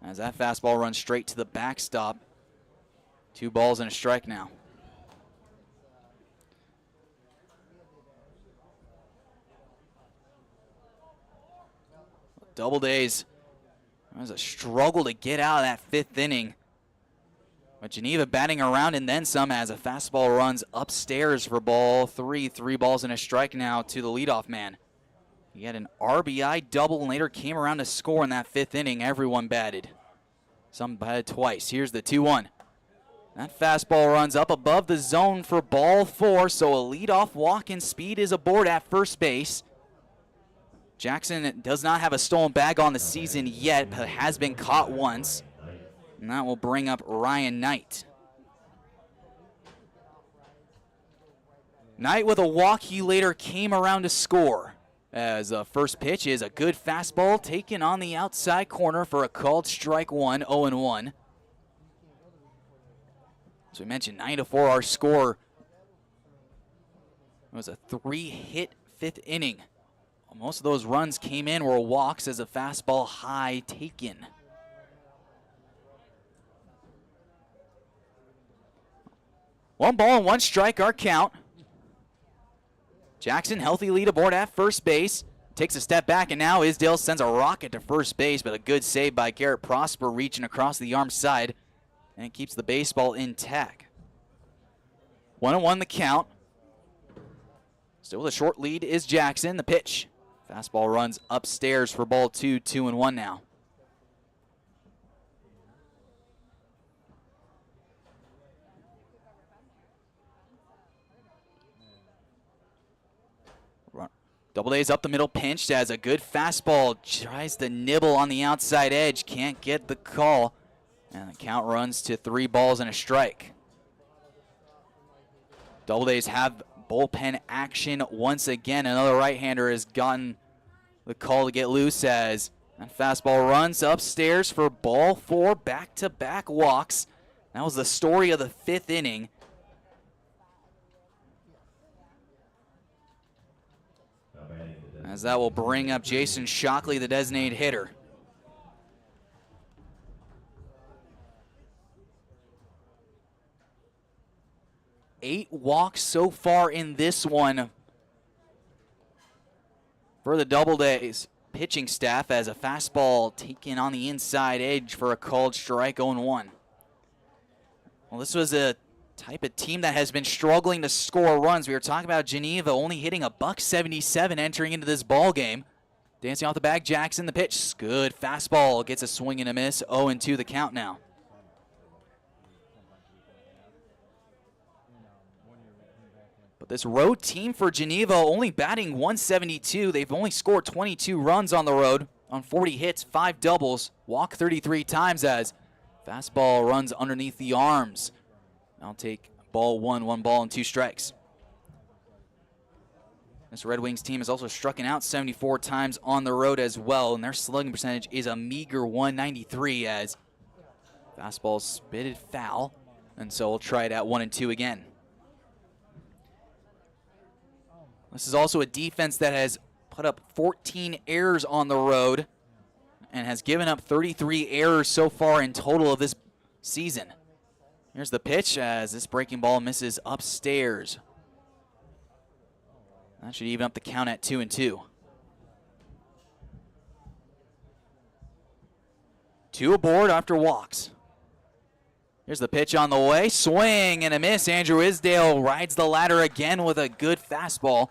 Speaker 1: As that fastball runs straight to the backstop. 2 balls and a strike now. Doubledays, it was a struggle to get out of that 5th inning. But Geneva batting around and then some as a fastball runs upstairs for ball 3. 3 balls and a strike now to the leadoff man. He had an RBI double and later came around to score in that 5th inning. Everyone batted. Some batted twice. Here's the 2-1. That fastball runs up above the zone for ball 4, so a leadoff walk and speed is aboard at first base. Jackson does not have a stolen bag on the season yet, but has been caught once. And that will bring up Ryan Knight. Knight with a walk, he later came around to score. As the first pitch is a good fastball taken on the outside corner for a called strike 1, 0-1. As we mentioned, 9-4 our score. It was a 3-hit 5th inning. Most of those runs came in were walks as a fastball high taken. One ball and 1 strike our count. Jackson, healthy lead aboard at first base. Takes a step back, and now Isdale sends a rocket to first base, but a good save by Garrett Prosper reaching across the arm side. And it keeps the baseball intact. 1-1 the count. Still with a short lead is Jackson. The pitch. Fastball runs upstairs for ball 2, 2-1 now. Doubledays up the middle, pinched as a good fastball tries to nibble on the outside edge. Can't get the call. And the count runs to 3 balls and a strike. Doubledays have bullpen action once again. Another right-hander has gotten the call to get loose as that fastball runs upstairs for ball 4, back-to-back walks. That was the story of the 5th inning. As that will bring up Jason Shockley, the designated hitter. Eight walks so far in this one for the Doubledays pitching staff, as a fastball taken on the inside edge for a called strike, 0-1. Well, this was a type of team that has been struggling to score runs. We were talking about Geneva only hitting a .177 entering into this ball game. Dancing off the bag, Jackson, the pitch. Good fastball, gets a swing and a miss. 0-2 the count now. But this road team for Geneva only batting .172. They've only scored 22 runs on the road on 40 hits, 5 doubles, walk 33 times as fastball runs underneath the arms. I'll take ball 1 ball and 2 strikes. This Red Wings team has also struck out 74 times on the road as well, and their slugging percentage is a meager .193 as fastball spitted foul, and so we'll try it at 1-2 again. This is also a defense that has put up 14 errors on the road and has given up 33 errors so far in total of this season. Here's the pitch as this breaking ball misses upstairs. That should even up the count at 2-2. 2 aboard after walks. Here's the pitch on the way. Swing and a miss. Andrew Isdale rides the ladder again with a good fastball.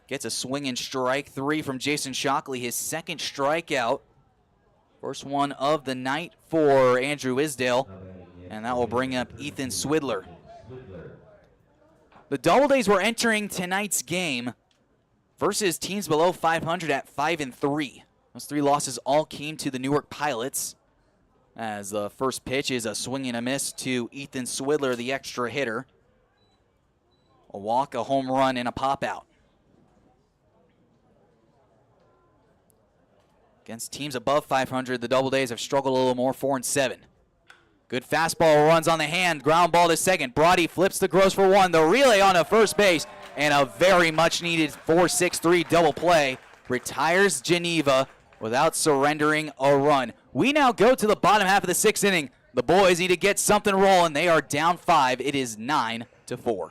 Speaker 1: Gets a swing and strike 3 from Jason Shockley, his 2nd strikeout. First one of the night for Andrew Isdale. And that will bring up Ethan Swidler. The Doubledays were entering tonight's game versus teams below 500 at 5-3. Those 3 losses all came to the Newark Pilots, as the first pitch is a swing and a miss to Ethan Swidler, the extra hitter. A walk, a home run, and a pop out. Against teams above 500, the Doubledays have struggled a little more, 4-7. Good fastball, runs on the hand, ground ball to second. Brody flips the Gross for 1. The relay on to first base, and a very much needed 4-6-3 double play retires Geneva without surrendering a run. We now go to the bottom half of the 6th inning. The boys need to get something rolling. They are down 5. It is 9-4.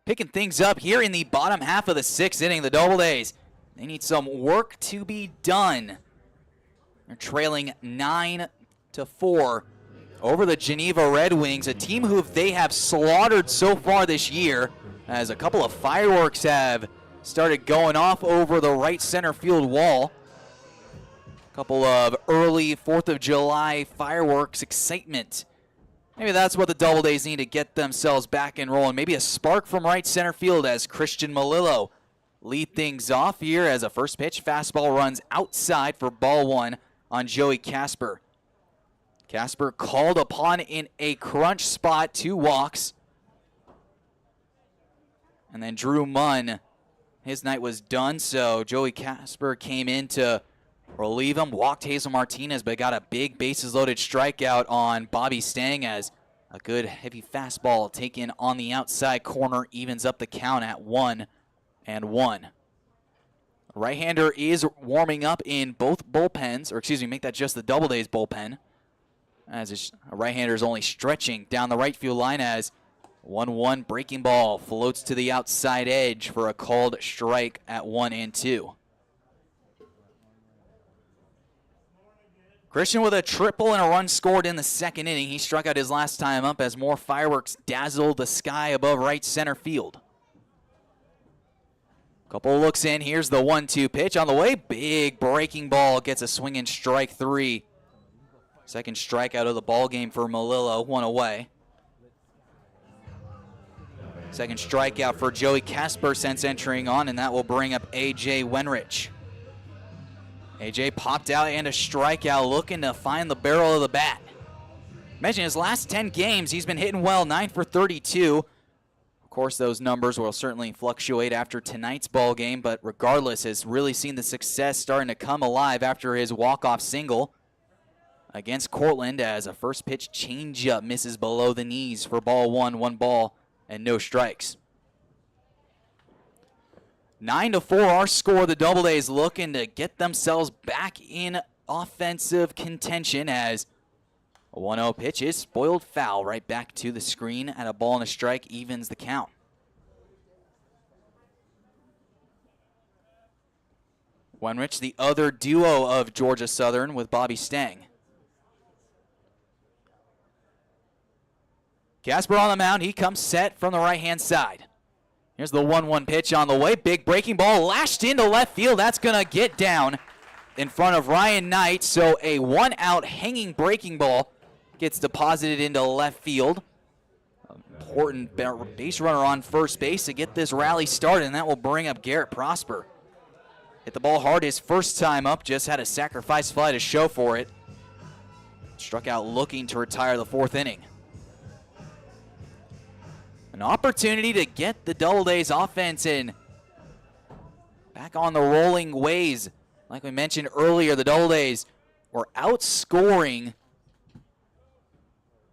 Speaker 1: picking things up here in the bottom half of the 6th inning. The Doubledays, they need some work to be done. They're trailing 9-4 over the Geneva Red Wings, a team who they have slaughtered so far this year, as a couple of fireworks have started going off over the right center field wall. A couple of early 4th of July fireworks excitement. Maybe that's what the Doubledays need to get themselves back and rolling. Maybe a spark from right center field as Christian Malillo lead things off here as a first pitch fastball runs outside for ball 1 on Joey Casper. Casper called upon in a crunch spot, 2 walks. And then Drew Munn, his night was done, so Joey Casper came in to relieve him, walked Hazel Martinez, but got a big bases-loaded strikeout on Bobby Stang as a good heavy fastball taken on the outside corner evens up the count at 1-1. Right-hander is warming up in both bullpens, or excuse me, make that just the Doubledays bullpen, as a right-hander is only stretching down the right field line as 1-1 breaking ball floats to the outside edge for a called strike at 1-2. Christian with a triple and a run scored in the 2nd inning. He struck out his last time up as more fireworks dazzled the sky above right center field. Couple looks in. Here's the 1-2 pitch on the way. Big breaking ball gets a swinging strike 3. Second strikeout of the ball game for Malillo, 1 away. Second strikeout for Joey Casper since entering on, and that will bring up A.J. Wenrich. A.J. popped out and a strikeout, looking to find the barrel of the bat. Mention his last 10 games, he's been hitting well, 9 for 32. Of course, those numbers will certainly fluctuate after tonight's ball game, but regardless, has really seen the success starting to come alive after his walk-off single against Cortland, as a first pitch changeup misses below the knees for ball 1, 1 ball and no strikes. 9-4 our score. The Doubledays looking to get themselves back in offensive contention as a 1-0 pitch is spoiled foul right back to the screen at a ball and a strike evens the count. Wenrich, the other duo of Georgia Southern with Bobby Stang. Casper on the mound. He comes set from the right-hand side. Here's the 1-1 pitch on the way. Big breaking ball lashed into left field. That's going to get down in front of Ryan Knight. So a 1-out hanging breaking ball gets deposited into left field. Important base runner on first base to get this rally started, and that will bring up Garrett Prosper. Hit the ball hard his first time up, just had a sacrifice fly to show for it. Struck out looking to retire the 4th inning. An opportunity to get the Doubledays offense in back on the rolling ways. Like we mentioned earlier, the Doubledays were outscoring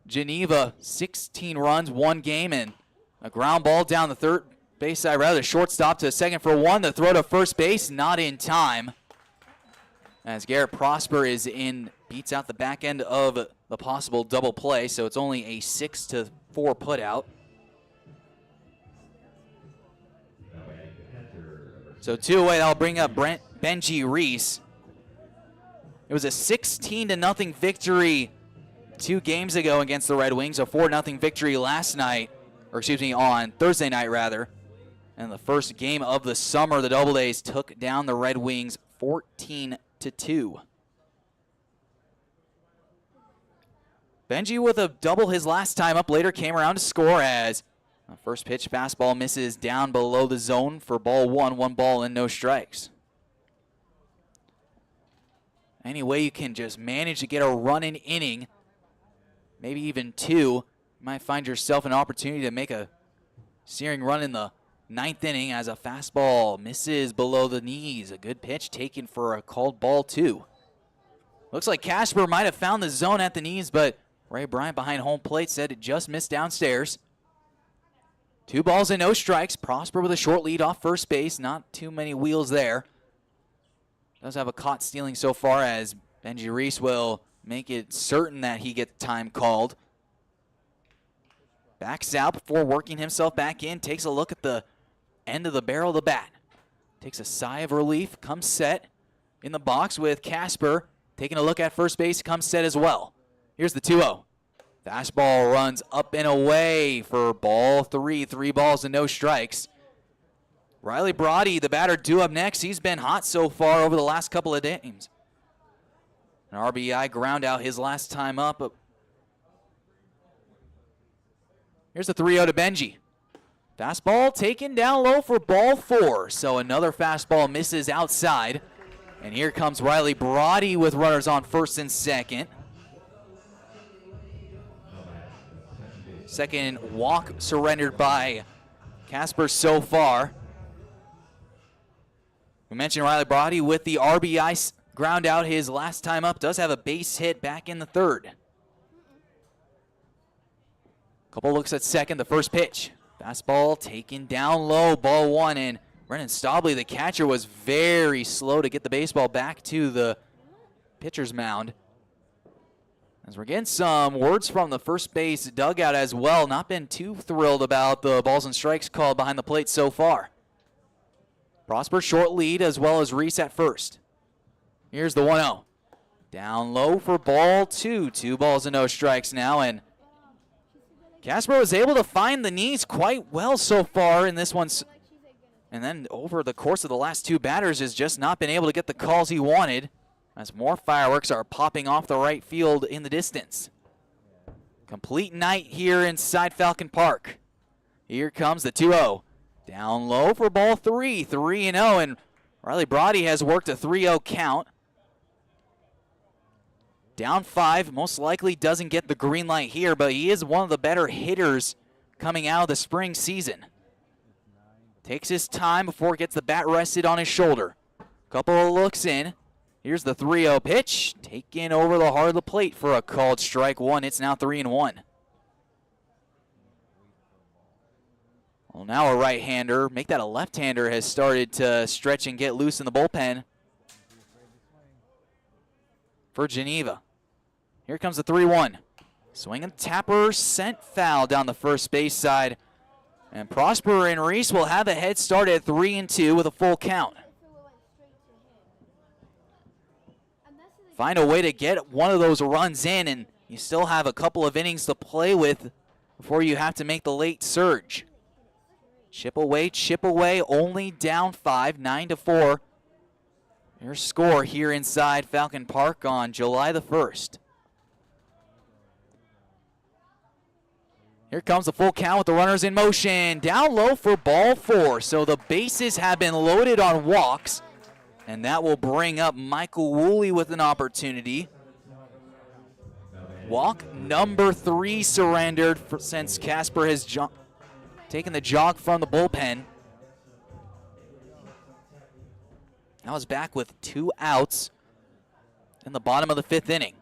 Speaker 1: Geneva 16 runs, 1 game, and a ground ball down the third base side, rather shortstop to second for 1. The throw to first base, not in time. As Garrett Prosper is in, beats out the back end of the possible double play, so it's only a 6-4 putout. So 2 away, that'll bring up Benji Reese. It was a 16-0 victory 2 games ago against the Red Wings, a 4-0 victory last night, or excuse me, on Thursday night rather. And the first game of the summer, the Doubledays took down the Red Wings 14-2. Benji with a double his last time up, later came around to score as a first pitch fastball misses down below the zone for ball 1, 1 ball and no strikes. Any way you can just manage to get a running inning, maybe even 2, you might find yourself an opportunity to make a searing run in the 9th inning as a fastball misses below the knees. A good pitch taken for a called ball 2. Looks like Casper might have found the zone at the knees, but Ray Bryant behind home plate said it just missed downstairs. 2 balls and no strikes. Prosper with a short lead off first base. Not too many wheels there. Does have a caught stealing so far as Benji Reese will make it certain that he gets time called. Backs out before working himself back in. Takes a look at the end of the barrel of the bat. Takes a sigh of relief. Comes set in the box with Casper. Taking a look at first base. Comes set as well. Here's the 2-0. Fastball runs up and away for ball 3. 3 balls and no strikes. Riley Brody, the batter, due up next. He's been hot so far over the last couple of games. An RBI ground out his last time up. Here's the 3-0 to Benji. Fastball taken down low for ball 4. So another fastball misses outside. And here comes Riley Brody with runners on first and second. Second walk surrendered by Casper so far. We mentioned Riley Brody with the RBI ground out his last time up. Does have a base hit back in the third. Couple looks at second, the first pitch. Fastball taken down low, ball 1, and Brennan Staubly, the catcher, was very slow to get the baseball back to the pitcher's mound. As we're getting some words from the first base dugout as well. Not been too thrilled about the balls and strikes called behind the plate so far. Prosper short lead as well as Reese at first. Here's the 1-0. Down low for ball 2. 2 balls and no strikes now, and Casper was able to find the knees quite well so far in this one. And then over the course of the last 2 batters has just not been able to get the calls he wanted as more fireworks are popping off the right field in the distance. Complete night here inside Falcon Park. Here comes the 2-0. Down low for ball 3. 3-0, and Riley Brody has worked a 3-0 count. Down 5, most likely doesn't get the green light here, but he is one of the better hitters coming out of the spring season. Takes his time before it gets the bat rested on his shoulder. Couple of looks in. Here's the 3-0 pitch. Taken over the heart of the plate for a called strike 1. It's now 3-1. Well, now a right-hander, make that a left-hander, has started to stretch and get loose in the bullpen for Geneva. Here comes the 3-1. Swinging tapper, sent foul down the first base side. And Prosper and Reese will have a head start at 3-2 with a full count. Find a way to get one of those runs in, and you still have a couple of innings to play with before you have to make the late surge. Chip away, only down 5, 9-4. Your score here inside Falcon Park on July the 1st. Here comes the full count with the runners in motion. Down low for ball 4. So the bases have been loaded on walks. And that will bring up Michael Woolley with an opportunity. Walk number 3 surrendered since Casper has taken the jog from the bullpen. Now he's back with 2 outs in the bottom of the 5th inning.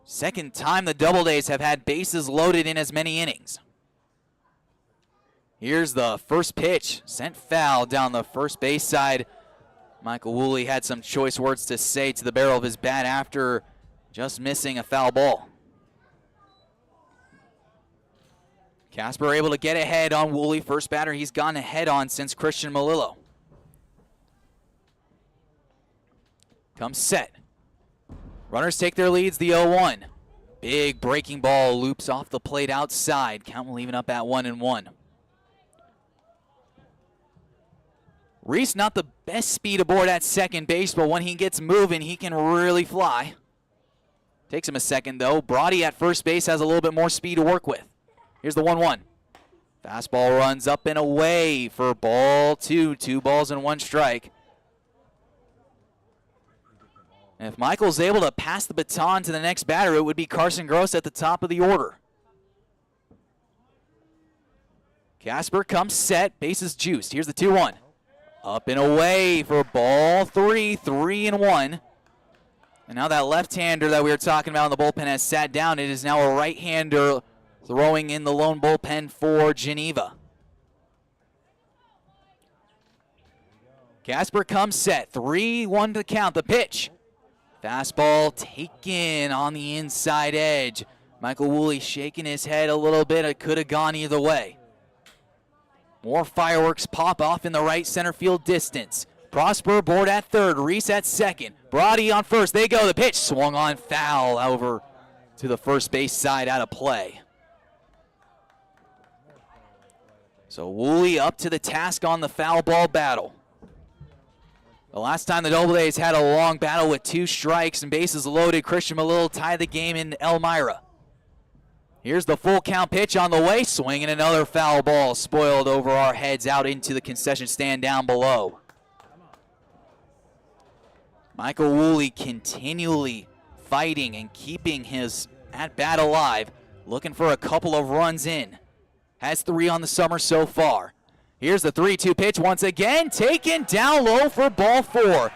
Speaker 1: Second time the Doubledays have had bases loaded in as many innings. Here's the first pitch, sent foul down the first base side. Michael Woolley had some choice words to say to the barrel of his bat after just missing a foul ball. Casper able to get ahead on Woolley. First batter he's gone ahead on since Christian Malillo. Comes set. Runners take their leads, the 0-1. Big breaking ball loops off the plate outside. Count will even up at 1-1. Reese not the best speed aboard at second base, but when he gets moving, he can really fly. Takes him a second, though. Brody at first base has a little bit more speed to work with. Here's the 1-1. Fastball runs up and away for ball 2. 2 balls and 1 strike. And if Michael's able to pass the baton to the next batter, it would be Carson Gross at the top of the order. Casper comes set, bases juiced. Here's the 2-1. Up and away for ball 3, 3-1. And now that left-hander that we were talking about in the bullpen has sat down. It is now a right-hander throwing in the lone bullpen for Geneva. Casper comes set, 3-1 to count. The pitch. Fastball taken on the inside edge. Michael Woolley shaking his head a little bit. It could have gone either way. More fireworks pop off in the right center field distance. Prosper aboard at third, Reese at second. Brody on first, they go. The pitch swung on, foul over to the first base side, out of play. So Woolley up to the task on the foul ball battle. The last time the Doubledays had a long battle with 2 strikes and bases loaded, Christian Malil tied the game in Elmira. Here's the full count pitch on the way, swinging another foul ball, spoiled over our heads out into the concession stand down below. Michael Woolley continually fighting and keeping his at-bat alive, looking for a couple of runs in. Has 3 on the summer so far. Here's the 3-2 pitch once again, taken down low for ball 4.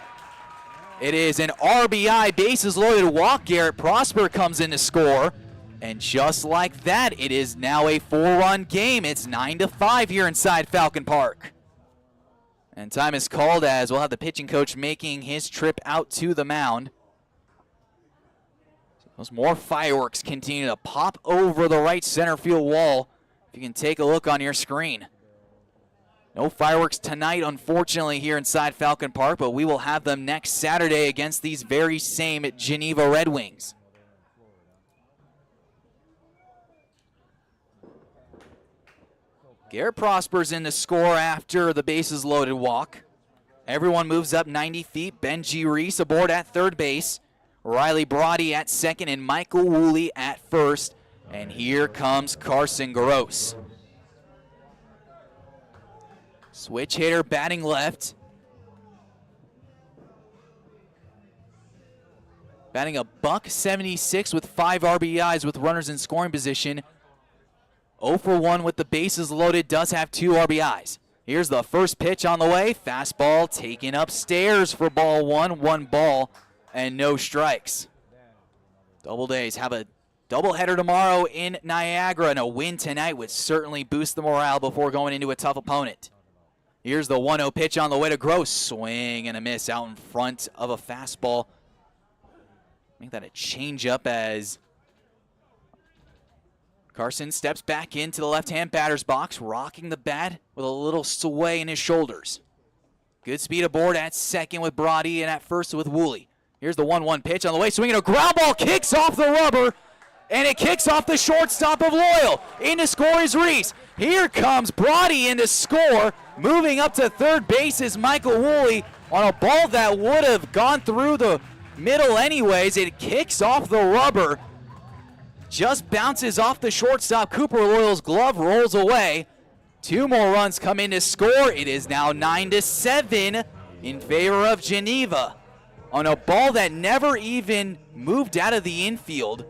Speaker 1: It is an RBI, bases loaded walk. Garrett Prosper comes in to score. And just like that, it is now a 4-run game. It's 9-5 here inside Falcon Park. And time is called as we'll have the pitching coach making his trip out to the mound. So those more fireworks continue to pop over the right center field wall. If you can take a look on your screen. No fireworks tonight, unfortunately, here inside Falcon Park, but we will have them next Saturday against these very same Geneva Red Wings. Garrett Prosper's in to score after the bases loaded walk. Everyone moves up 90 feet. Benji Reese aboard at third base. Riley Brody at second and Michael Woolley at first. And here comes Carson Gross. Switch hitter batting left. Batting a .176 with 5 RBIs with runners in scoring position. 0 for 1 with the bases loaded, does have 2 RBIs. Here's the first pitch on the way. Fastball taken upstairs for ball 1. 1 ball and no strikes. Doubledays have a doubleheader tomorrow in Niagara, and a win tonight would certainly boost the morale before going into a tough opponent. Here's the 1-0 pitch on the way to Gross. Swing and a miss out in front of a fastball. Make that a changeup as Carson steps back into the left-hand batter's box, rocking the bat with a little sway in his shoulders. Good speed aboard at second with Brody and at first with Woolley. Here's the 1-1 pitch on the way, swinging a ground ball, kicks off the rubber, and it kicks off the shortstop of Loyal. In to score is Reese. Here comes Brody in to score. Moving up to third base is Michael Woolley on a ball that would have gone through the middle anyways. It kicks off the rubber. Just bounces off the shortstop. Cooper Loyal's glove rolls away. 2 more runs come in to score. It is now 9-7 in favor of Geneva on a ball that never even moved out of the infield.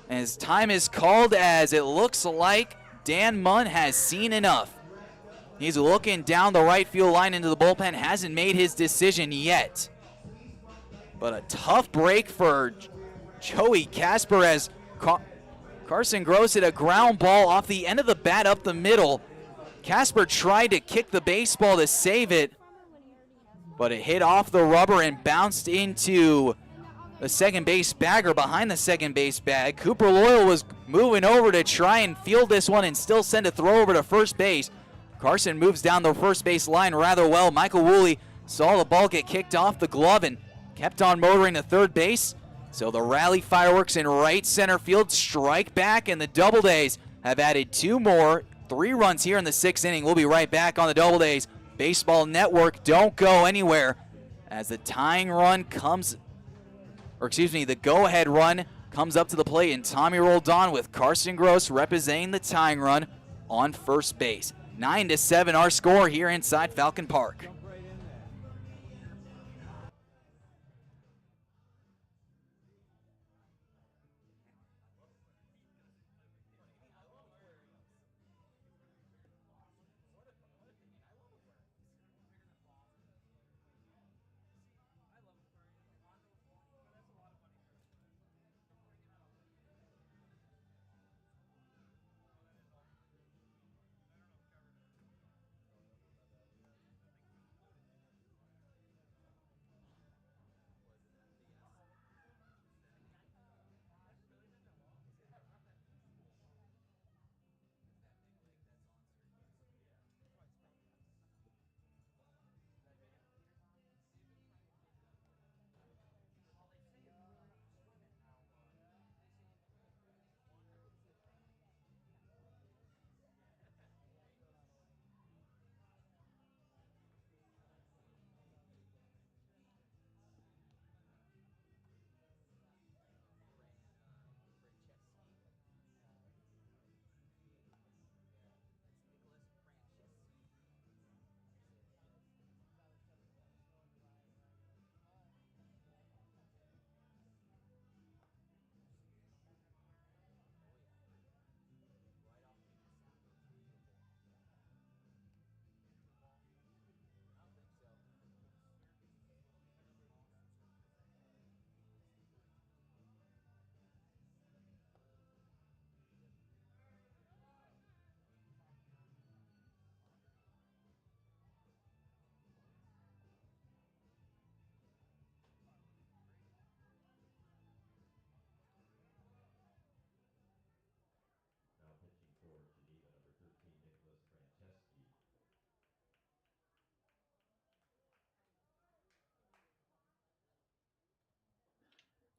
Speaker 1: As time is called, as it looks like Dan Munn has seen enough. He's looking down the right field line into the bullpen. Hasn't made his decision yet. But a tough break for Joey Casper as Carson Gross hit a ground ball off the end of the bat up the middle. Casper tried to kick the baseball to save it, but it hit off the rubber and bounced into the second base bagger behind the second base bag. Cooper Loyal was moving over to try and field this one and still send a throw over to first base. Carson moves down the first base line rather well. Michael Woolley saw the ball get kicked off the glove and kept on motoring to third base. So the rally fireworks in right center field strike back, and the Doubledays have added 2 more. 3 runs here in the 6th inning. We'll be right back on the Doubledays Baseball Network. Don't go anywhere as the tying run comes, or excuse me, the go-ahead run comes up to the plate, and Tommy Roldan with Carson Gross representing the tying run on first base. 9-7 our score here inside Falcon Park.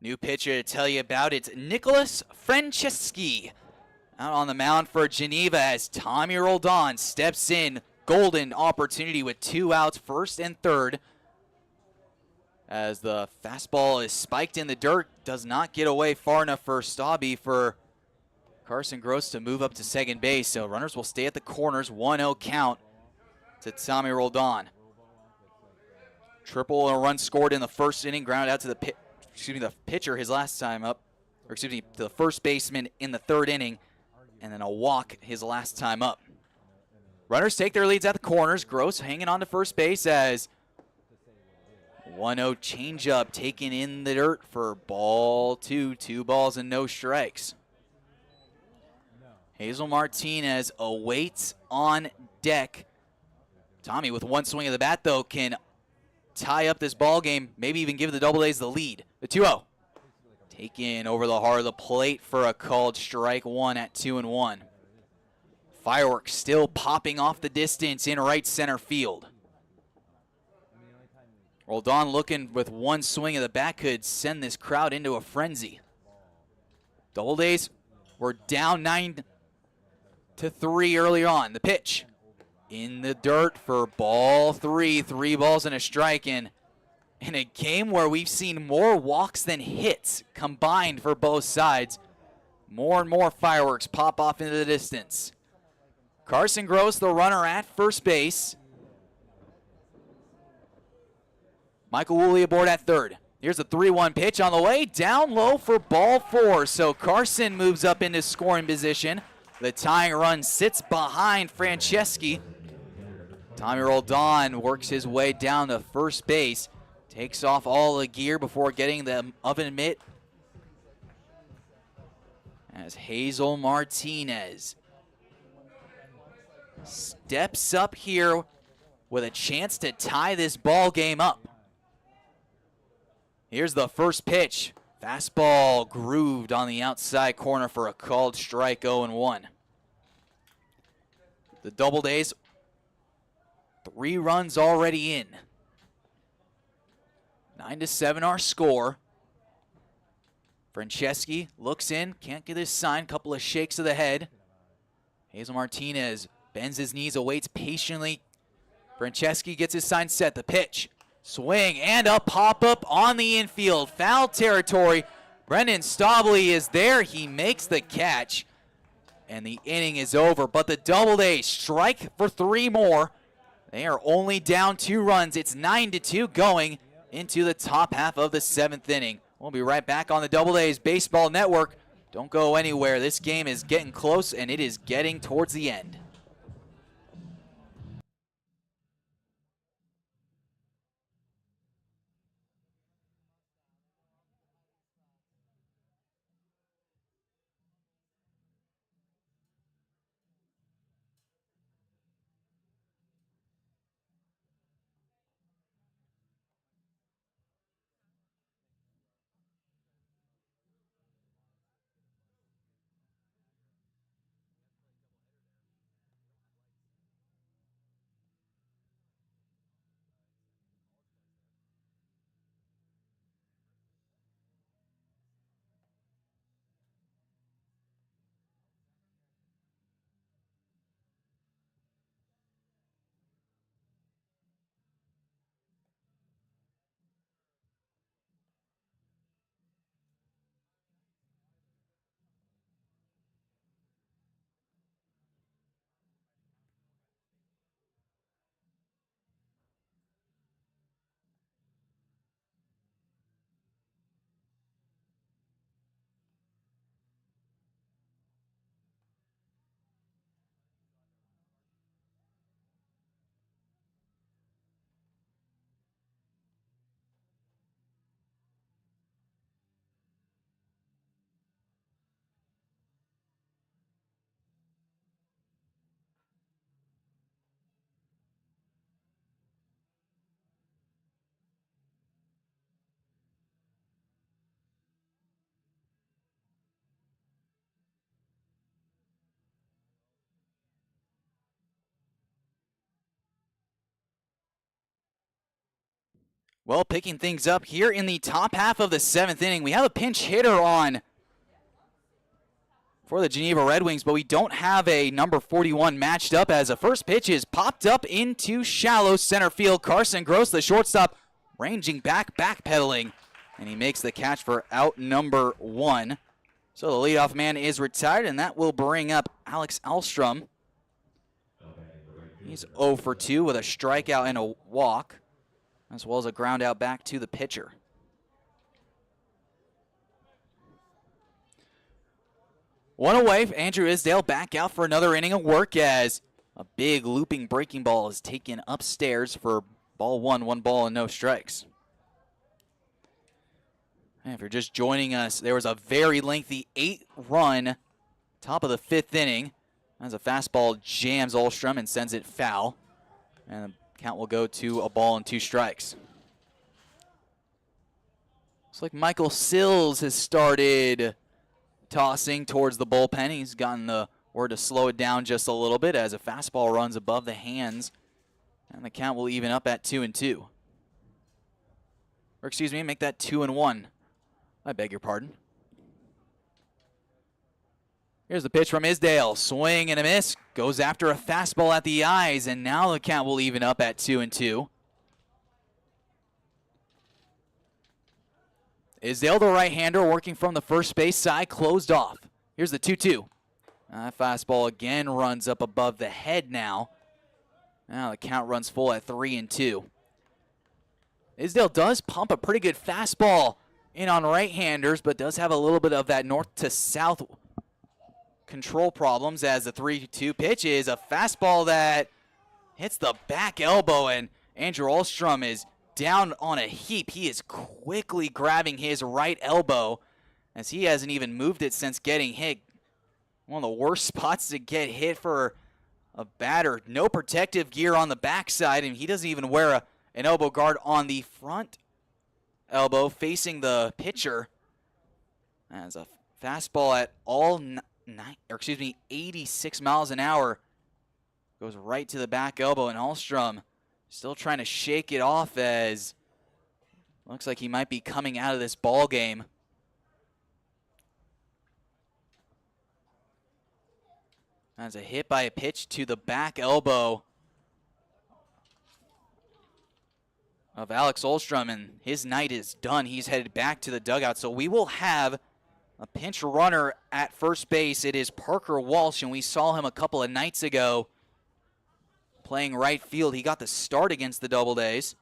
Speaker 1: New pitcher to tell you about, it's Nicholas Franceschi out on the mound for Geneva as Tommy Roldan steps in. Golden opportunity with 2 outs, first and third. As the fastball is spiked in the dirt, does not get away far enough for Staubbe for Carson Gross to move up to second base. So runners will stay at the corners, 1-0 count to Tommy Roldan. Triple and a run scored in the first inning, grounded out to the pitcher his last time up, or excuse me, to the first baseman in the third inning, and then a walk his last time up. Runners take their leads at the corners. Gross hanging on to first base as 1-0 changeup taken in the dirt for ball 2. 2 balls and no strikes. Hazel Martinez awaits on deck. Tommy with one swing of the bat, though, can tie up this ball game, maybe even give the Doubledays the lead. The 2-0. Taken over the heart of the plate for a called strike 1 at 2-1. Fireworks still popping off the distance in right center field. Roldan looking with one swing of the bat could send this crowd into a frenzy. Doubledays were down 9-3 early on. The pitch in the dirt for ball 3. 3 balls and a strike in a game where we've seen more walks than hits combined for both sides. More and more fireworks pop off into the distance. Carson Gross, the runner at first base. Michael Woolley aboard at third. Here's a 3-1 pitch on the way, down low for ball 4. So Carson moves up into scoring position. The tying run sits behind Franceschi. Tommy Roldan works his way down to first base. Takes off all the gear before getting the oven mitt. As Hazel Martinez steps up here with a chance to tie this ball game up. Here's the first pitch. Fastball grooved on the outside corner for a called strike, 0-1. The Doubledays, 3 runs already in. 9-7 our score. Franceschi looks in, can't get his sign, couple of shakes of the head. Hazel Martinez bends his knees, awaits patiently. Franceschi gets his sign set. The pitch, swing, and a pop-up on the infield. Foul territory. Brendan Staubbe is there. He makes the catch, and the inning is over. But the Doubledays strike for 3 more. They are only down 2 runs. It's 9-2 going into the top half of the 7th inning. We'll be right back on the Doubledays Baseball Network. Don't go anywhere. This game is getting close, and it is getting towards the end. Well, picking things up here in the top half of the 7th inning, we have a pinch hitter on for the Geneva Red Wings, but we don't have a number 41 matched up as the first pitch is popped up into shallow center field. Carson Gross, the shortstop, ranging back, backpedaling, and he makes the catch for out number 1. So the leadoff man is retired, and that will bring up Alex Alstrom. He's 0 for 2 with a strikeout and a walk, as well as a ground out back to the pitcher. One away, Andrew Isdale back out for another inning of work as a big looping breaking ball is taken upstairs for ball 1, 1 ball and no strikes. And if you're just joining us, there was a very lengthy 8-run top of the 5th inning as a fastball jams Alstrom and sends it foul. And the count will go to a ball and 2 strikes. Looks like Michael Sills has started tossing towards the bullpen. He's gotten the word to slow it down just a little bit as a fastball runs above the hands. And the count will even up at 2-2. Or excuse me, make that 2-1. I beg your pardon. Here's the pitch from Isdale. Swing and a miss. Goes after a fastball at the eyes, and now the count will even up at 2-2. Isdale, the right-hander, working from the first base side, closed off. Here's the 2-2. Fastball again runs up above the head now. Now the count runs full at 3-2. Isdale does pump a pretty good fastball in on right-handers, but does have a little bit of that north to south control problems as the 3-2 pitch is a fastball that hits the back elbow, and Andrew Alstrom is down on a heap. He is quickly grabbing his right elbow as he hasn't even moved it since getting hit. One of the worst spots to get hit for a batter. No protective gear on the backside, and he doesn't even wear an elbow guard on the front elbow facing the pitcher. As a fastball at 86 miles an hour goes right to the back elbow, and Alstrom still trying to shake it off as looks like he might be coming out of this ball game. As a hit by a pitch to the back elbow of Alex Alstrom, and his night is done. He's headed back to the dugout. So we will have a pinch runner at first base. It is Parker Walsh, and we saw him a couple of nights ago playing right field. He got the start against the Doubledays.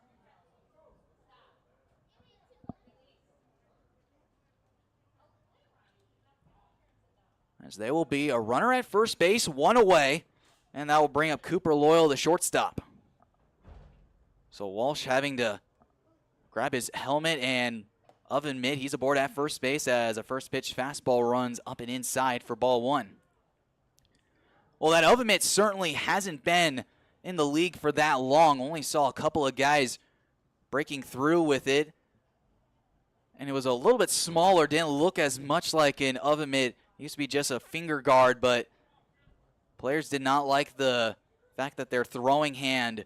Speaker 1: As there will be a runner at first base, 1 away, and that will bring up Cooper Loyal, the shortstop. So Walsh having to grab his helmet and oven mitt. He's aboard at first base as a first pitch fastball runs up and inside for ball 1. Well, that oven mitt certainly hasn't been in the league for that long. Only saw a couple of guys breaking through with it. And it was a little bit smaller, didn't look as much like an oven mitt. It used to be just a finger guard, but players did not like the fact that their throwing hand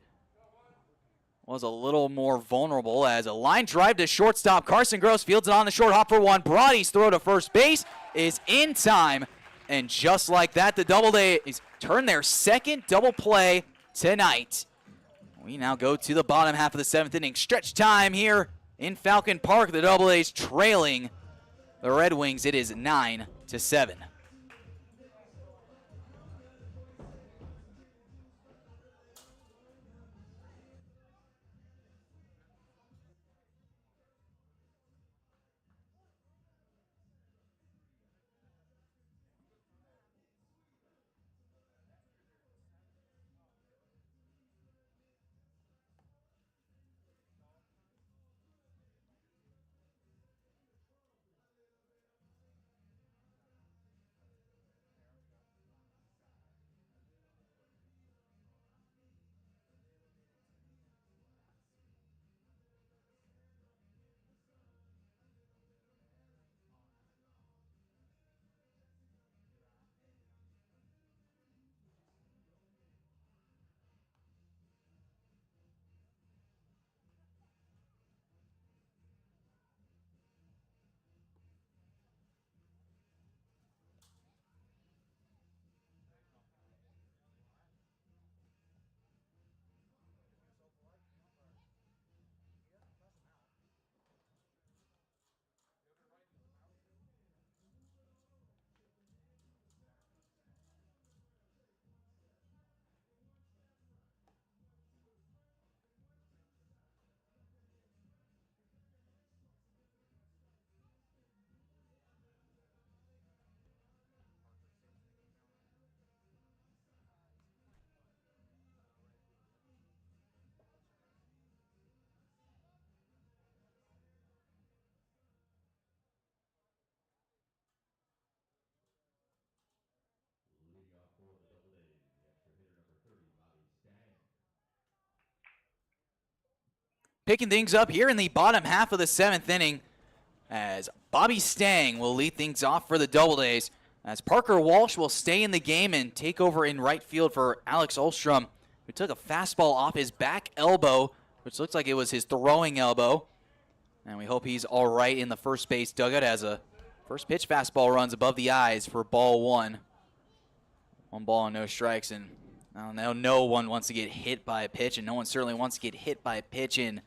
Speaker 1: was a little more vulnerable as a line drive to shortstop. Carson Gross fields it on the short hop for 1. Broady's throw to first base is in time. And just like that, the Doubledays turn their second double play tonight. We now go to the bottom half of the 7th inning. Stretch time here in Falcon Park. The Doubledays trailing the Red Wings. It is 9-7. picking things up here in the bottom half of the 7th inning as Bobby Stang will lead things off for the Doubledays, as Parker Walsh will stay in the game and take over in right field for Alex Olstrom, who took a fastball off his back elbow, which looks like it was his throwing elbow. And we hope he's all right in the first base dugout as a first pitch fastball runs above the eyes for ball 1. 1 ball and no strikes, and I don't know, no one wants to get hit by a pitch, and no one certainly wants to get hit by a pitch in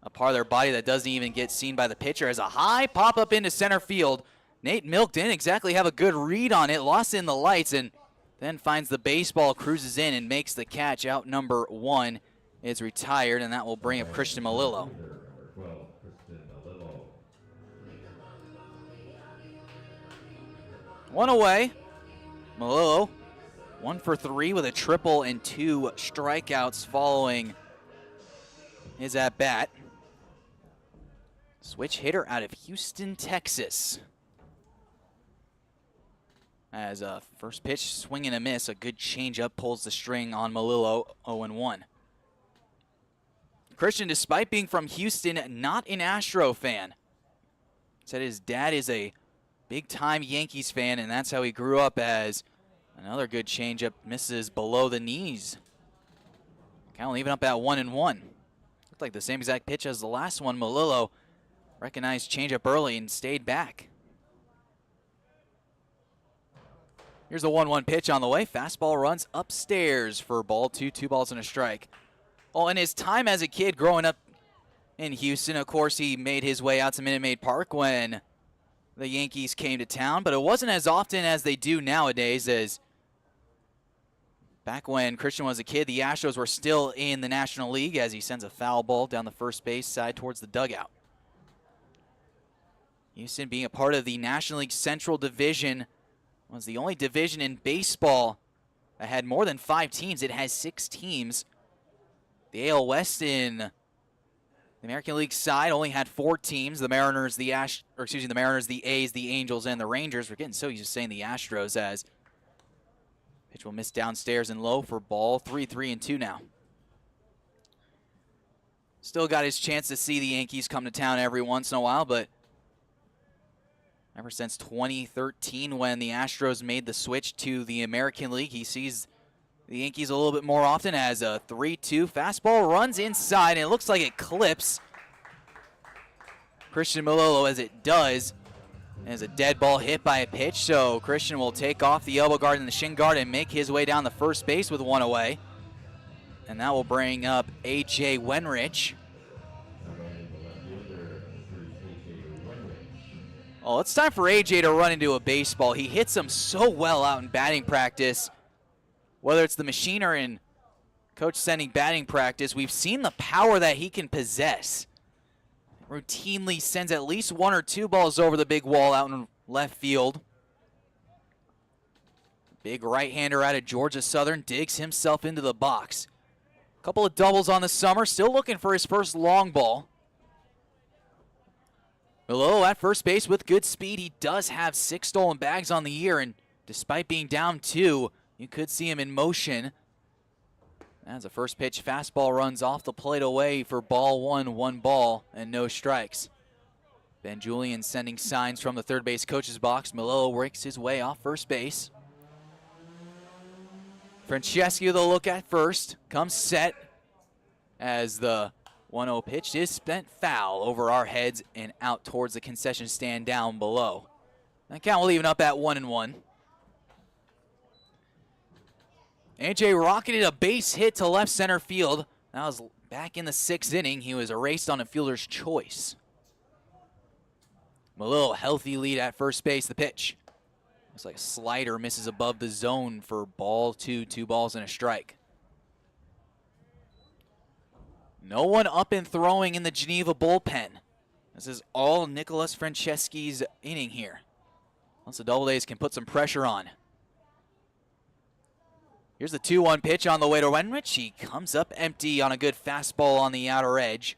Speaker 1: a part of their body that doesn't even get seen by the pitcher. As a high pop up into center field, Nate Milk didn't exactly have a good read on it, lost in the lights, and then finds the baseball, cruises in, and makes the catch. Out number 1 is retired, and that will bring up Christian Malillo. One away. Malillo, 1 for 3 with a triple and 2 strikeouts following his at-bat. Switch hitter out of Houston, Texas. As a first pitch, swing and a miss, a good changeup pulls the string on Malillo, 0-1. Christian, despite being from Houston, not an Astro fan. Said his dad is a big-time Yankees fan, and that's how he grew up. As another good changeup misses below the knees. Count even up at 1-1. Looked like the same exact pitch as the last one. Malillo recognized changeup early and stayed back. Here's a 1-1 pitch on the way. Fastball runs upstairs for ball 2, 2 balls and a strike. Well, in his time as a kid growing up in Houston, of course, he made his way out to Minute Maid Park when the Yankees came to town, but it wasn't as often as they do nowadays, as back when Christian was a kid, the Astros were still in the National League, as he sends a foul ball down the first base side towards the dugout. Houston, being a part of the National League Central Division, was the only division in baseball that had more than 5 teams. It has 6 teams. The AL West in the American League side only had 4 teams. The Mariners, the Mariners, the A's, the Angels, and the Rangers. We're getting so used to saying the Astros. As pitch will miss downstairs and low for ball 3, 3-2 now. Still got his chance to see the Yankees come to town every once in a while, but ever since 2013, when the Astros made the switch to the American League, he sees the Yankees a little bit more often. As a 3-2 fastball runs inside, and it looks like it clips Christian Malillo, as it does. As a dead ball hit by a pitch, so Christian will take off the elbow guard and the shin guard and make his way down the first base with 1 away. And that will bring up A.J. Wenrich. Oh, it's time for AJ to run into a baseball. He hits them so well out in batting practice. Whether it's the machine or in coach sending batting practice, we've seen the power that he can possess. Routinely sends at least 1 or 2 balls over the big wall out in left field. Big right-hander out of Georgia Southern digs himself into the box. A couple of doubles on the summer, still looking for his first long ball. Malillo at first base with good speed. He does have 6 stolen bags on the year, and despite being down 2, you could see him in motion. As a first pitch fastball runs off the plate away for ball 1, 1 ball and no strikes. Ben Julian sending signs from the third base coach's box. Malillo works his way off first base. Franceschi the look at first, comes set as the 1-0 pitch is spent foul over our heads and out towards the concession stand down below. That count will even up at 1-1. AJ rocketed a base hit to left center field. That was back in the 6th inning. He was erased on a fielder's choice. Malillo, healthy lead at first base. The pitch. Looks like a slider misses above the zone for ball 2, 2 balls and a strike. No one up and throwing in the Geneva bullpen. This is all Nicholas Franceschi's inning here. Once the Doubledays can put some pressure on. Here's the 2-1 pitch on the way to Wenrich. He comes up empty on a good fastball on the outer edge.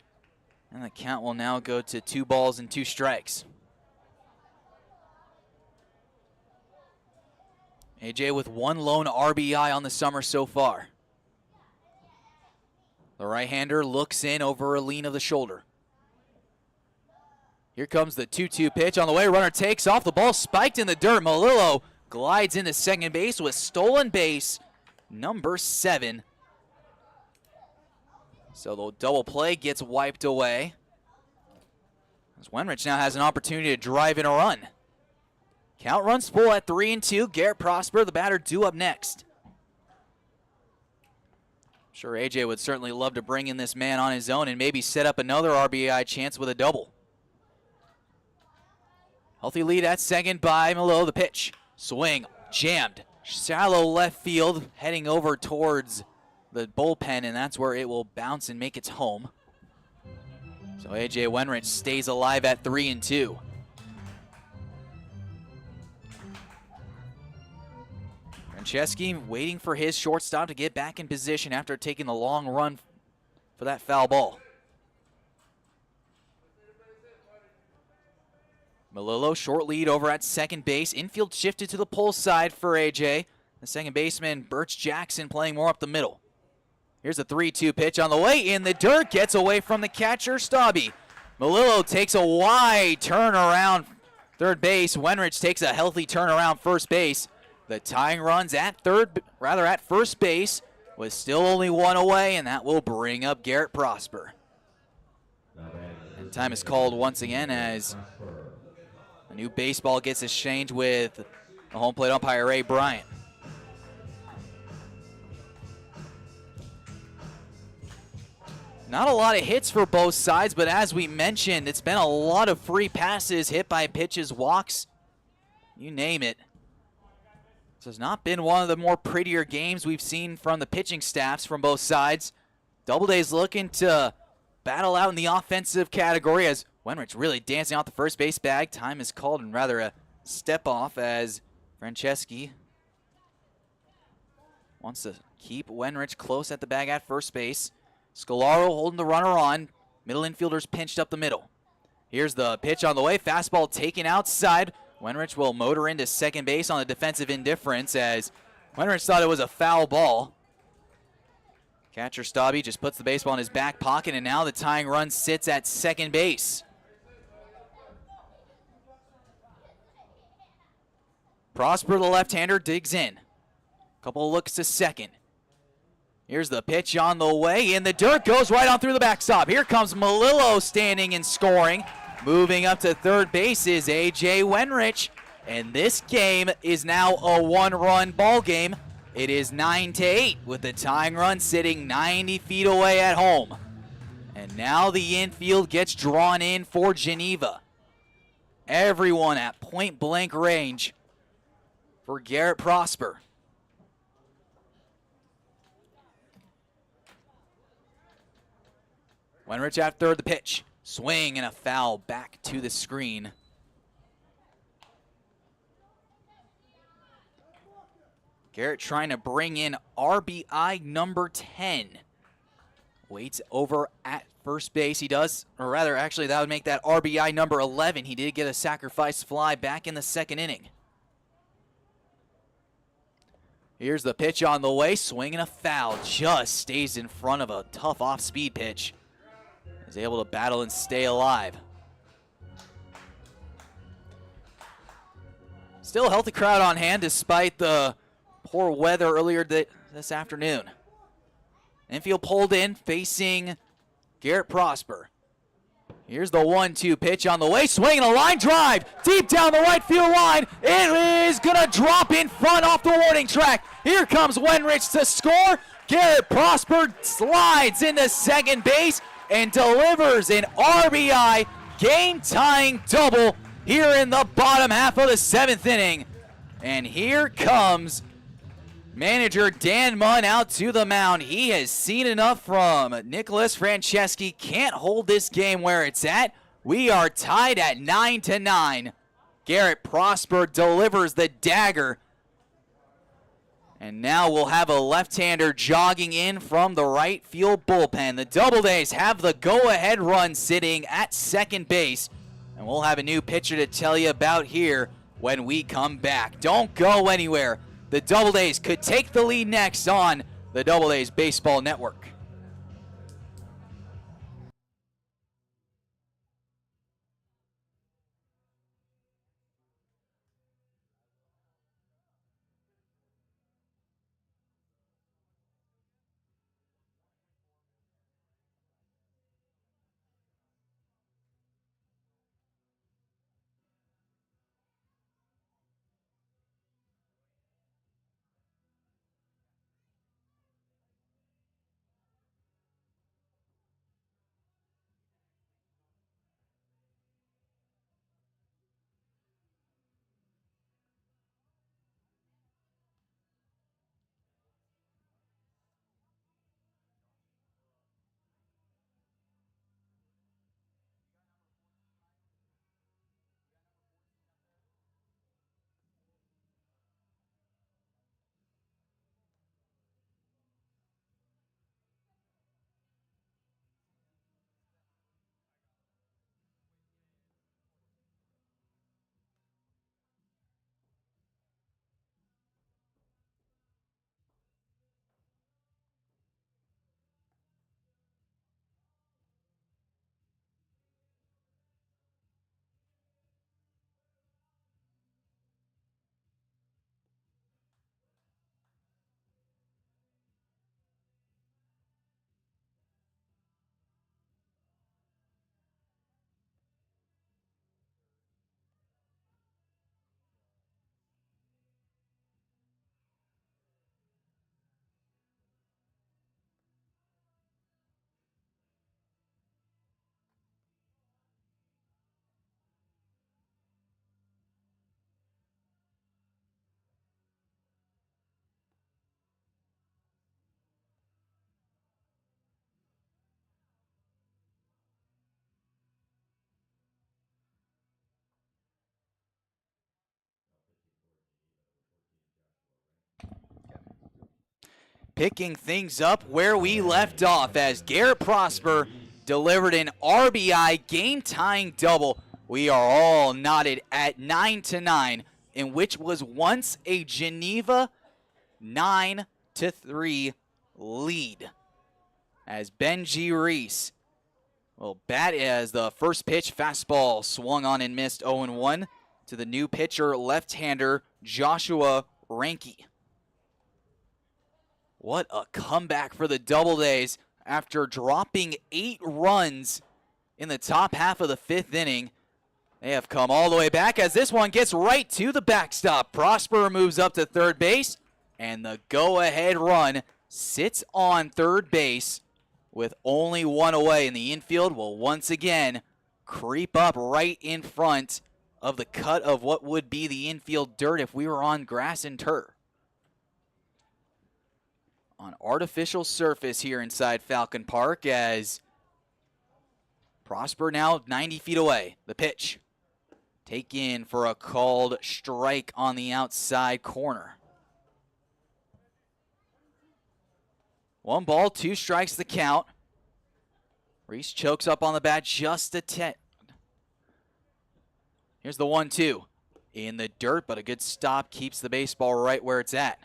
Speaker 1: And the count will now go to 2 balls and 2 strikes. AJ with 1 lone RBI on the summer so far. The right-hander looks in over a lean of the shoulder. Here comes the 2-2 pitch on the way. Runner takes off. The ball spiked in the dirt. Melillo glides into second base with stolen base number 7. So the double play gets wiped away, as Wenrich now has an opportunity to drive in a run. Count runs full at 3-2. Garrett Prosper, the batter, due up next. I'm sure AJ would certainly love to bring in this man on his own and maybe set up another RBI chance with a double. Healthy lead at second by Melillo. The pitch, swing, jammed, shallow left field, heading over towards the bullpen, and that's where it will bounce and make its home. So AJ Wenrich stays alive at 3-2. Franceschi waiting for his shortstop to get back in position after taking the long run for that foul ball. Melillo, short lead over at second base. Infield shifted to the pull side for AJ. The second baseman, Birch Jackson, playing more up the middle. Here's a 3-2 pitch on the way in the dirt. Gets away from the catcher, Staubbe. Melillo takes a wide turn around third base. Wenrich takes a healthy turn around first base. The tying runs at first base, with still only one away, and that will bring up Garrett Prosper. And time is called once again as a new baseball gets exchanged with the home plate umpire, Ray Bryant. Not a lot of hits for both sides, but as we mentioned, it's been a lot of free passes, hit by pitches, walks, you name it. This has not been one of the more prettier games we've seen from the pitching staffs from both sides. Doubledays looking to battle out in the offensive category as Wenrich really dancing out the first base bag. Time is called and rather a step off as Franceschi wants to keep Wenrich close at the bag at first base. Scolaro holding the runner on. Middle infielders pinched up the middle. Here's the pitch on the way. Fastball taken outside. Wenrich will motor into second base on the defensive indifference as Wenrich thought it was a foul ball. Catcher Staubbe just puts the baseball in his back pocket, and now the tying run sits at second base. Prosper, the left-hander, digs in. Couple of looks to second. Here's the pitch on the way. In the dirt, goes right on through the backstop. Here comes Melillo standing and scoring. Moving up to third base is AJ Wenrich. And this game is now a one-run ball game. It is 9-8 with the tying run sitting 90 feet away at home. And now the infield gets drawn in for Geneva. Everyone at point-blank range for Garrett Prosper. Wenrich at third, the pitch. Swing and a foul back to the screen. Garrett trying to bring in RBI number 10. Waits over at first base. He does, or rather, actually, that would make that RBI number 11. He did get a sacrifice fly back in the second inning. Here's the pitch on the way. Swing and a foul. Just stays in front of a tough off-speed pitch. Is able to battle and stay alive. Still a healthy crowd on hand despite the poor weather earlier this afternoon. Infield pulled in, facing Garrett Prosper. Here's the 1-2 pitch on the way. Swinging a line drive deep down the right field line. It is going to drop in front off the warning track. Here comes Wenrich to score. Garrett Prosper slides into second base and delivers an RBI game-tying double here in the bottom half of the seventh inning. And here comes manager Dan Munn out to the mound. He has seen enough from Nicholas Franceschi. Can't hold this game where it's at. We are tied at 9-9. Garrett Prosper delivers the dagger. And now we'll have a left-hander jogging in from the right field bullpen. The Doubledays have the go-ahead run sitting at second base. And we'll have a new pitcher to tell you about here when we come back. Don't go anywhere. The Doubledays could take the lead next on the Doubledays Baseball Network. picking things up where we left off as Garrett Prosper delivered an RBI game-tying double. We are all knotted at 9-9 in which was once a Geneva 9-3 lead. As Benji Reese will bat as the first pitch fastball swung on and missed 0-1 to the new pitcher left-hander Joshua Ranke. What a comeback for the Doubledays after dropping 8 runs in the top half of the 5th inning. They have come all the way back as this one gets right to the backstop. Prosper moves up to third base, and the go-ahead run sits on third base with only 1 away. In the infield will once again creep up right in front of the cut of what would be the infield dirt if we were on grass and turf. On artificial surface here inside Falcon Park as Prosper now 90 feet away. The pitch. Take in for a called strike on the outside corner. 1 ball, 2 strikes the count. Reese chokes up on the bat just a tad. Here's the 1-2. In the dirt, but a good stop keeps the baseball right where it's at.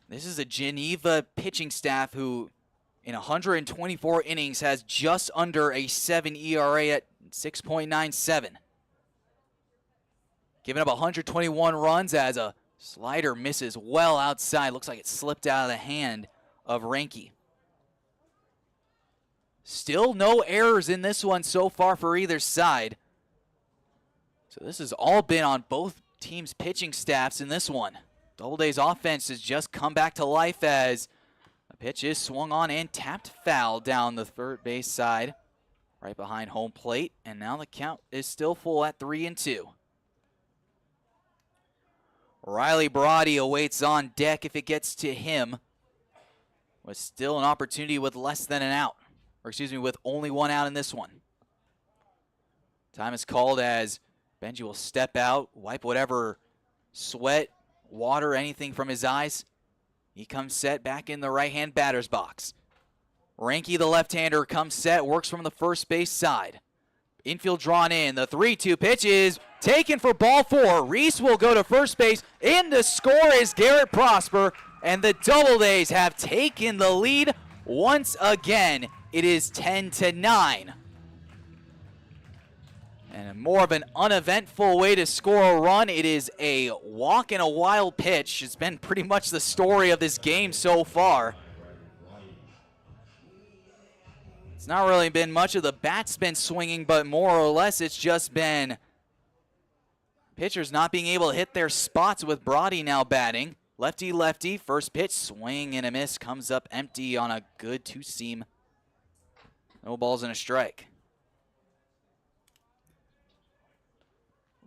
Speaker 1: This is a Geneva pitching staff who, in 124 innings, has just under a 7 ERA at 6.97. Giving up 121 runs as a slider misses well outside. Looks like it slipped out of the hand of Ranke. Still no errors in this one so far for either side. So this has all been on both teams' pitching staffs in this one. Doubleday's offense has just come back to life as a pitch is swung on and tapped foul down the third base side, right behind home plate. And now the count is still full at 3-2. Riley Brody awaits on deck if it gets to him. With still an opportunity with less than an out. Or excuse me, with only 1 out in this one. Time is called as Benji will step out, wipe whatever sweat, water, anything from his eyes. He comes set back in the right-hand batter's box. Ranke, the left-hander, comes set, works from the first base side. Infield drawn in. The 3-2 pitch is taken for ball 4. Reese will go to first base. In the score is Garrett Prosper, and the Doubledays have taken the lead once again. It is 10-9. And more of an uneventful way to score a run. It is a walk and a wild pitch. It's been pretty much the story of this game so far. It's not really been much of the bat spin swinging, but more or less it's just been pitchers not being able to hit their spots with Brody now batting. Lefty-lefty, first pitch, swing and a miss, comes up empty on a good 2-seam. No balls and a strike.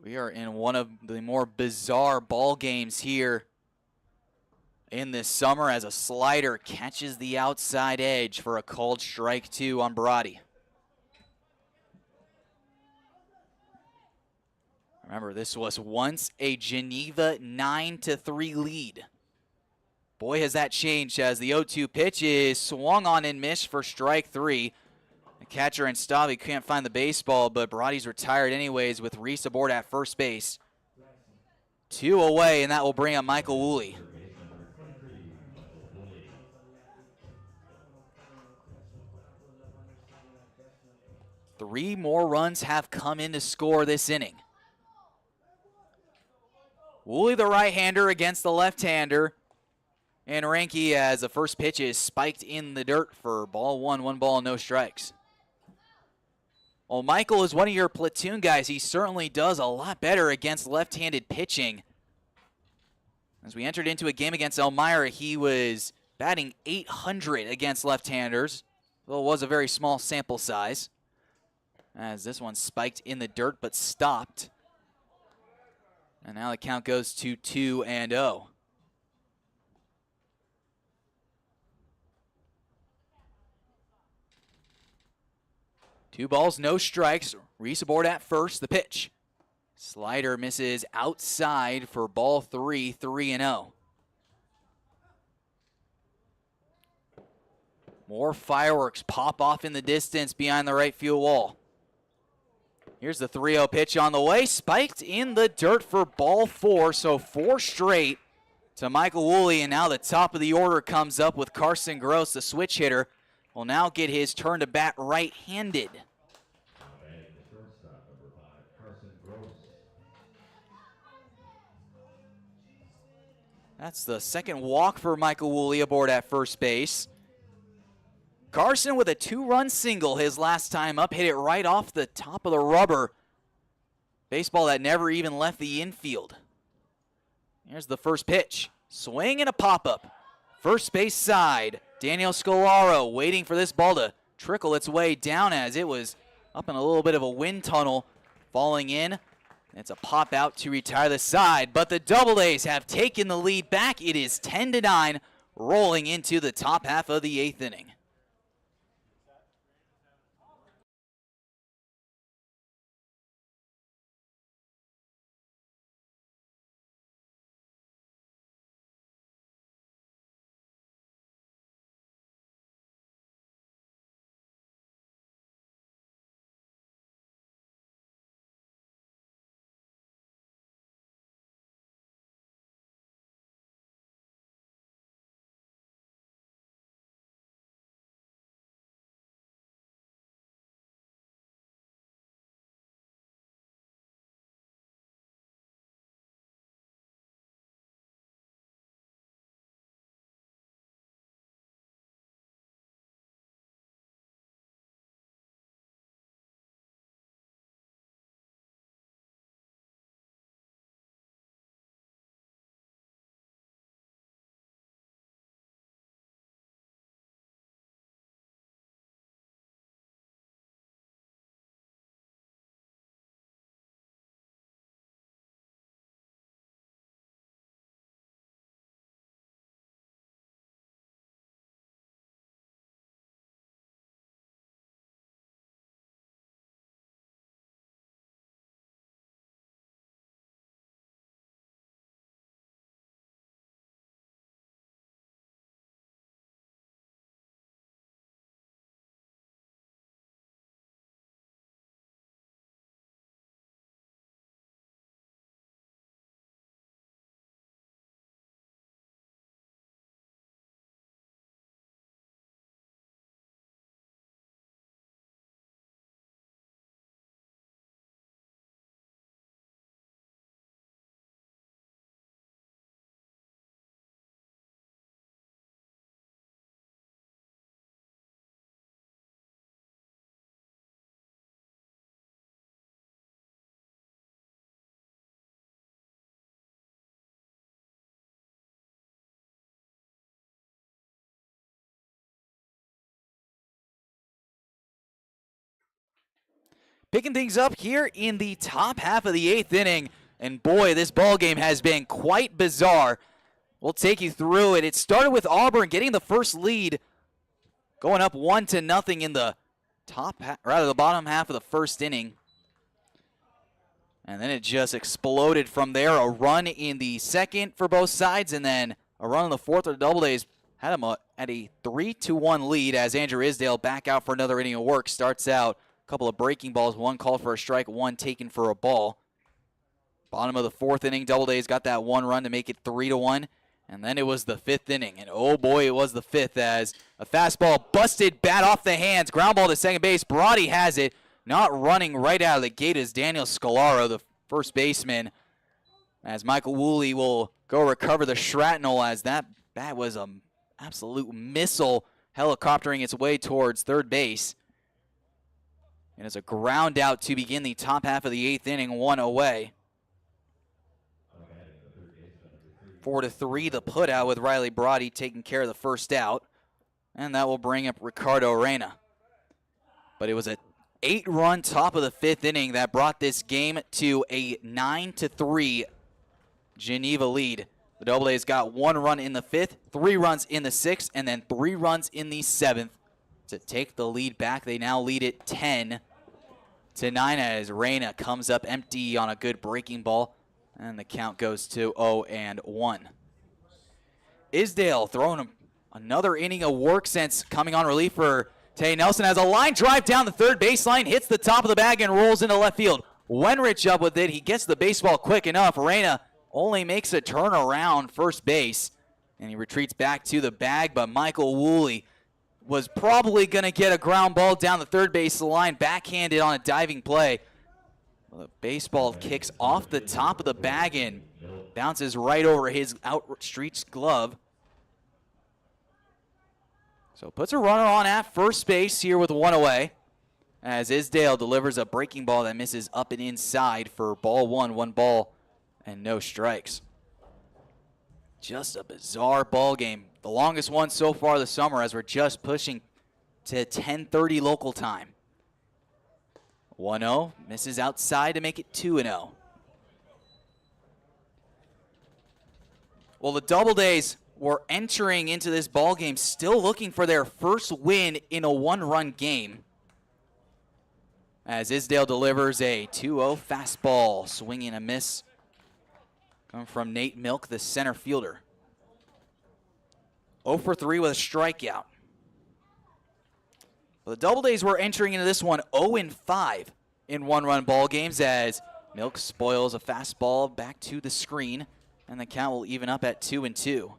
Speaker 1: We are in one of the more bizarre ball games here in this summer as a slider catches the outside edge for a called strike 2 on Brody. Remember, this was once a Geneva 9-3 lead. Boy, has that changed as the 0-2 pitch is swung on and missed for strike 3. The catcher and Stavi can't find the baseball, but Brody's retired anyways with Reese aboard at first base. 2 away, and that will bring up Michael Woolley. Three more runs have come in to score this inning. Woolley, the right-hander, against the left-hander. And Ranke, as the first pitch is spiked in the dirt for ball 1, 1 ball, no strikes. Well, Michael is one of your platoon guys. He certainly does a lot better against left-handed pitching. As we entered into a game against Elmira, he was batting .800 against left-handers, though it was a very small sample size. As this one spiked in the dirt but stopped. And now the count goes to 2-0. Two balls, no strikes. Reese aboard at first. The pitch. Slider misses outside for ball 3, 3-0. More fireworks pop off in the distance behind the right field wall. Here's the 3-0 pitch on the way. Spiked in the dirt for ball 4, so 4 straight to Michael Woolley. And now the top of the order comes up with Carson Gross, the switch hitter. Will now get his turn to bat right-handed.
Speaker 2: Batting the shortstop, number 5, Carson Gross.
Speaker 1: That's the second walk for Michael Woolley aboard at first base. Carson with a 2-run single his last time up, hit it right off the top of the rubber. Baseball that never even left the infield. Here's the first pitch. Swing and a pop-up. First base side. Daniel Scolaro waiting for this ball to trickle its way down as it was up in a little bit of a wind tunnel, falling in. It's a pop out to retire the side, but the Doubledays have taken the lead back. It is 10-9, rolling into the top half of the 8th inning. Picking things up here in the top half of the 8th inning. And boy, this ball game has been quite bizarre. We'll take you through it. It started with Auburn getting the first lead, going up 1-0 in the the bottom half of the first inning. And then it just exploded from there. A run in the second for both sides, and then a run in the fourth. The Doubledays had them at a 3-1 lead as Andrew Isdale back out for another inning of work. Starts out a couple of breaking balls, one called for a strike, one taken for a ball. Bottom of the 4th inning, Doubledays got that one run to make it 3-1. And then it was the 5th inning. And oh boy, it was the 5th as a fastball busted, bat off the hands, ground ball to second base. Brody has it. Not running right out of the gate is Daniel Scolaro, the first baseman, as Michael Woolley will go recover the shrapnel as that bat was an absolute missile helicoptering its way towards third base. And it's a ground out to begin the top half of the 8th inning, 1 away. 4-3 the put out with Riley Brody taking care of the first out. And that will bring up Ricardo Reyna. But it was a 8-run top of the 5th inning that brought this game to a 9-3 Geneva lead. The Doubledays got 1 run in the 5th, 3 runs in the 6th, and then 3 runs in the 7th to take the lead back. They now lead it 10-9 as Reyna comes up empty on a good breaking ball, and the count goes to 0-1. Isdale throwing Another inning of work since coming on relief for Tay Nelson has a line drive down the third baseline, hits the top of the bag and rolls into left field. Wenrich up with it. He gets the baseball quick enough. Reyna only makes a turn around first base, and he retreats back to the bag, but Michael Woolley was probably going to get a ground ball down the third base line, backhanded on a diving play. Well, the baseball kicks off the top of the bag and bounces right over his outstretched glove. So puts a runner on at first base here with one away, as Isdale delivers a breaking ball that misses up and inside for ball one. 1 ball and no strikes. Just a bizarre ball game. The longest one so far this summer, as we're just pushing to 10:30 local time. 1-0, misses outside to make it 2-0. Well, the Doubledays were entering into this ball game still looking for their first win in a one-run game, as Isdale delivers a 2-0 fastball, swinging a miss coming from Nate Milk, the center fielder. 0 for 3 with a strikeout. Well, the Doubledays were entering into this one 0-5 in one-run ball games, as Milk spoils a fastball back to the screen, and the count will even up at 2-2.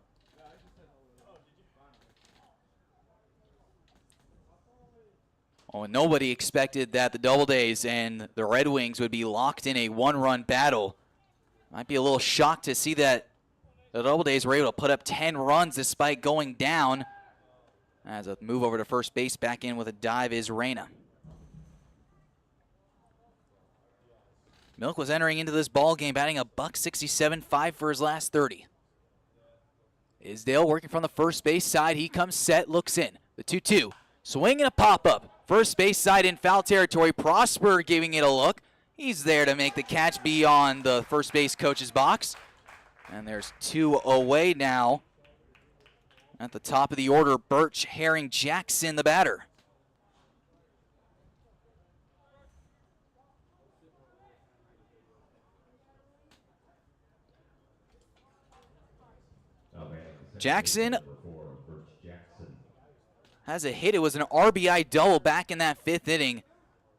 Speaker 1: Oh, and nobody expected that the Doubledays and the Red Wings would be locked in a one-run battle. Might be a little shocked to see that the Doubledays were able to put up 10 runs despite going down. As a move over to first base, back in with a dive is Reyna. Milk was entering into this ball game batting a .167, 5 for his last 30. Isdale working from the first base side. He comes set, looks in. The 2-2. Swing and a pop-up. First base side in foul territory. Prosper giving it a look. He's there to make the catch beyond the first base coach's box. And there's 2 away now. At the top of the order, Birch, Herring, Jackson, the batter. Jackson has a hit. It was an RBI double back in that 5th inning.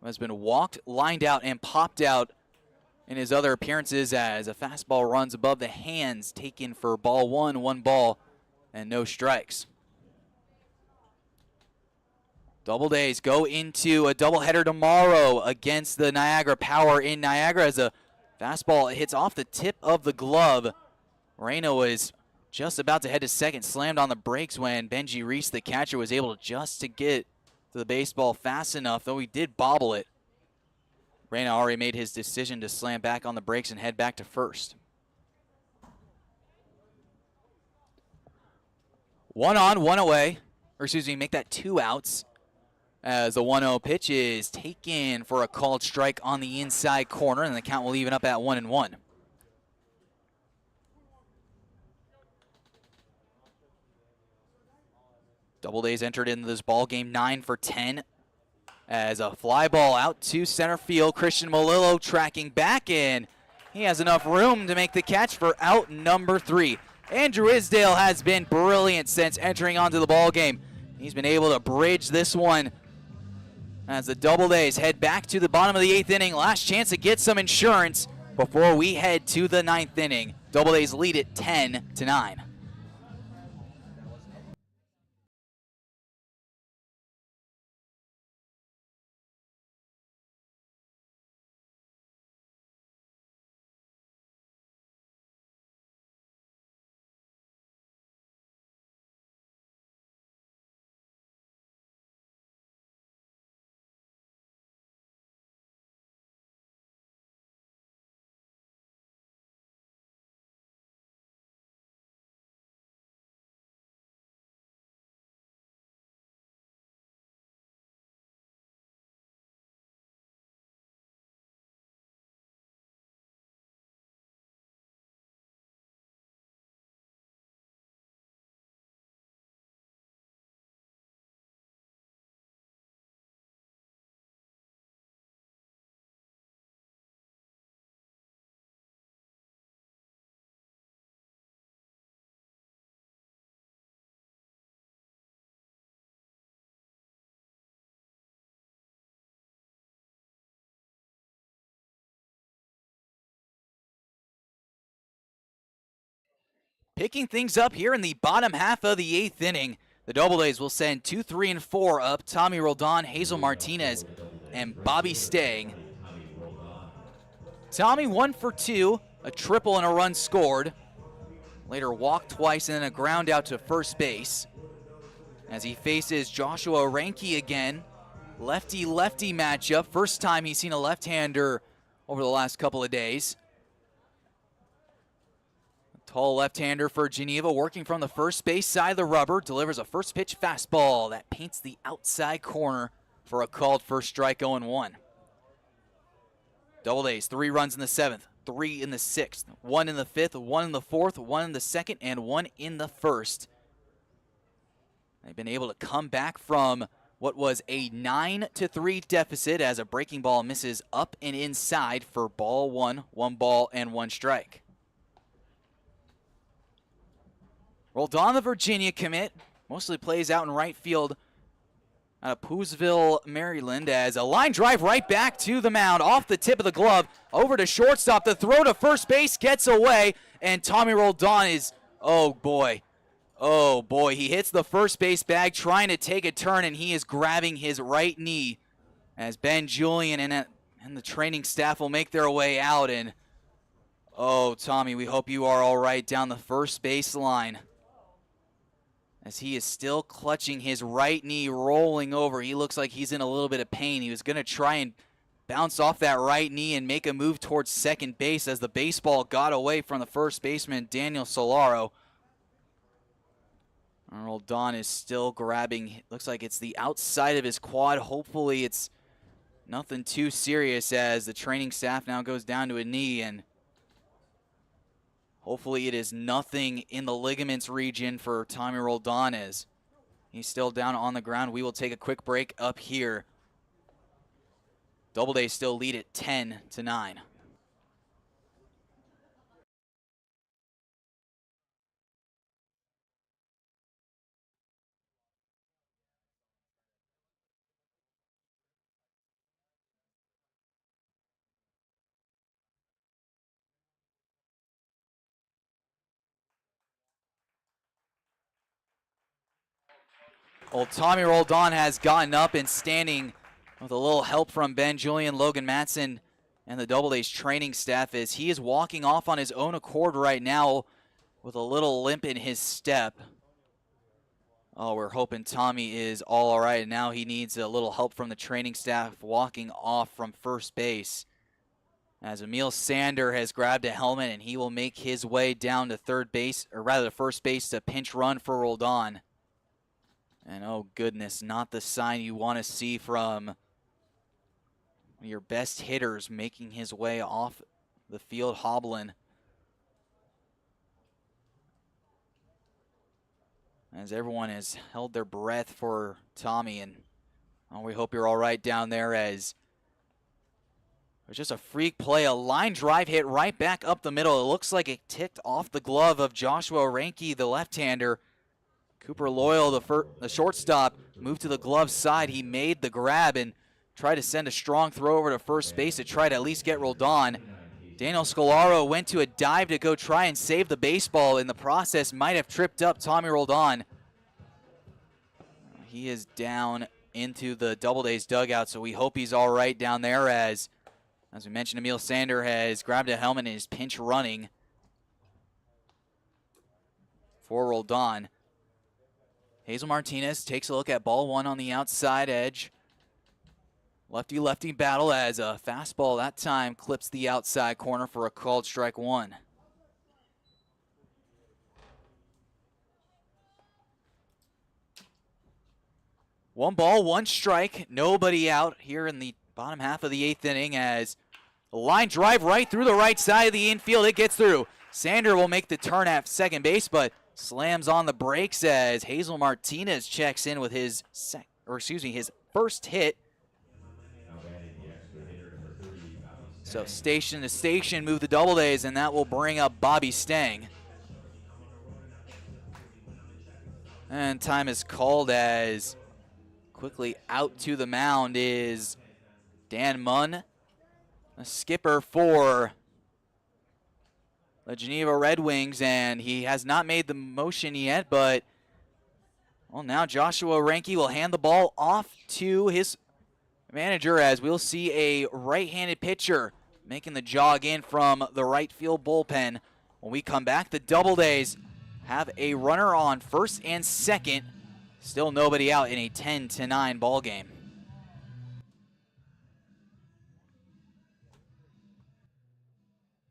Speaker 1: Has been walked, lined out, and popped out in his other appearances, as a fastball runs above the hands, taken for ball 1, 1 ball, and no strikes. Doubledays go into a doubleheader tomorrow against the Niagara Power in Niagara, as a fastball hits off the tip of the glove. Reyna was just about to head to second, slammed on the brakes when Benji Reese, the catcher, was able just to get to the baseball fast enough, though he did bobble it. Reyna already made his decision to slam back on the brakes and head back to first. 1 on, 1 away, or excuse me, make that 2 outs, as the 1-0 pitch is taken for a called strike on the inside corner, and the count will even up at 1-1. Doubledays entered into this ball game 9 for 10, as a fly ball out to center field. Christian Malillo tracking back in. He has enough room to make the catch for out number 3. Andrew Isdale has been brilliant since entering onto the ball game. He's been able to bridge this one as the Doubledays head back to the bottom of the 8th inning. Last chance to get some insurance before we head to the 9th inning. Doubledays lead it 10-9. Picking things up here in the bottom half of the 8th inning, the Doubledays will send 2, 3, and 4 up. Tommy Roldan, Hazel Martinez, and Bobby Stang. Tommy 1 for 2, a triple and a run scored. Later walked twice and then a ground out to first base. As he faces Joshua Ranke again. Lefty-lefty matchup. First time he's seen a left-hander over the last couple of days. A tall left-hander for Geneva, working from the first base side of the rubber. Delivers a first pitch fastball that paints the outside corner for a called first strike, 0-1. Doubledays, 3 runs in the 7th, 3 in the 6th, 1 in the 5th, 1 in the 4th, 1 in the 2nd, and 1 in the 1st. They've been able to come back from what was a 9-3 deficit as a breaking ball misses up and inside for ball 1, 1 ball and 1 strike. Roldan, the Virginia commit, mostly plays out in right field out of Poosville, Maryland, as a line drive right back to the mound, off the tip of the glove, over to shortstop. The throw to first base gets away, and Tommy Roldan is, oh boy, he hits the first base bag trying to take a turn, and he is grabbing his right knee as Ben Julian and the training staff will make their way out. And, oh, Tommy, we hope you are all right down the first base line, as he is still clutching his right knee, rolling over. He looks like he's in a little bit of pain. He was going to try and bounce off that right knee and make a move towards second base as the baseball got away from the first baseman, Daniel Solaro. Roldan is still grabbing. Looks like it's the outside of his quad. Hopefully it's nothing too serious, as the training staff now goes down to a knee, and hopefully it is nothing in the ligaments region for Tommy Roldan, as he's still down on the ground. We will take a quick break up here. Doubledays still lead at 10-9. Well, Tommy Roldan has gotten up and standing with a little help from Ben Julian, Logan Matson, and the Doubledays training staff, as he is walking off on his own accord right now with a little limp in his step. Oh, we're hoping Tommy is all right. Now he needs a little help from the training staff walking off from first base, as Emil Sander has grabbed a helmet and he will make his way down to third base, or rather to first base, to pinch run for Roldan. And oh goodness, not the sign you want to see from your best hitters, making his way off the field hobbling. As everyone has held their breath for Tommy, and oh, we hope you're all right down there, as it was just a freak play, a line drive hit right back up the middle. It looks like it ticked off the glove of Joshua Ranke, the left-hander. Cooper Loyal, the shortstop, moved to the glove side. He made the grab and tried to send a strong throw over to first base to try to at least get Roldan. Daniel Scolaro went to a dive to go try and save the baseball. In the process, might have tripped up Tommy Roldan. He is down into the Doubledays dugout, so we hope he's all right down there, as we mentioned, Emil Sander has grabbed a helmet and is pinch running for Roldan. Hazel Martinez takes a look at ball 1 on the outside edge. Lefty-lefty battle, as a fastball that time clips the outside corner for a called strike 1. One ball, 1 strike, nobody out here in the bottom half of the 8th inning, as a line drive right through the right side of the infield. It gets through. Sander will make the turn at second base, but slams on the brakes as Hazel Martinez checks in with his first hit. So station to station move the Doubledays, and that will bring up Bobby Stang. And time is called, as quickly out to the mound is Dan Munn, a skipper for the Geneva Red Wings, and he has not made the motion yet, but well, now Joshua Ranke will hand the ball off to his manager, as we'll see a right-handed pitcher making the jog in from the right field bullpen. When we come back, the Doubledays have a runner on first and second. Still nobody out in a 10-9 ball game.
Speaker 2: Now pitching for Geneva, number 18, Jack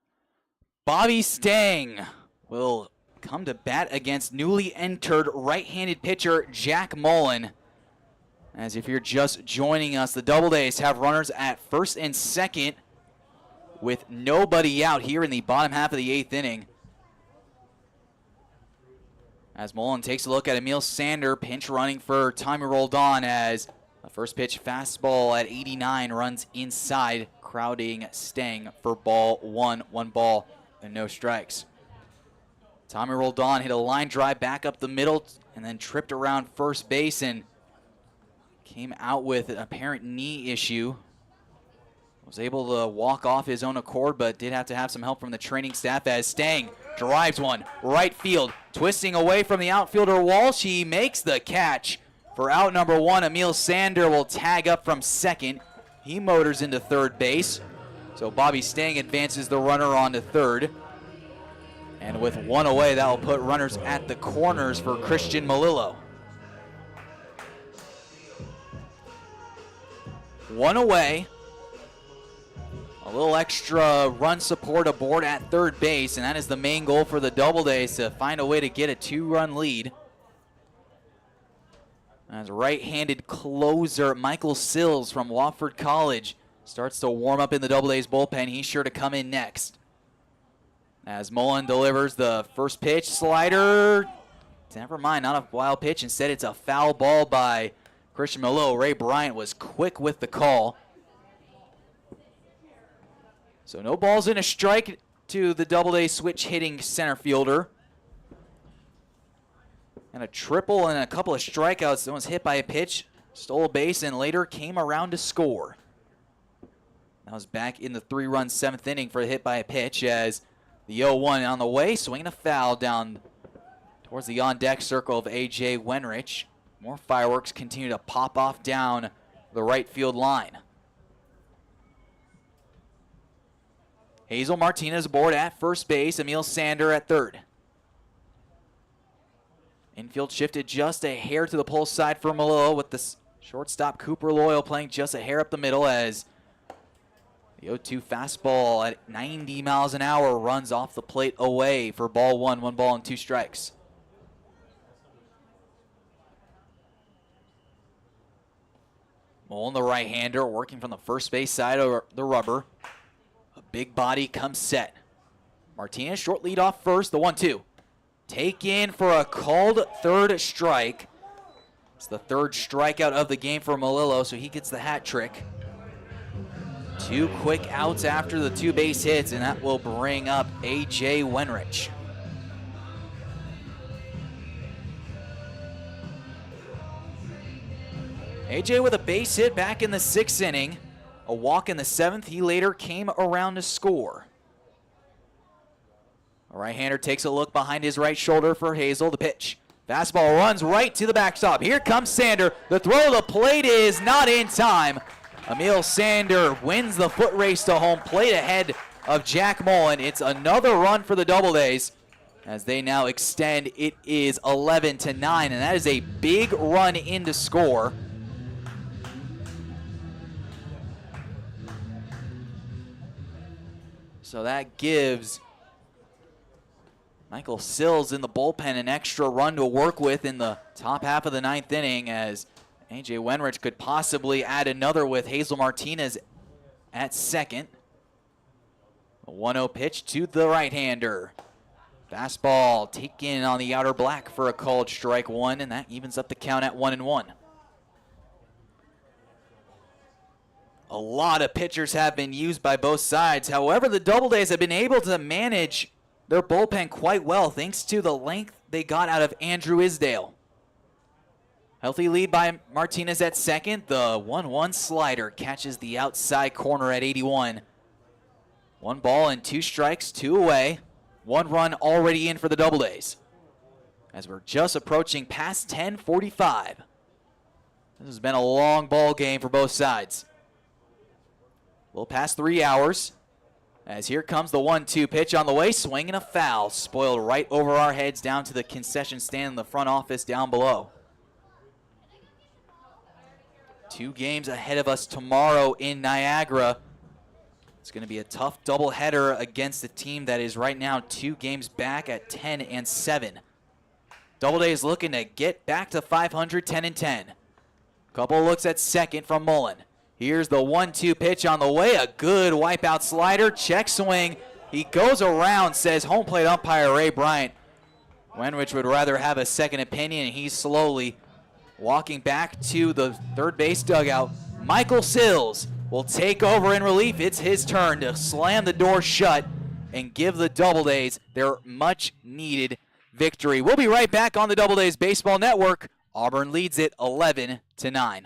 Speaker 2: Mullen.
Speaker 1: Bobby Stang will come to bat against newly entered right-handed pitcher Jack Mullen. As if you're just joining us, the Doubledays have runners at first and second with nobody out here in the bottom half of the 8th inning. As Mullen takes a look at Emil Sander, pinch running for Tommy Roldan, as a first pitch fastball at 89 runs inside, crowding Stang for ball one. 1 ball and no strikes. Tommy Roldan hit a line drive back up the middle and then tripped around first base and came out with an apparent knee issue. Was able to walk off his own accord, but did have to have some help from the training staff, as Stang drives one right field, twisting away from the outfielder Walsh. He makes the catch for out number 1. Emil Sander will tag up from second. He motors into third base. So Bobby Stang advances the runner on to third. And with 1 away, that will put runners at the corners for Christian Malillo. 1 away. A little extra run support aboard at third base, and that is the main goal for the Doubledays, to find a way to get a 2-run lead. As right-handed closer Michael Sills from Wofford College starts to warm up in the Doubledays bullpen. He's sure to come in next. As Mullen delivers the first pitch, slider. Never mind, not a wild pitch. Instead, it's a foul ball by Christian Malillo. Ray Bryant was quick with the call. So no balls and a strike to the Doubleday switch hitting center fielder. And a triple and a couple of strikeouts. That was hit by a pitch, stole a base, and later came around to score. That was back in the 3-run 7th inning for a hit by a pitch, as the 0-1 on the way, swinging a foul down towards the on-deck circle of A.J. Wenrich. More fireworks continue to pop off down the right field line. Hazel Martinez aboard at first base. Emil Sander at third. Infield shifted just a hair to the pull side for Malillo, with the shortstop Cooper Loyal playing just a hair up the middle as the 0-2 fastball at 90 miles an hour runs off the plate away for ball one. 1 ball and 2 strikes. Mullen, the right-hander, working from the first base side of the rubber. A big body comes set. Martinez short lead off first, the 1-2. Take in for a called third strike. It's the third strikeout of the game for Malillo, so he gets the hat trick. 2 quick outs after the 2 base hits, and that will bring up A.J. Wenrich. A.J. with a base hit back in the 6th inning. A walk in the 7th. He later came around to score. The right-hander takes a look behind his right shoulder for Hazel. The pitch. Fastball runs right to the backstop. Here comes Sander. The throw to the plate is not in time. Emil Sander wins the foot race to home plate ahead of Jack Mullen. It's another run for the Doubledays as they now extend. It is 11-9, and that is a big run in to score. So that gives Michael Sills in the bullpen an extra run to work with in the top half of the 9th inning, as A.J. Wenrich could possibly add another with Hazel Martinez at second. A 1-0 pitch to the right-hander. Fastball taken on the outer black for a called strike 1, and that evens up the count at 1-1. A lot of pitchers have been used by both sides. However, the Doubledays have been able to manage their bullpen quite well thanks to the length they got out of Andrew Isdale. Healthy lead by Martinez at second. The 1-1 slider catches the outside corner at 81. 1 ball and 2 strikes, 2 away. 1 run already in for the Doubledays, as we're just approaching past 10:45. This has been a long ball game for both sides. A little past 3 hours, as here comes the 1-2 pitch on the way. Swing and a foul, spoiled right over our heads down to the concession stand in the front office down below. 2 games ahead of us tomorrow in Niagara. It's going to be a tough doubleheader against a team that is right now 2 games back at 10-7. Doubledays looking to get back to 500, 10-10. Couple looks at second from Mullen. Here's the 1-2 pitch on the way. A good wipeout slider. Check swing. He goes around, says home plate umpire Ray Bryant. Wenrich would rather have a second opinion, and he's slowly walking back to the third base dugout. Michael Sills will take over in relief. It's his turn to slam the door shut and give the Doubledays their much-needed victory. We'll be right back on the Doubledays Baseball Network. Auburn leads it 11-9.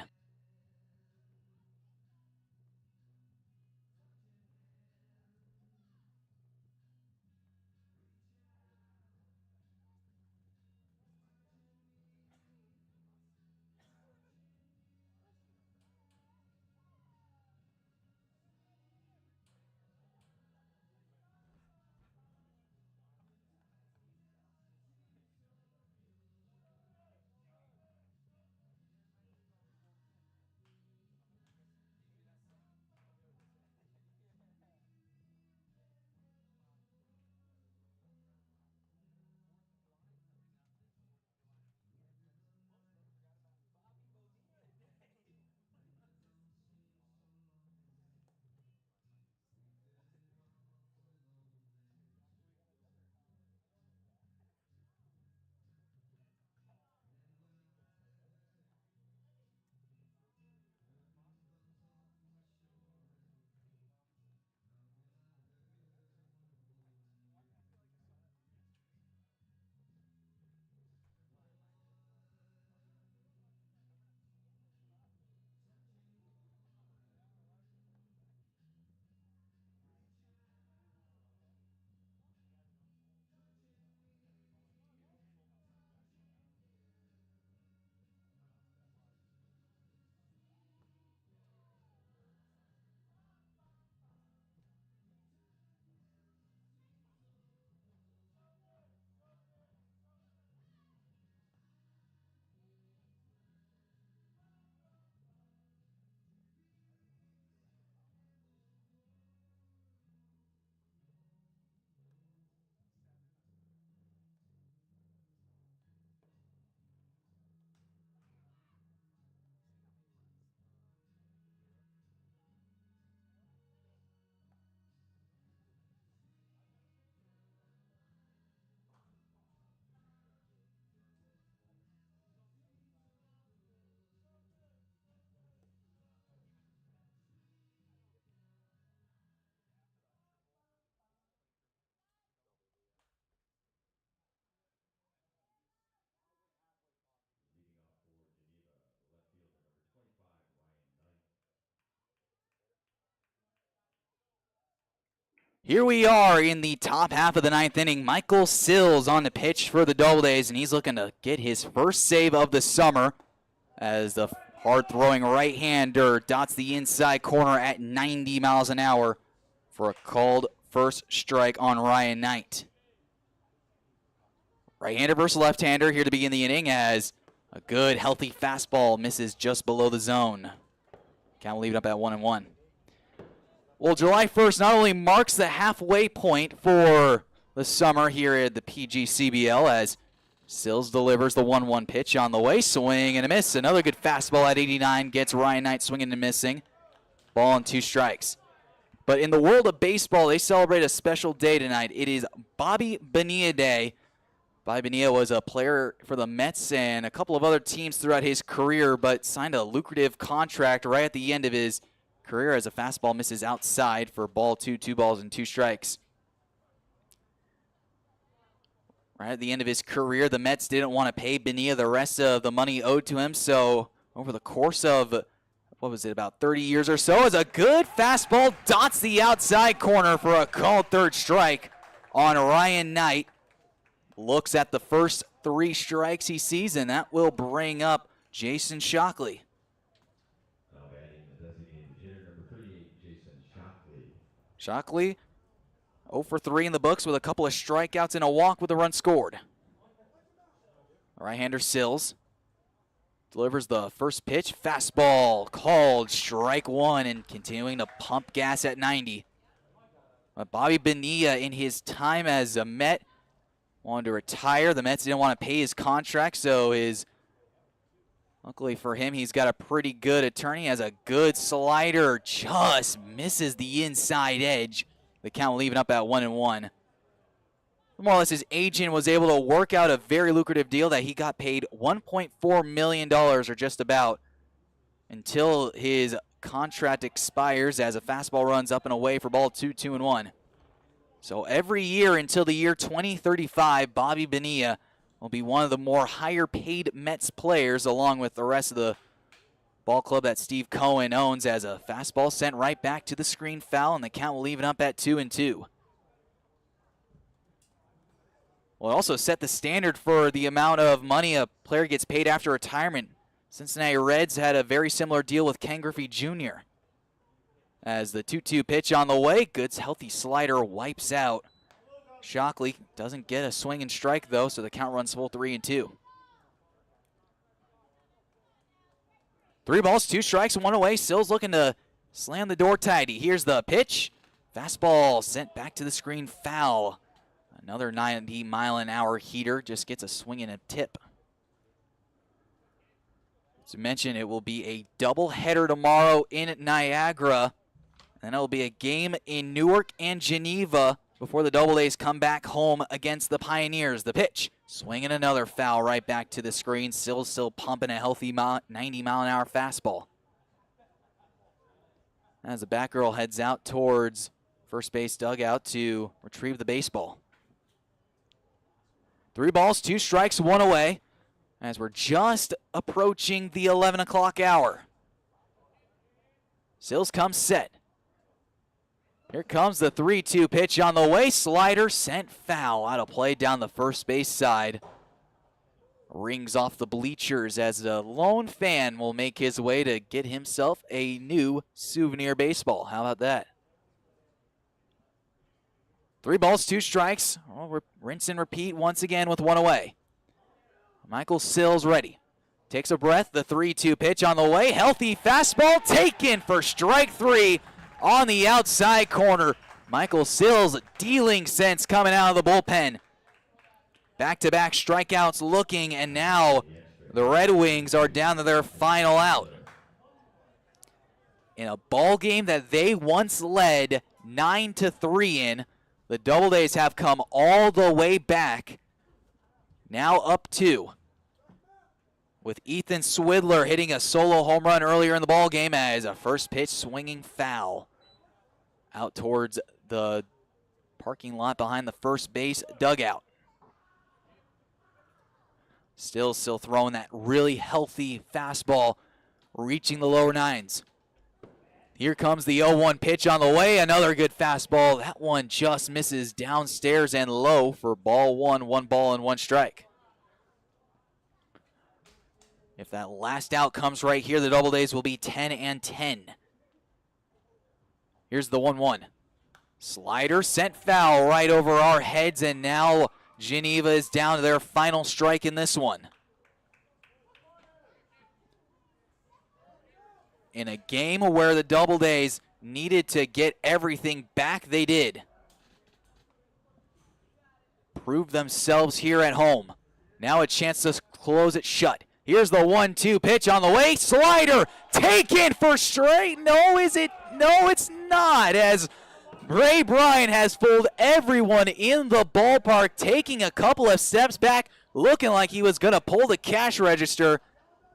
Speaker 1: Here we are in the top half of the ninth inning. Michael Sills on the pitch for the Doubledays, and he's looking to get his first save of the summer as the hard-throwing right-hander dots the inside corner at 90 miles an hour for a called first strike on Ryan Knight. Right-hander versus left-hander here to begin the inning as a good, healthy fastball misses just below the zone. Count will leave it up at 1-1. Well, July 1st not only marks the halfway point for the summer here at the PGCBL as Sills delivers the 1-1 pitch on the way, swing and a miss. Another good fastball at 89 gets Ryan Knight swinging and missing. Ball and 2 strikes. But in the world of baseball, they celebrate a special day tonight. It is Bobby Bonilla Day. Bobby Bonilla was a player for the Mets and a couple of other teams throughout his career, but signed a lucrative contract right at the end of his career as a fastball misses outside for ball 2, 2 balls and 2 strikes. Right at the end of his career, the Mets didn't want to pay Bonilla the rest of the money owed to him, so over the course of, what was it, about 30 years or so, as a good fastball dots the outside corner for a called third strike on Ryan Knight. Looks at the first 3 strikes he sees, and that will bring up Jason Shockley. Shockley 0 for 3 in the books with a couple of strikeouts and a walk with a run scored. Right-hander Sills delivers the first pitch. Fastball called strike 1 and continuing to pump gas at 90. But Bobby Bonilla, in his time as a Met, wanted to retire. The Mets didn't want to pay his contract, so luckily for him, he's got a pretty good attorney. He has a good slider, just misses the inside edge. The count will leave it up at 1-1. More or less, his agent was able to work out a very lucrative deal that he got paid $1.4 million, or just about, until his contract expires as a fastball runs up and away for ball 2, 2-1. So every year until the year 2035, Bobby Bonilla will be one of the more higher-paid Mets players, along with the rest of the ball club that Steve Cohen owns, as a fastball sent right back to the screen foul, and the count will leave it up at 2-2. Well, it also set the standard for the amount of money a player gets paid after retirement. Cincinnati Reds had a very similar deal with Ken Griffey Jr. As the 2-2 pitch on the way, Good's healthy slider wipes out. Shockley doesn't get a swing and strike, though, so the count runs full 3-2. 3 balls, 2 strikes, 1 away. Sills looking to slam the door tidy. Here's the pitch. Fastball sent back to the screen, foul. Another 90-mile-an-hour heater, just gets a swing and a tip. As I mentioned, it will be a doubleheader tomorrow in Niagara. Then it will be a game in Newark and Geneva before the Doubledays come back home against the Pioneers. The pitch, swinging another foul right back to the screen. Sills still pumping a healthy 90-mile-an-hour fastball. As the back girl heads out towards first base dugout to retrieve the baseball. 3 balls, 2 strikes, 1 away, as we're just approaching the 11 o'clock hour. Sills comes set. Here comes the 3-2 pitch on the way. Slider sent foul out of play down the first base side. Rings off the bleachers as the lone fan will make his way to get himself a new souvenir baseball. How about that? 3 balls, 2 strikes. Well, rinse and repeat once again with 1 away. Michael Sills ready. Takes a breath. The 3-2 pitch on the way. Healthy fastball taken for strike 3 on the outside corner. Michael Sills dealing sense coming out of the bullpen. Back-to-back strikeouts looking, and now the Red Wings are down to their final out. In a ball game that they once led 9-3 in, the Doubledays have come all the way back, now up 2. With Ethan Swidler hitting a solo home run earlier in the ball game as a first pitch swinging foul out towards the parking lot behind the first base dugout. Still throwing that really healthy fastball, reaching the lower 9s. Here comes the 0-1 pitch on the way. Another good fastball. That one just misses downstairs and low for ball one. 1 ball and 1 strike. If that last out comes right here, the Doubledays will be 10-10. Here's the 1-1. Slider sent foul right over our heads, and now Geneva is down to their final strike in this one. In a game where the Doubledays needed to get everything back, they did. Prove themselves here at home. Now a chance to close it shut. Here's the 1-2 pitch on the way. Slider taken for straight. No, is it? No, it's not. As Ray Bryant has fooled everyone in the ballpark, taking a couple of steps back, looking like he was going to pull the cash register.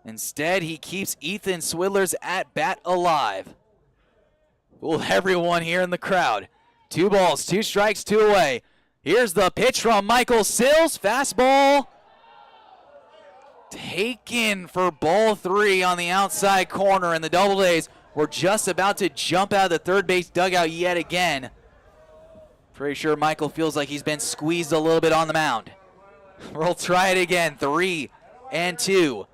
Speaker 1: Instead, he keeps Ethan Swidler's at-bat alive. Fooled everyone here in the crowd. 2 balls, 2 strikes, 2 away. Here's the pitch from Michael Sills. Fastball taken for ball 3 on the outside corner, and the Doubledays were just about to jump out of the third base dugout yet again. Pretty sure Michael feels like he's been squeezed a little bit on the mound. We'll try it again. 3-2.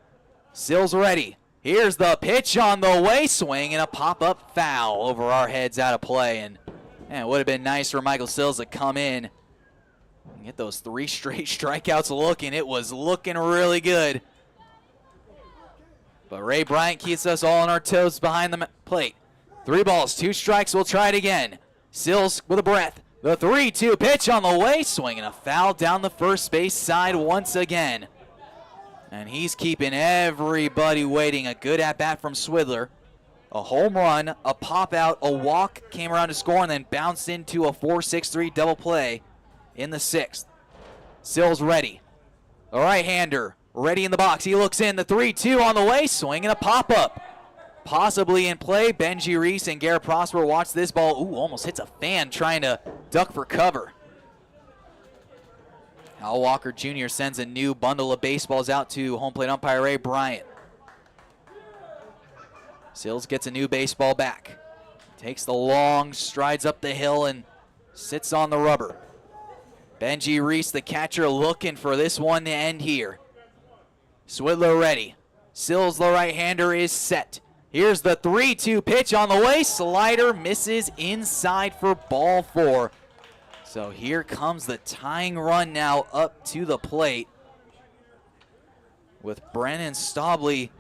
Speaker 1: Sills ready. Here's the pitch on the way. Swing and a pop-up foul over our heads, out of play. And man, it would have been nice for Michael Sills to come in and get those 3 straight strikeouts looking. It was looking really good. But Ray Bryant keeps us all on our toes behind the plate. 3 balls, 2 strikes. We'll try it again. Sills with a breath. The 3-2 pitch on the way. Swinging a foul down the first base side once again. And he's keeping everybody waiting. A good at-bat from Swidler. A home run, a pop-out, a walk came around to score, and then bounced into a 4-6-3 double play in the 6th. Sills ready. A right-hander ready in the box. He looks in. The 3-2 on the way. Swinging a pop-up. Possibly in play. Benji Reese and Garrett Prosper watch this ball. Ooh, almost hits a fan trying to duck for cover. Al Walker Jr. sends a new bundle of baseballs out to home plate umpire Ray Bryant. Sills gets a new baseball back. Takes the long strides up the hill and sits on the rubber. Benji Reese, the catcher, looking for this one to end here. Swidler ready. Sills, the right-hander, is set. Here's the 3-2 pitch on the way. Slider misses inside for ball 4. So here comes the tying run now up to the plate, with Brennan Staubly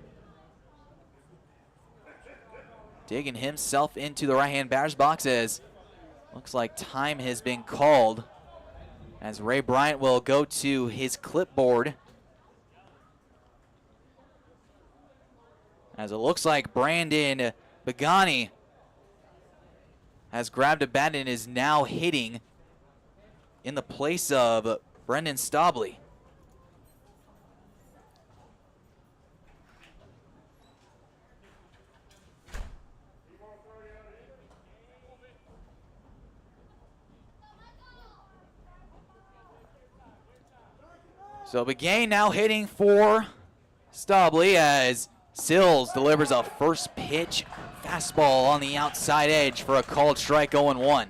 Speaker 1: digging himself into the right-hand batter's box, as looks like time has been called, as Ray Bryant will go to his clipboard, as it looks like Brandon Begani has grabbed a bat and is now hitting in the place of Brendan Staubly. So Begay now hitting for Staubly, as Sills delivers a first pitch fastball on the outside edge for a called strike. 0-1.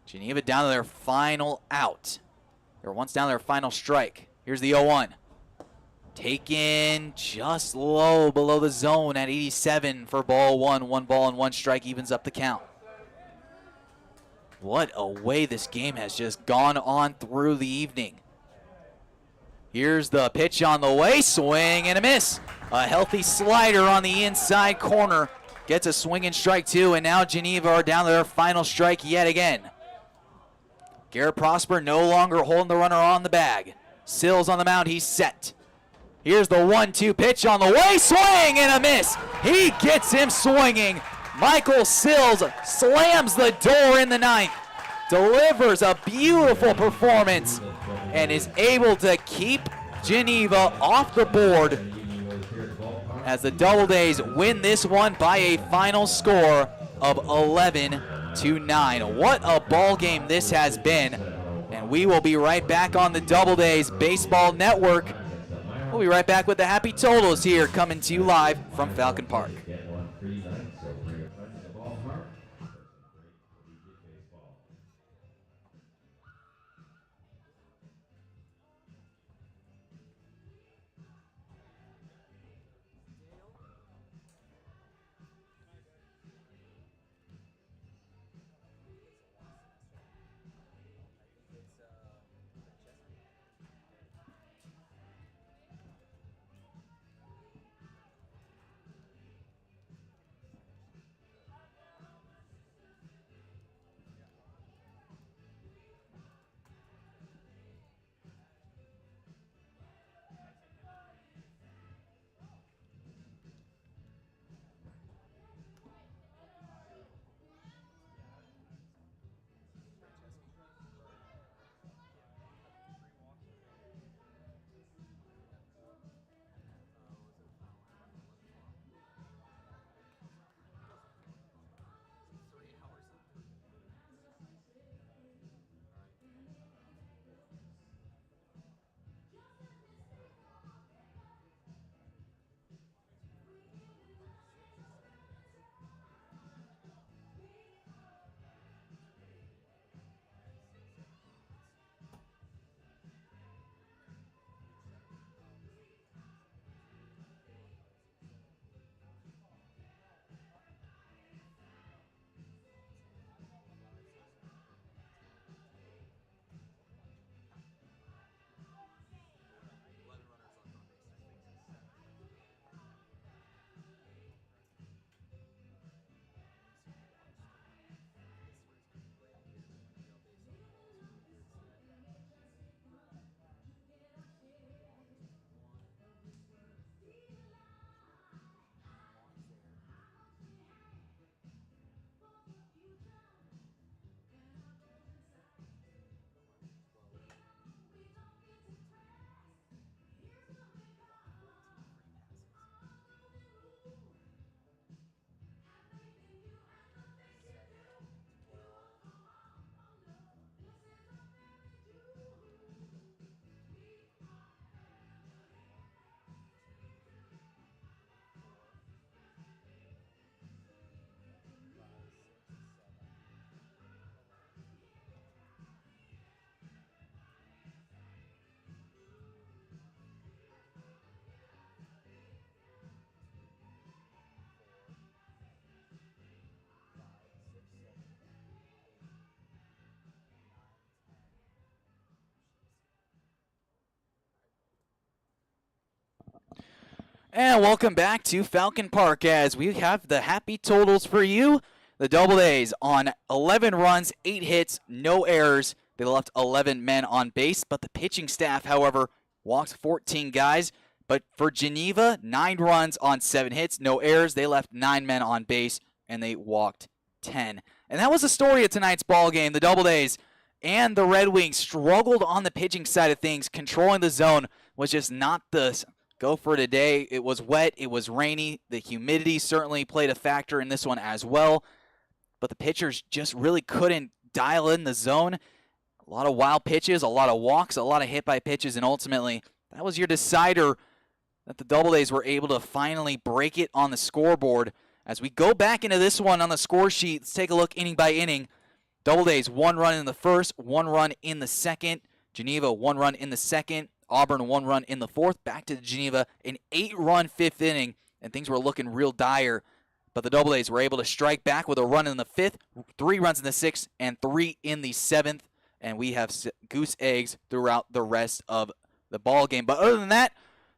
Speaker 1: Geneva down to their final out. They're once down to their final strike. Here's the 0-1. Taken just low below the zone at 87 for ball 1. 1 ball and 1 strike evens up the count. What a way this game has just gone on through the evening. Here's the pitch on the way. Swing and a miss. A healthy slider on the inside corner. Gets a swing and strike 2, and now Geneva are down to their final strike yet again. Garrett Prosper no longer holding the runner on the bag. Sills on the mound, he's set. Here's the 1-2 pitch on the way. Swing and a miss. He gets him swinging. Michael Sills slams the door in the 9th. Delivers a beautiful performance and is able to keep Geneva off the board as the Doubledays win this one by a final score of 11-9. What a ball game this has been. And we will be right back on the Doubledays Baseball Network. We'll be right back with the Happy Totals here, coming to you live from Falcon Park. And welcome back to Falcon Park as we have the happy totals for you. The Doubledays on 11 runs, 8 hits, no errors. They left 11 men on base, but the pitching staff, however, walked 14 guys. But for Geneva, 9 runs on 7 hits, no errors. They left 9 men on base, and they walked 10. And that was the story of tonight's ball game. The Doubledays and the Red Wings struggled on the pitching side of things. Controlling the zone was just not the go for today. It was wet. It was rainy. The humidity certainly played a factor in this one as well. But the pitchers just really couldn't dial in the zone. A lot of wild pitches, a lot of walks, a lot of hit by pitches, and ultimately that was your decider that the Doubledays were able to finally break it on the scoreboard. As we go back into this one on the score sheet, let's take a look inning by inning. Doubledays, 1 run in the first, 1 run in the second. Geneva, 1 run in the second. Auburn, 1 run in the fourth. Back to Geneva, an 8-run 5th inning, and things were looking real dire. But the Doubledays were able to strike back with a run in the 5th, 3 runs in the 6th, and 3 in the 7th. And we have goose eggs throughout the rest of the ball game. But other than that,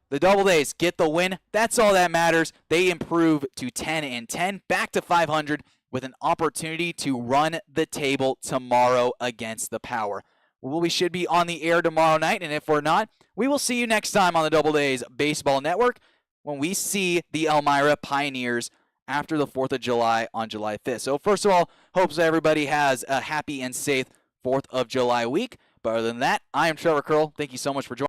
Speaker 1: the Doubledays get the win. That's all that matters. They improve to 10-10, back to 500, with an opportunity to run the table tomorrow against the Power. Well, we should be on the air tomorrow night, and if we're not, we will see you next time on the Doubledays Baseball Network when we see the Elmira Pioneers after the 4th of July on July 5th. So first of all, hopes everybody has a happy and safe 4th of July week. But other than that, I am Trevor Curl. Thank you so much for joining.